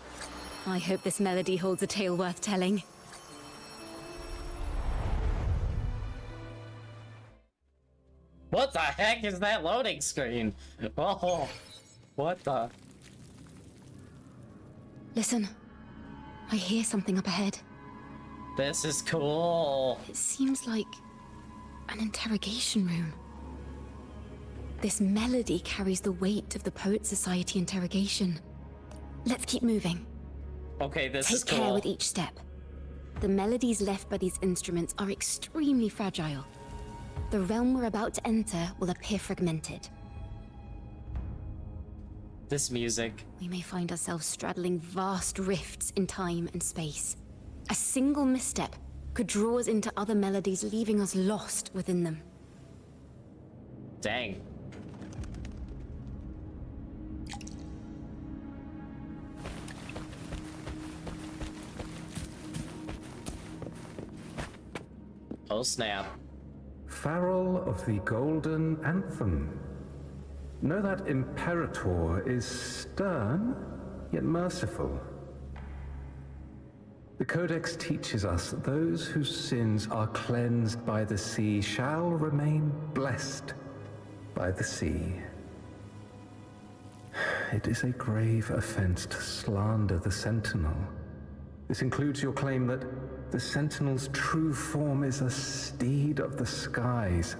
I hope this melody holds a tale worth telling. What the heck is that loading screen? Oh, what the? Listen, I hear something up ahead. This is cool. It seems like an interrogation room. This melody carries the weight of the Poet Society interrogation. Let's keep moving. Okay, this is Take cool. care with each step. The melodies left by these instruments are extremely fragile. The realm we're about to enter will appear fragmented. This music. We may find ourselves straddling vast rifts in time and space. A single misstep could draw us into other melodies, leaving us lost within them. Dang. Oh snap. Farrell of the Golden Anthem. Know that Imperator is stern, yet merciful. The Codex teaches us that those whose sins are cleansed by the sea shall remain blessed by the sea. It is a grave offense to slander the Sentinel. This includes your claim that the Sentinel's true form is a steed of the skies.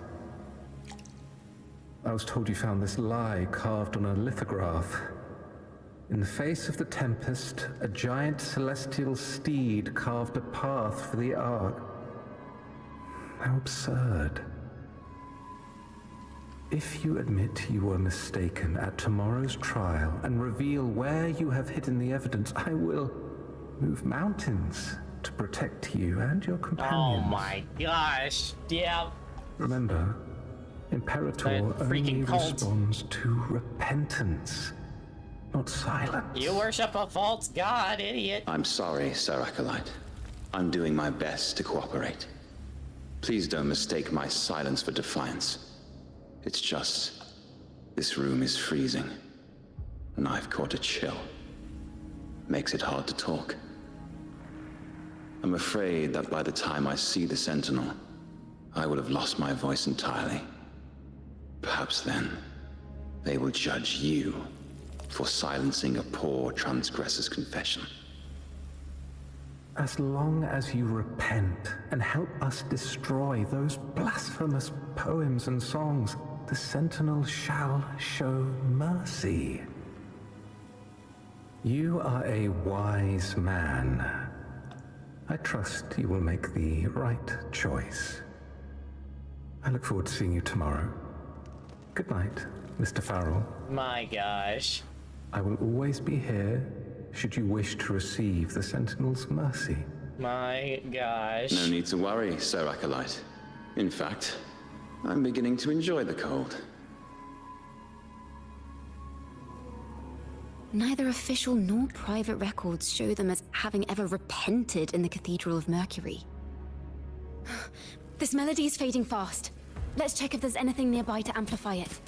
I was told you found this lie carved on a lithograph. In the face of the tempest, a giant celestial steed carved a path for the Ark. How absurd. If you admit you were mistaken at tomorrow's trial and reveal where you have hidden the evidence, I will move mountains to protect you and your companions. Oh my gosh. Yeah. Remember, Imperator only responds to repentance, not silence. You worship a false god, idiot. I'm sorry, Sir Acolyte. I'm doing my best to cooperate. Please don't mistake my silence for defiance. It's just, this room is freezing, and I've caught a chill. Makes it hard to talk. I'm afraid that by the time I see the Sentinel, I will have lost my voice entirely. Perhaps then, they will judge you for silencing a poor transgressor's confession. As long as you repent and help us destroy those blasphemous poems and songs, the Sentinel shall show mercy. You are a wise man. I trust you will make the right choice. I look forward to seeing you tomorrow. Good night, Mr. Farrell. My gosh. I will always be here should you wish to receive the Sentinel's mercy. My gosh. No need to worry, Sir Acolyte. In fact, I'm beginning to enjoy the cold. Neither official nor private records show them as having ever repented in the Cathedral of Mercury. This melody is fading fast. Let's check if there's anything nearby to amplify it.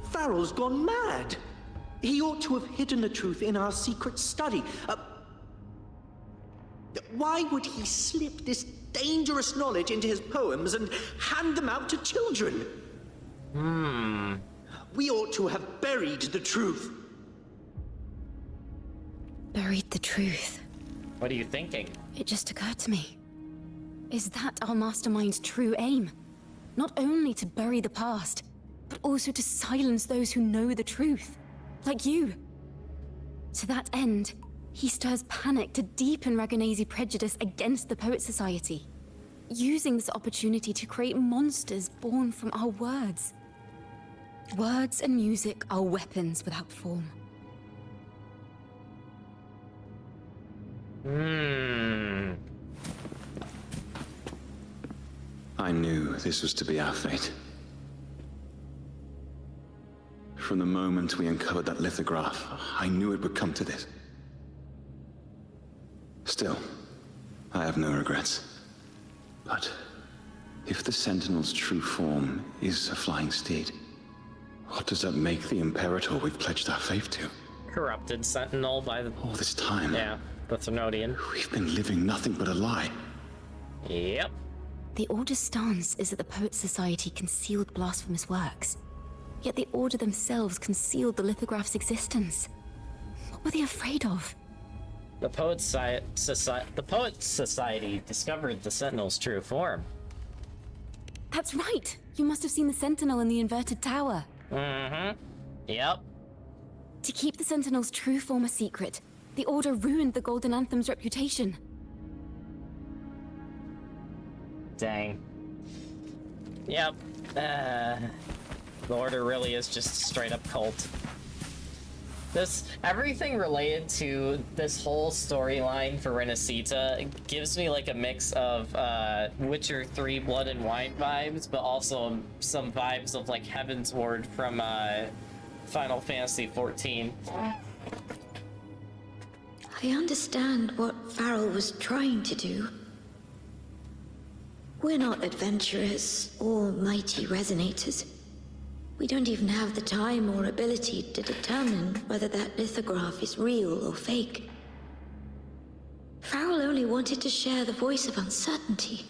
Farrell's gone mad. He ought to have hidden the truth in our secret study. Why would he slip this dangerous knowledge into his poems and hand them out to children? We ought to have buried the truth. Buried the truth? What are you thinking? It just occurred to me. Is that our mastermind's true aim? Not only to bury the past, but also to silence those who know the truth, like you. To that end, he stirs panic to deepen Ragonese prejudice against the Poet Society, using this opportunity to create monsters born from our words. Words and music are weapons without form. I knew this was to be our fate. From the moment we uncovered that lithograph, I knew it would come to this. Still, I have no regrets. But if the Sentinel's true form is a flying steed, what does that make the Imperator we've pledged our faith to? Corrupted Sentinel by the... All this time. Yeah, the Thermodian. We've been living nothing but a lie. Yep. The Order's stance is that the Poet Society concealed blasphemous works. Yet the Order themselves concealed the lithograph's existence. What were they afraid of? The Poet Society discovered the Sentinel's true form. That's right! You must have seen the Sentinel in the inverted tower. Yep. To keep the Sentinel's true form a secret, the Order ruined the Golden Anthem's reputation. Dang. Yep. The Order really is just a straight-up cult. Everything related to this whole storyline for Renacita gives me like a mix of Witcher 3 Blood and Wine vibes, but also some vibes of like Heaven's Ward from Final Fantasy XIV. I understand what Farrell was trying to do. We're not adventurers or mighty resonators. We don't even have the time or ability to determine whether that lithograph is real or fake. Farrell only wanted to share the voice of uncertainty.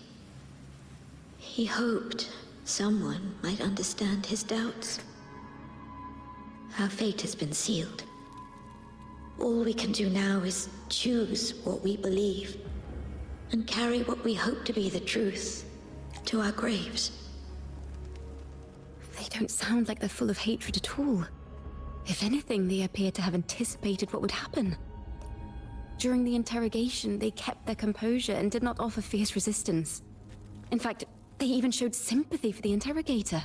He hoped someone might understand his doubts. Our fate has been sealed. All we can do now is choose what we believe and carry what we hope to be the truth to our graves. They don't sound like they're full of hatred at all. If anything, they appear to have anticipated what would happen. During the interrogation, they kept their composure and did not offer fierce resistance. In fact, they even showed sympathy for the interrogator.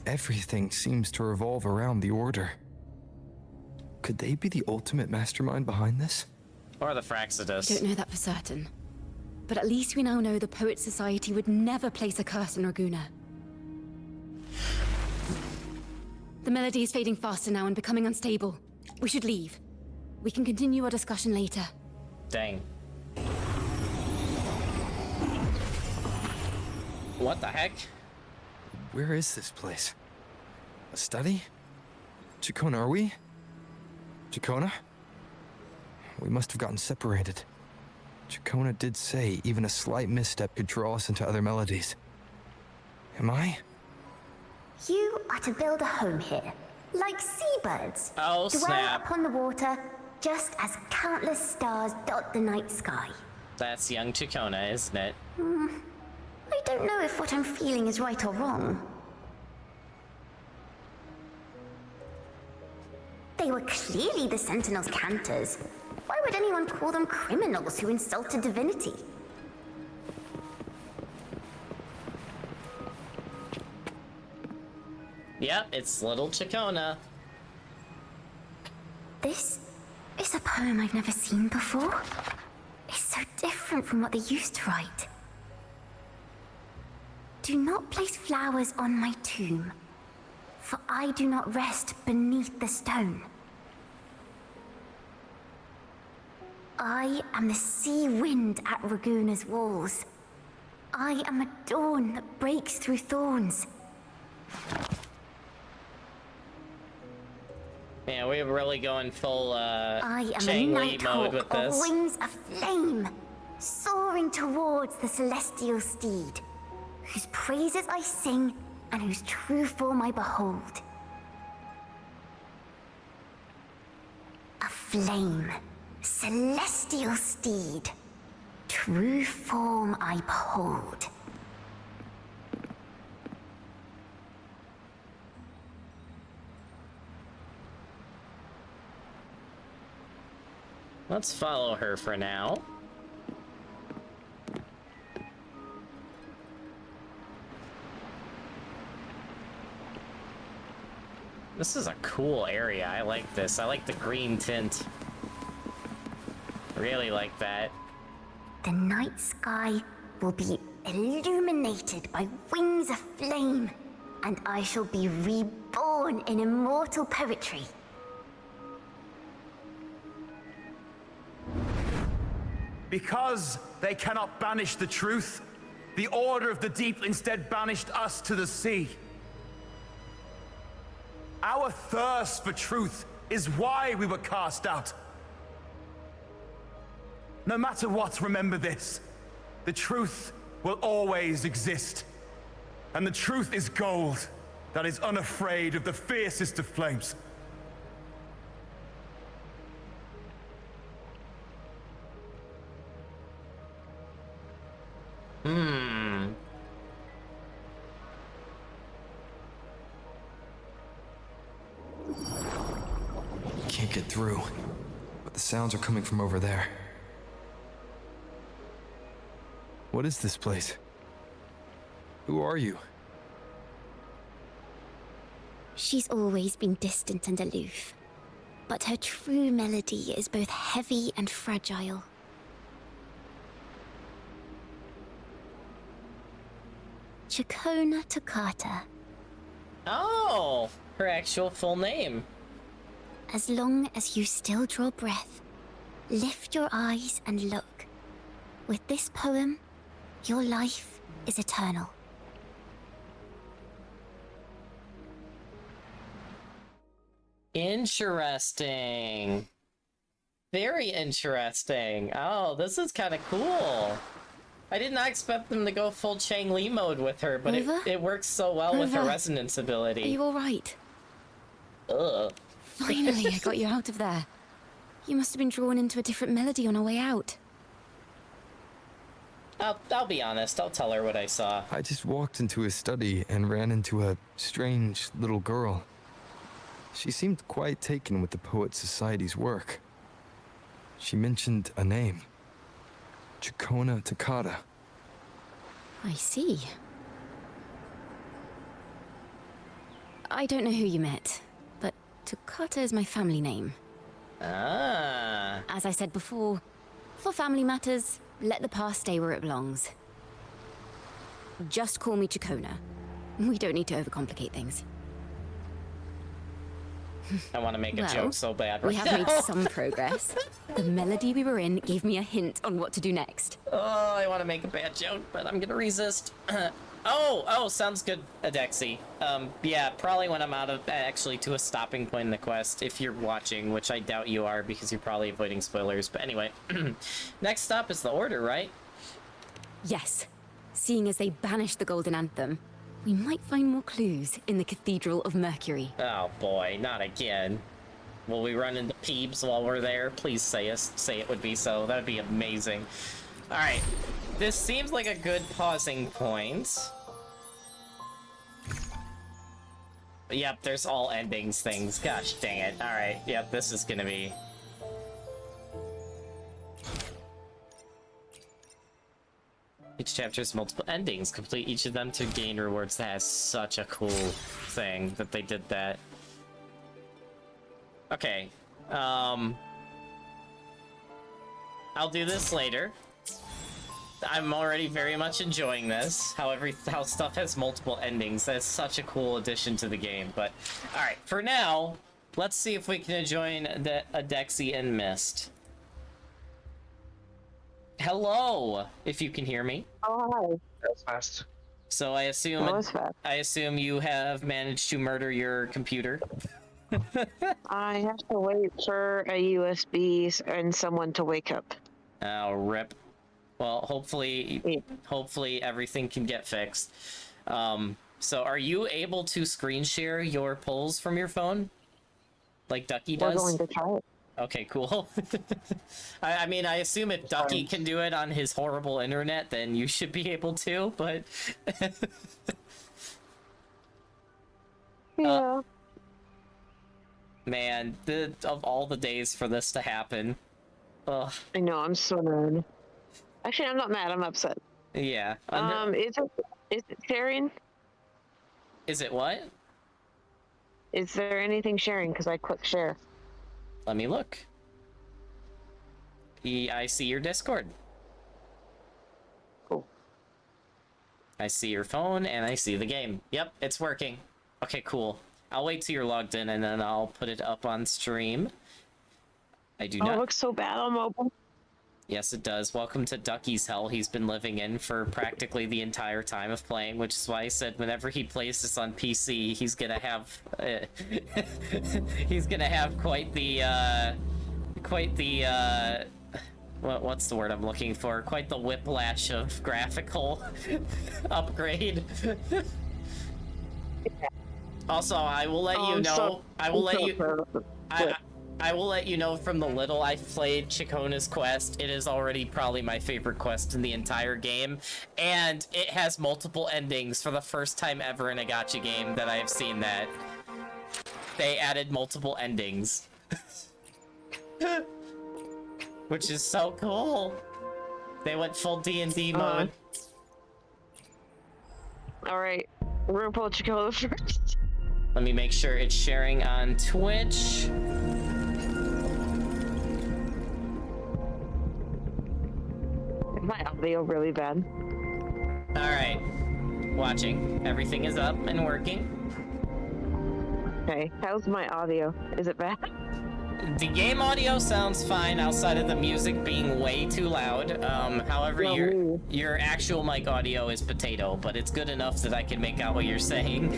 Everything seems to revolve around the Order. Could they be the ultimate mastermind behind this? Or the Fraxidus. I don't know that for certain. But at least we now know the Poet Society would never place a curse on Raguna. The melody is fading faster now and becoming unstable. We should leave. We can continue our discussion later. Dang. What the heck? Where is this place? A study? Ciaccona, are we? Ciaccona? We must have gotten separated. Ciaccona did say even a slight misstep could draw us into other melodies. Am I? You are to build a home here, like seabirds. Oh, Dwell snap. upon the water, just as countless stars dot the night sky. That's young Ciaccona, isn't it? I don't know if what I'm feeling is right or wrong. They were clearly the Sentinel's cantors. Why would anyone call them criminals who insulted divinity? Yep, it's little Ciaccona. This is a poem I've never seen before. It's so different from what they used to write. Do not place flowers on my tomb, for I do not rest beneath the stone. I am the sea wind at Raguna's walls. I am a dawn that breaks through thorns. Man, we're really going full I am a Chang Li mode with nighthawk of this. wings of flame, soaring towards the celestial steed, whose praises I sing and whose true form I behold. A flame, celestial steed, true form I behold. Let's follow her for now. This is a cool area. I like this. I like the green tint. Really like that. The night sky will be illuminated by wings of flame, and I shall be reborn in immortal poetry. Because they cannot banish the truth, the Order of the Deep instead banished us to the sea. Our thirst for truth is why we were cast out. No matter what, remember this. The truth will always exist. And the truth is gold that is unafraid of the fiercest of flames. Can't get through, but the sounds are coming from over there. What is this place? Who are you? She's always been distant and aloof, but her true melody is both heavy and fragile. Ciaccona Toccata. Oh, her actual full name. As long as you still draw breath, lift your eyes and look. With this poem, your life is eternal. Interesting. Very interesting. Oh, this is kind of cool. I did not expect them to go full Chang Li mode with her, but it works so well with her resonance ability. Are you all right? Ugh. Finally, I got you out of there. You must have been drawn into a different melody on our way out. I'll be honest. I'll tell her what I saw. I just walked into his study and ran into a strange little girl. She seemed quite taken with the Poet Society's work. She mentioned a name. Ciaccona Toccata. I see. I don't know who you met, but Toccata is my family name. Ah. As I said before, for family matters, let the past stay where it belongs. Just call me Ciaccona. We don't need to overcomplicate things. I want to make a joke so bad right we have now. made some progress. The melody we were in gave me a hint on what to do next. Oh, I want to make a bad joke, but I'm gonna resist. Oh, sounds good, Adexi. Yeah, probably when I'm out of actually to a stopping point in the quest, if you're watching, which I doubt you are because you're probably avoiding spoilers. But anyway, next stop is the Order, right? Yes. Seeing as they banished the Golden Anthem, we might find more clues in the Cathedral of Mercury. Oh boy, not again. Will we run into Peebs while we're there? Please say it would be so. That would be amazing. Alright, this seems like a good pausing point. Yep, there's all endings things. Gosh dang it. Alright, yep, this is gonna be... Each chapter has multiple endings. Complete each of them to gain rewards. That is such a cool thing that they did that. Okay, I'll do this later. I'm already very much enjoying this. How stuff has multiple endings. That's such a cool addition to the game. But, alright, for now, let's see if we can join the Adexi and Mist. Hello, if you can hear me. Oh, hi. That was fast. So I assume you have managed to murder your computer. I have to wait for a USB and someone to wake up. Oh, rip. Well, hopefully everything can get fixed. So are you able to screen share your polls from your phone? Like Ducky does? We're going to try it. Okay, cool. I mean, I assume if Ducky can do it on his horrible internet, then you should be able to, but... yeah. Man, of all the days for this to happen. Ugh. I know, I'm so mad. Actually, I'm not mad, I'm upset. Yeah. Is it sharing? Is it what? Is there anything sharing? Because I clicked share. Let me look. I see your Discord. Cool. I see your phone, and I see the game. Yep, it's working. Okay, cool. I'll wait till you're logged in, and then I'll put it up on stream. I do not... it looks so bad on mobile. Yes, it does. Welcome to Ducky's hell he's been living in for practically the entire time of playing, which is why I said whenever he plays this on PC, he's gonna have... he's gonna have quite the, what's the word I'm looking for? Quite the whiplash of graphical upgrade. Also, I will let you know... I will let you know from the little I've played Ciaccona's quest, it is already probably my favorite quest in the entire game, and it has multiple endings for the first time ever in a gacha game that I have seen that. They added multiple endings. Which is so cool. They went full D&D mode. Alright, we're gonna pull Ciaccona first. Let me make sure it's sharing on Twitch. My audio really bad. Alright. Watching. Everything is up and working. Okay, how's my audio? Is it bad? The game audio sounds fine outside of the music being way too loud. However, your actual mic audio is potato, but it's good enough that I can make out what you're saying.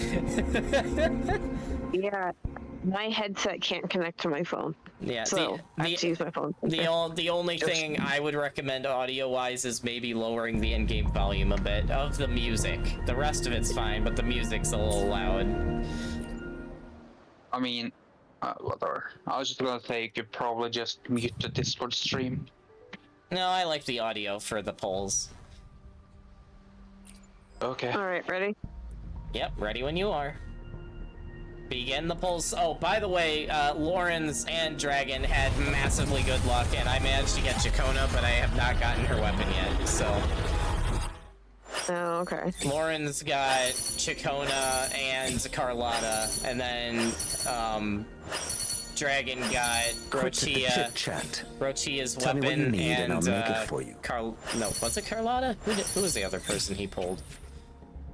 Yeah, my headset can't connect to my phone. Yeah, so I have to use my phone. The only thing I would recommend audio-wise is maybe lowering the in-game volume a bit of the music. The rest of it's fine, but the music's a little loud. I mean, whatever. I was just gonna say you could probably just mute the Discord stream. No, I like the audio for the polls. Okay. Alright, ready? Yep, ready when you are. Begin the polls. Oh, by the way, Lawrence and Dragon had massively good luck, and I managed to get Ciaccona, but I have not gotten her weapon yet, so... Oh, okay. Lawrence got Ciaccona and Carlotta, and then, Dragon got Rochia's weapon, and I'll make it for you. No, was it Carlotta? Who was the other person he pulled?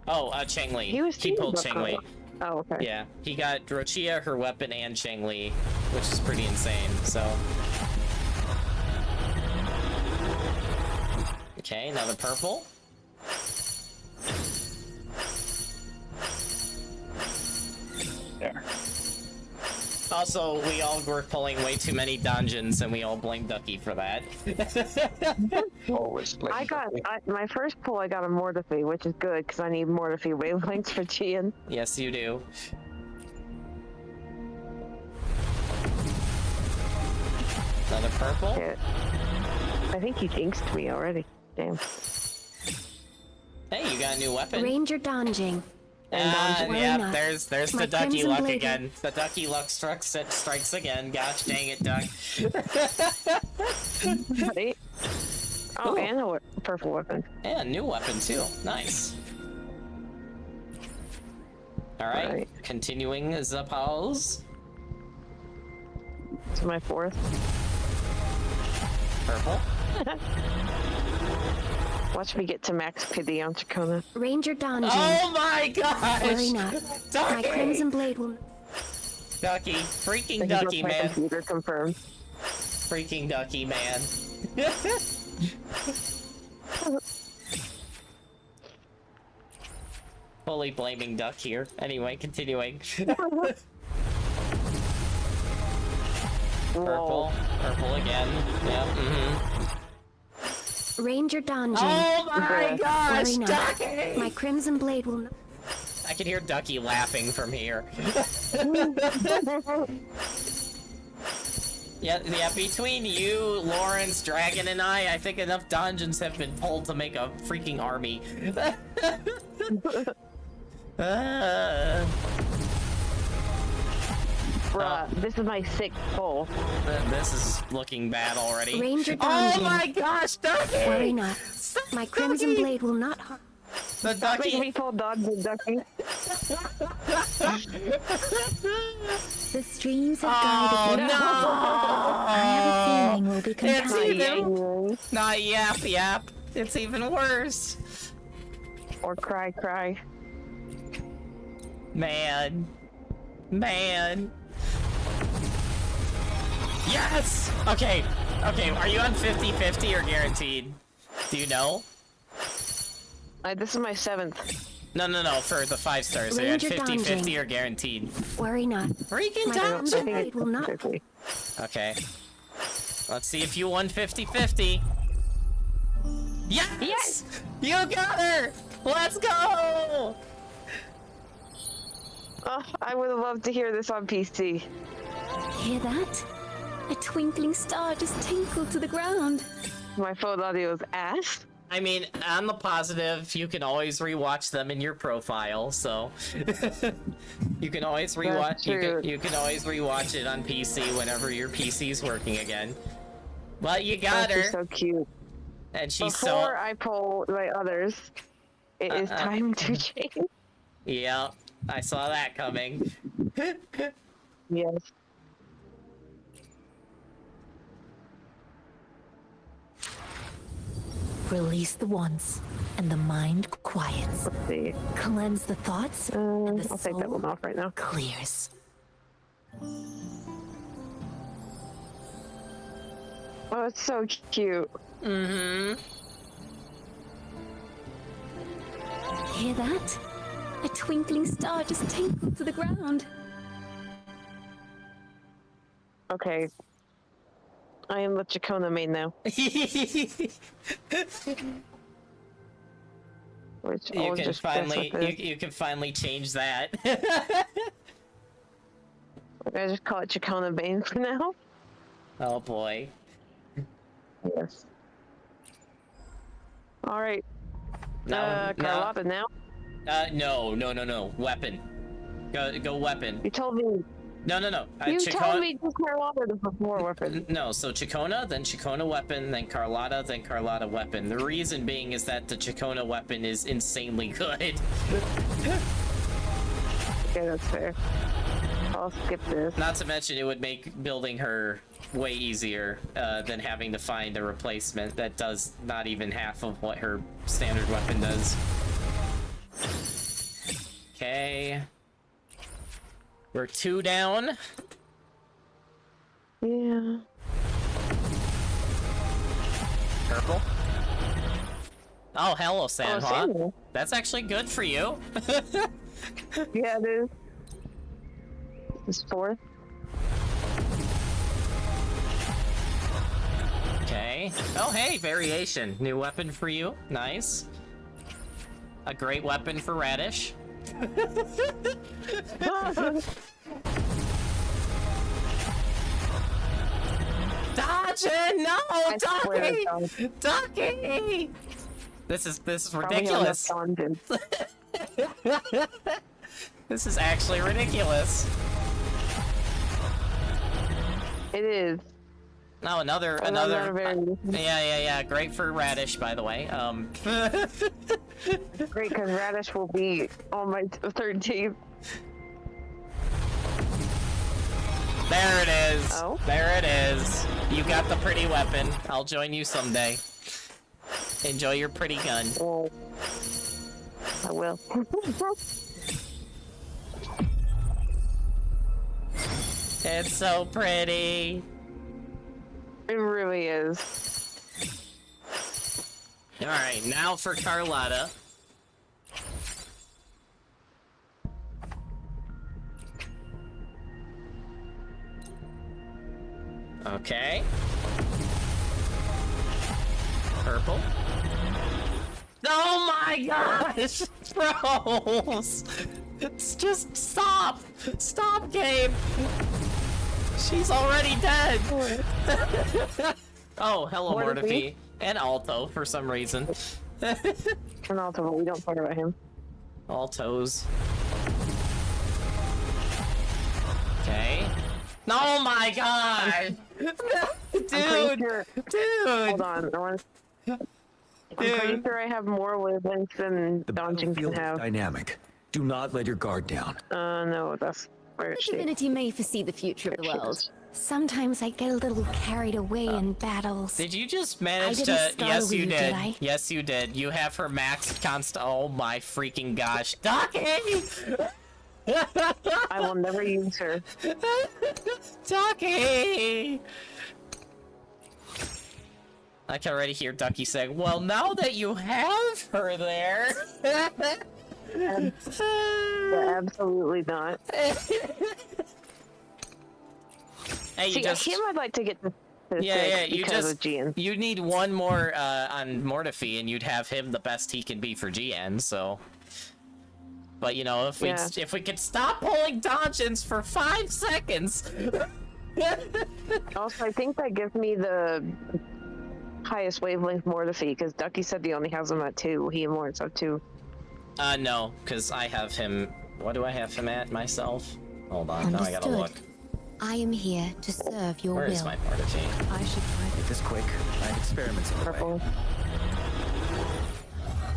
Oh, Cheng-Li. He pulled Cheng-Li. Oh, okay. Yeah, he got Rochia, her weapon, and Cheng-Li, which is pretty insane, so... Okay, another purple. There. Also, we all were pulling way too many dungeons, and we all blame Ducky for that. Always blame my first pull, I got a Mortifi, which is good, because I need Mortifi wavelengths for Tian. Yes, you do. Another purple? Yeah. I think you jinxed me already. Damn. Hey, you got a new weapon. Ranger Donjing. Yeah, there's the Ducky luck bladed. again. The Ducky luck strikes again. Gosh dang it, Duck. Right? Oh, and a purple weapon. Yeah, new weapon too. Nice. Alright, continuing the polls. It's my 4th. Purple. Watch me get to max pity on Ciaccona. Ranger Donjon. Oh my gosh! Worry not. Ducky! My crimson blade will. Ducky, freaking Ducky, man. Computer confirmed. Freaking Ducky, man. Fully blaming Duck here. Anyway, continuing. Purple. Purple again. Yep, Ranger Donjon. Oh my gosh, Worry not. Ducky! My crimson blade will. I can hear Ducky laughing from here. Yeah, between you, Lawrence, Dragon, and I think enough dungeons have been pulled to make a freaking army. Bruh, this is my 6th pull. This is looking bad already. Ranger Oh Donjon. my gosh, Ducky! Worry not. My crimson blade will not harm. The Ducky. Make me pull dodge, Ducky. The streams have Oh guided me. no! I have a feeling we'll be It's compatible. even not yap. It's even worse. Or cry. Man. Yes! Okay, are you on 50-50 or guaranteed? Do you know? This is my 7th. No, for the 5 stars. Are you at Ranger 50-50 or guaranteed? Worry not. Freaking My Donjon! crimson blade will not. Okay. Let's see if you won 50-50. Yes! You got her! Let's go! Oh, I would have loved to hear this on PC. Hear that? A twinkling star just tinkled to the ground. My phone audio is ass. I mean, on the positive, you can always rewatch them in your profile, so you can always rewatch. You can always rewatch it on PC whenever your PC's working again. But you got her. She's so cute. And she's Before I pull my others, it is time to change. Yeah, I saw that coming. Yes. Release the wands, and the mind quiets. Let's see. Cleanse the thoughts, and the I'll take that one off right now. Clears. Oh, it's so cute. Mm-hmm. Hear that? A twinkling star just tinkled to the ground. Okay. I am the Ciaccona main now. Which You can finally you can finally change that. I just call it Ciaccona main for now. Oh boy. Yes. All right. No, Carlotta now. No. Weapon. Go weapon. You told me. No. You told me just Carlotta before weapon. No, so Ciaccona, then Ciaccona weapon, then Carlotta weapon. The reason being is that the Ciaccona weapon is insanely good. Okay, that's fair. I'll skip this. Not to mention it would make building her way easier than having to find a replacement that does not even half of what her standard weapon does. Okay. We're 2 down. Yeah. Purple. Oh, hello, San, huh? Samuel. That's actually good for you. Yeah, it is. This is 4th. Okay. Oh, hey, variation. New weapon for you. Nice. A great weapon for Radish. Dodge it! No, Ducky! This is ridiculous. This is actually ridiculous. It is. Oh, another. Yeah. Great for Radish, by the way. Great, because Radish will be on my 13th. There it is. Oh? There it is. You got the pretty weapon. I'll join you someday. Enjoy your pretty gun. Well, I will. It's so pretty. It really is. Alright, now for Carlotta. Okay. Purple. Oh my gosh! Bros! It's just stop! Stop, game! She's already dead! Oh, hello, Mortifi. And Alto, for some reason. And Alto, but we don't talk about him. Altos. Okay. Oh my god! Dude! Dude! Hold on, I'm pretty sure I have more wavelengths than Donjin can have. Dynamic. Do not let your guard down. No, that's where The divinity may foresee the future of the world. Sometimes I get a little carried away in battles. Did you just manage I to? didn't Yes, startle you you, did. did I? Yes, you did. You have her maxed constant. Oh my freaking gosh, Ducky! I will never use her. Ducky! I can already hear Ducky saying, "Well, now that you have her there." Yeah, absolutely not. Hey, you See, just him I'd like to get to yeah. You because just of Gian. you need one more on Mortifi, and you'd have him the best he can be for GN. So, but you know, if we could stop pulling Donjins for 5 seconds. Also, I think that gives me the highest wavelength Mortifi, because Ducky said he only has them at 2. He and Lawrence have 2. No, because I have him. What do I have him at myself? Hold on, now I gotta look. I am here to serve your Where will. is my Mortifi? I should try to make this quick. I have experiments on the way.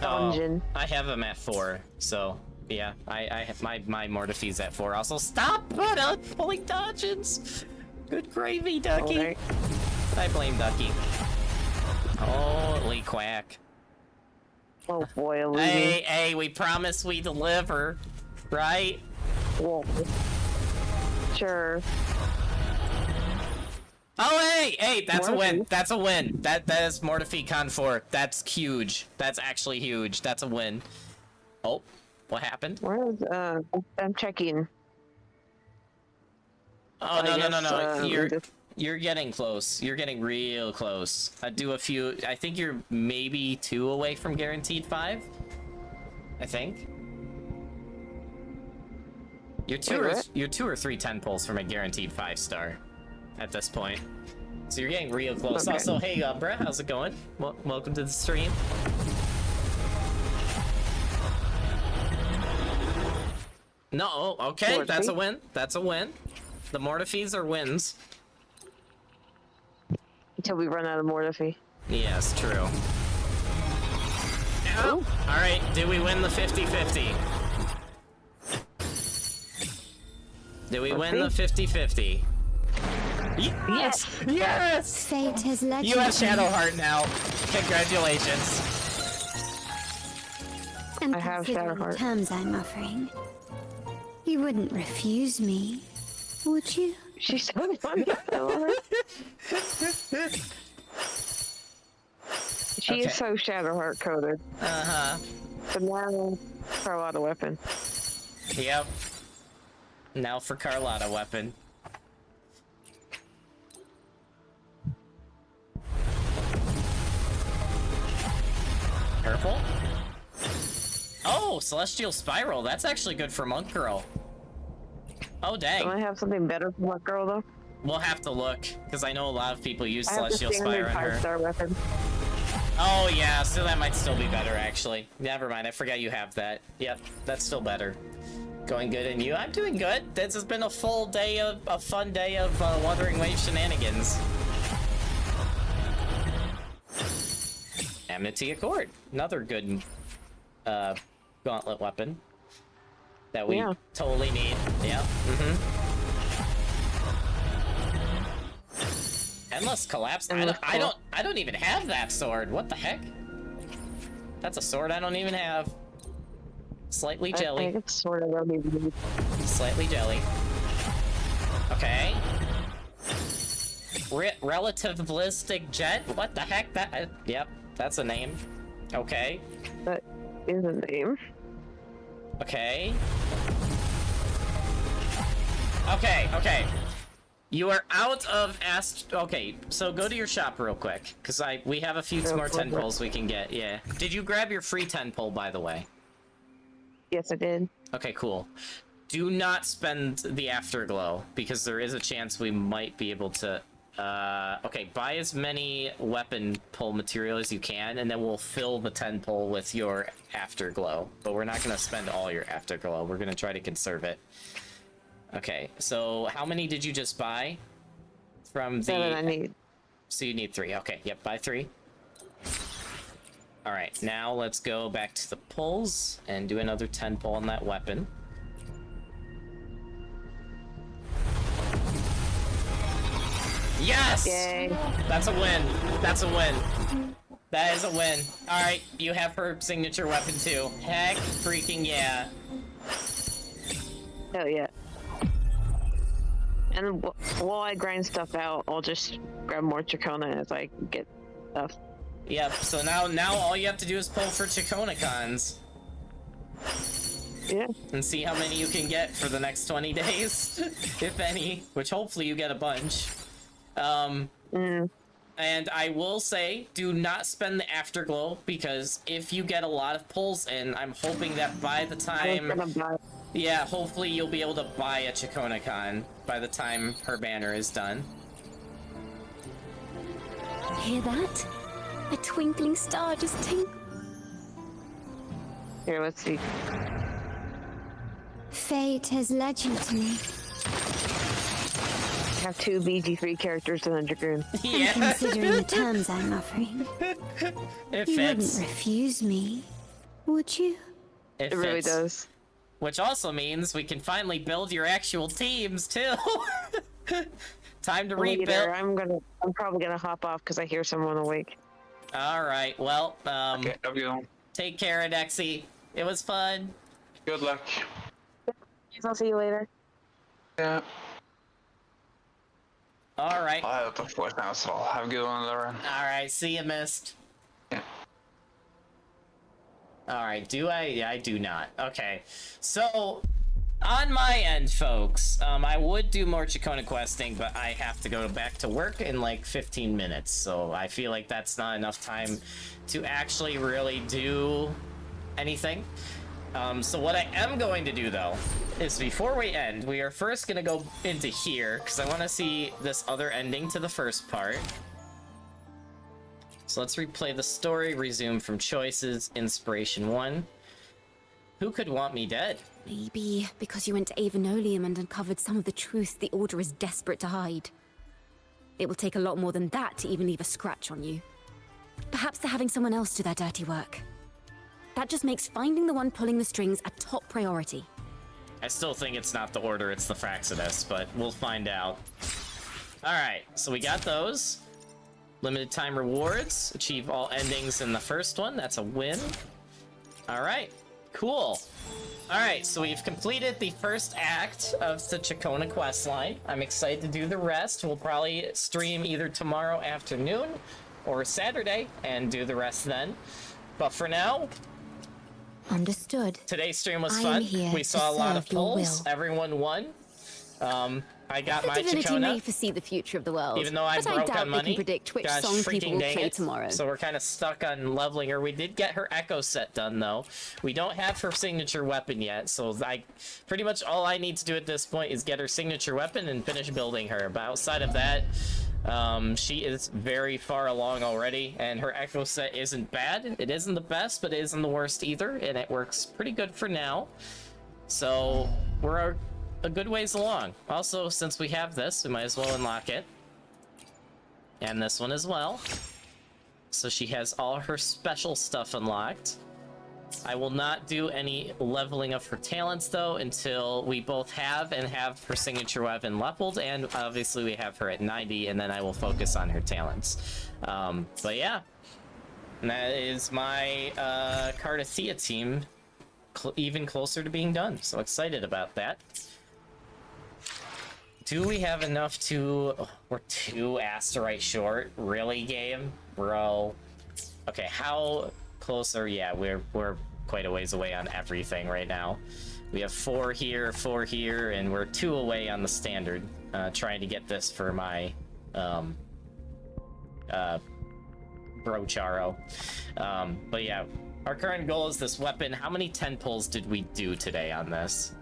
Donjin. I have him at 4, so yeah, I have my Mortifi's at 4. Also, stop pulling Donjins! Good gravy, Ducky. I blame Ducky. Holy quack. Oh boy, hey, we promise we deliver, right? Yeah. Sure. Oh, hey, that's a win. That's a win. That is Mortifi Con 4. That's huge. That's actually huge. That's a win. Oh, what happened? Where is, I'm checking. Oh, no. You're getting close. You're getting real close. I'd do a few. I think you're maybe 2 away from guaranteed 5. I think. You're 2 or 3 10 pulls from a guaranteed 5-star at this point. So you're getting real close. Okay. Also, hey, Umbra, how's it going? Welcome to the stream. No, okay, Mortifi? that's a win. That's a win. The Mortifis are wins. Until we run out of Mortifi. Yes, true. Oh, all right, did we win the 50-50? Did we win the 50-50? Yes! Yes! Fate has led You have Shadowheart now. Congratulations. And I have considering the Shadowheart. terms I'm offering, you wouldn't refuse me, would you? She's so funny. I love her. She is so Shadowheart coded. Uh-huh. But now, Carlotta weapon. Yep. Now for Carlotta weapon. Purple? Oh, Celestial Spiral. That's actually good for Monk Girl. Oh, dang. Do I have something better for that girl, though? We'll have to look, because I know a lot of people use I have the Celestial standard Spiral in her. 5-star weapon. Oh, yeah, so that might still be better, actually. Never mind, I forgot you have that. Yep, that's still better. Going good, and you? I'm doing good. This has been a full day of, a fun day of Wuthering Wave shenanigans. Amnesty Accord, another good gauntlet weapon that we totally need. Yeah. Endless collapse. I don't even have that sword. What the heck? That's a sword I don't even have. Slightly jelly. I think it's sort of really weird. Slightly jelly. Okay. Relativistic jet? What the heck? That yep, that's a name. Okay. That is a name. Okay. Okay. You are out of okay, so go to your shop real quick, because we have a few more 10 poles we can get, yeah. Did you grab your free 10 pole, by the way? Yes, I did. Okay, cool. Do not spend the afterglow, because there is a chance we might be able to... okay, buy as many weapon pull material as you can, and then we'll fill the 10 pole with your afterglow. But we're not going to spend all your afterglow. We're going to try to conserve it. Okay, so how many did you just buy? From the... 7 I need. So you need 3. Okay, yep, buy 3. Alright, now let's go back to the pulls and do another 10 pull on that weapon. Yes! Yay. That's a win. That's a win. That is a win. Alright, you have her signature weapon too. Heck freaking yeah. Hell yeah. And while I grind stuff out, I'll just grab more Ciaccona as I get stuff. Yep, so now all you have to do is pull for Ciaccona cons. Yeah. And see how many you can get for the next 20 days, if any, which hopefully you get a bunch. And I will say, do not spend the afterglow, because if you get a lot of pulls in, I'm hoping that by the time... Yeah, hopefully you'll be able to buy a Ciaccona con by the time her banner is done. Hear that? A twinkling star just tinkled. Here, let's see. Fate has led you to me. I have 2 BG3 characters in a Dragoon. And considering the terms I'm offering, you wouldn't refuse me, would you? It really does. Which also means we can finally build your actual teams too. Time to rebuild. I'm probably gonna hop off because I hear someone awake. All right. Well, okay, love you. Take care, Adexi. It was fun. Good luck. I'll see you later. Yeah. All right. I have to voice now, so have a good one, Lauren. All right. See you, Mist. Yeah. Alright, do I? Yeah, I do not. Okay. So, on my end, folks, I would do more Ciaccona questing, but I have to go back to work in like 15 minutes, so I feel like that's not enough time to actually really do anything. So what I am going to do, though, is before we end, we are first going to go into here, because I want to see this other ending to the first part. So let's replay the story, resume from choices, inspiration 1. Who could want me dead? Maybe because you went to Avenolium and uncovered some of the truth the Order is desperate to hide. It will take a lot more than that to even leave a scratch on you. Perhaps they're having someone else do their dirty work. That just makes finding the one pulling the strings a top priority. I still think it's not the Order, it's the Fraxidus, but we'll find out. Alright, so we got those. Limited time rewards. Achieve all endings in the first one. That's a win. Alright, cool. Alright, so we've completed the first act of the Ciaccona questline. I'm excited to do the rest. We'll probably stream either tomorrow afternoon or Saturday and do the rest then. But for now... Understood. Today's stream was fun. We saw a lot of polls. Everyone won. I got my Divinity Ciaccona. may foresee the future of the world, even though I but broke doubt on they money. can predict which Gosh, song people will dang play it. tomorrow. So we're kind of stuck on leveling her. We did get her Echo set done, though. We don't have her signature weapon yet, so pretty much all I need to do at this point is get her signature weapon and finish building her. But outside of that, she is very far along already, and her Echo set isn't bad. It isn't the best, but it isn't the worst either, and it works pretty good for now. So we're a good ways along. Also, since we have this, we might as well unlock it. And this one as well. So she has all her special stuff unlocked. I will not do any leveling of her talents, though, until we both have her signature weapon leveled, and obviously we have her at 90, and then I will focus on her talents. But yeah, and that is my Cardathia team even closer to being done. So excited about that. Do we have enough to... Oh, we're 2 asterite short? Really, game? Bro. Okay, how close are... Yeah, we're quite a ways away on everything right now. We have 4 here, and we're 2 away on the standard. Trying to get this for my... Brocharo. But yeah, our current goal is this weapon. How many 10 pulls did we do today on this?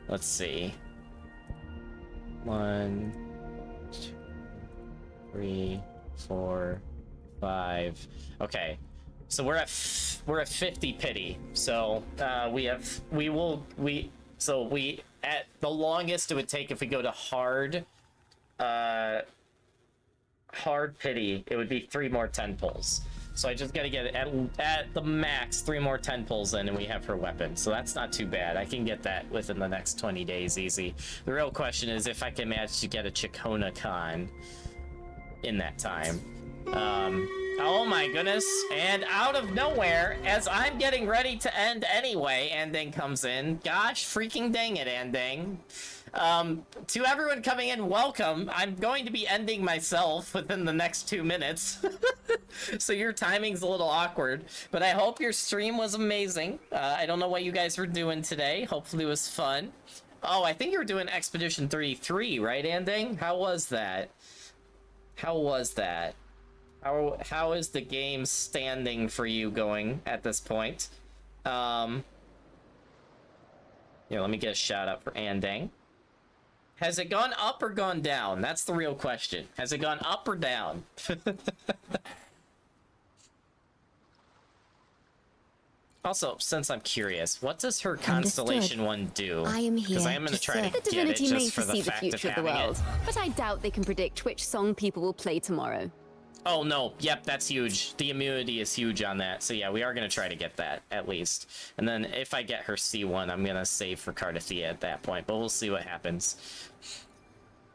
Let's see. 1, 2, 3, 4, 5. Okay, so we're at 50 pity. So we at the longest it would take if we go to hard pity, it would be 3 more 10 pulls. So I just gotta get at the max 3 more 10 pulls in, and we have her weapon. So that's not too bad. I can get that within the next 20 days easy. The real question is if I can manage to get a Ciaccona con in that time. Oh my goodness, and out of nowhere, as I'm getting ready to end anyway, Anding comes in. Gosh freaking dang it, Anding. To everyone coming in, welcome. I'm going to be ending myself within the next 2 minutes. So your timing's a little awkward, but I hope your stream was amazing. I don't know what you guys were doing today. Hopefully it was fun. Oh, I think you were doing Expedition 33, right, Anding? How was that? How was that? How is the game standing for you going at this point? Yeah, let me get a shout out for Anding. Has it gone up or gone down? That's the real question. Has it gone up or down? Also, since I'm curious, what does her Constellation one do? I am here. Because I am going to try to The get it divinity may just for the foresee the fact of future of the having world, it. but I doubt they can predict which song people will play tomorrow. Oh no, yep, that's huge. The immunity is huge on that. So yeah, we are going to try to get that, at least. And then if I get her C1, I'm going to save for Cardathia at that point, but we'll see what happens.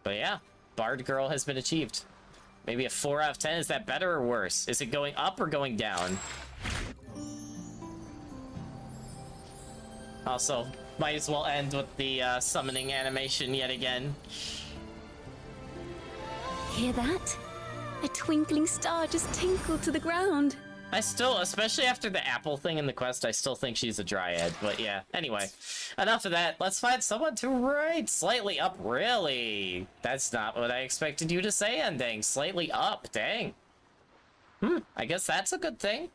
But yeah, Bard Girl has been achieved. Maybe a 4 out of 10. Is that better or worse? Is it going up or going down? Also, might as well end with the summoning animation yet again. Hear that? A twinkling star just tinkled to the ground. I still, especially after the apple thing in the quest, I still think she's a dryad. But yeah, anyway, enough of that. Let's find someone to write. Slightly up, really? That's not what I expected you to say, Anding. Slightly up, dang. I guess that's a good thing.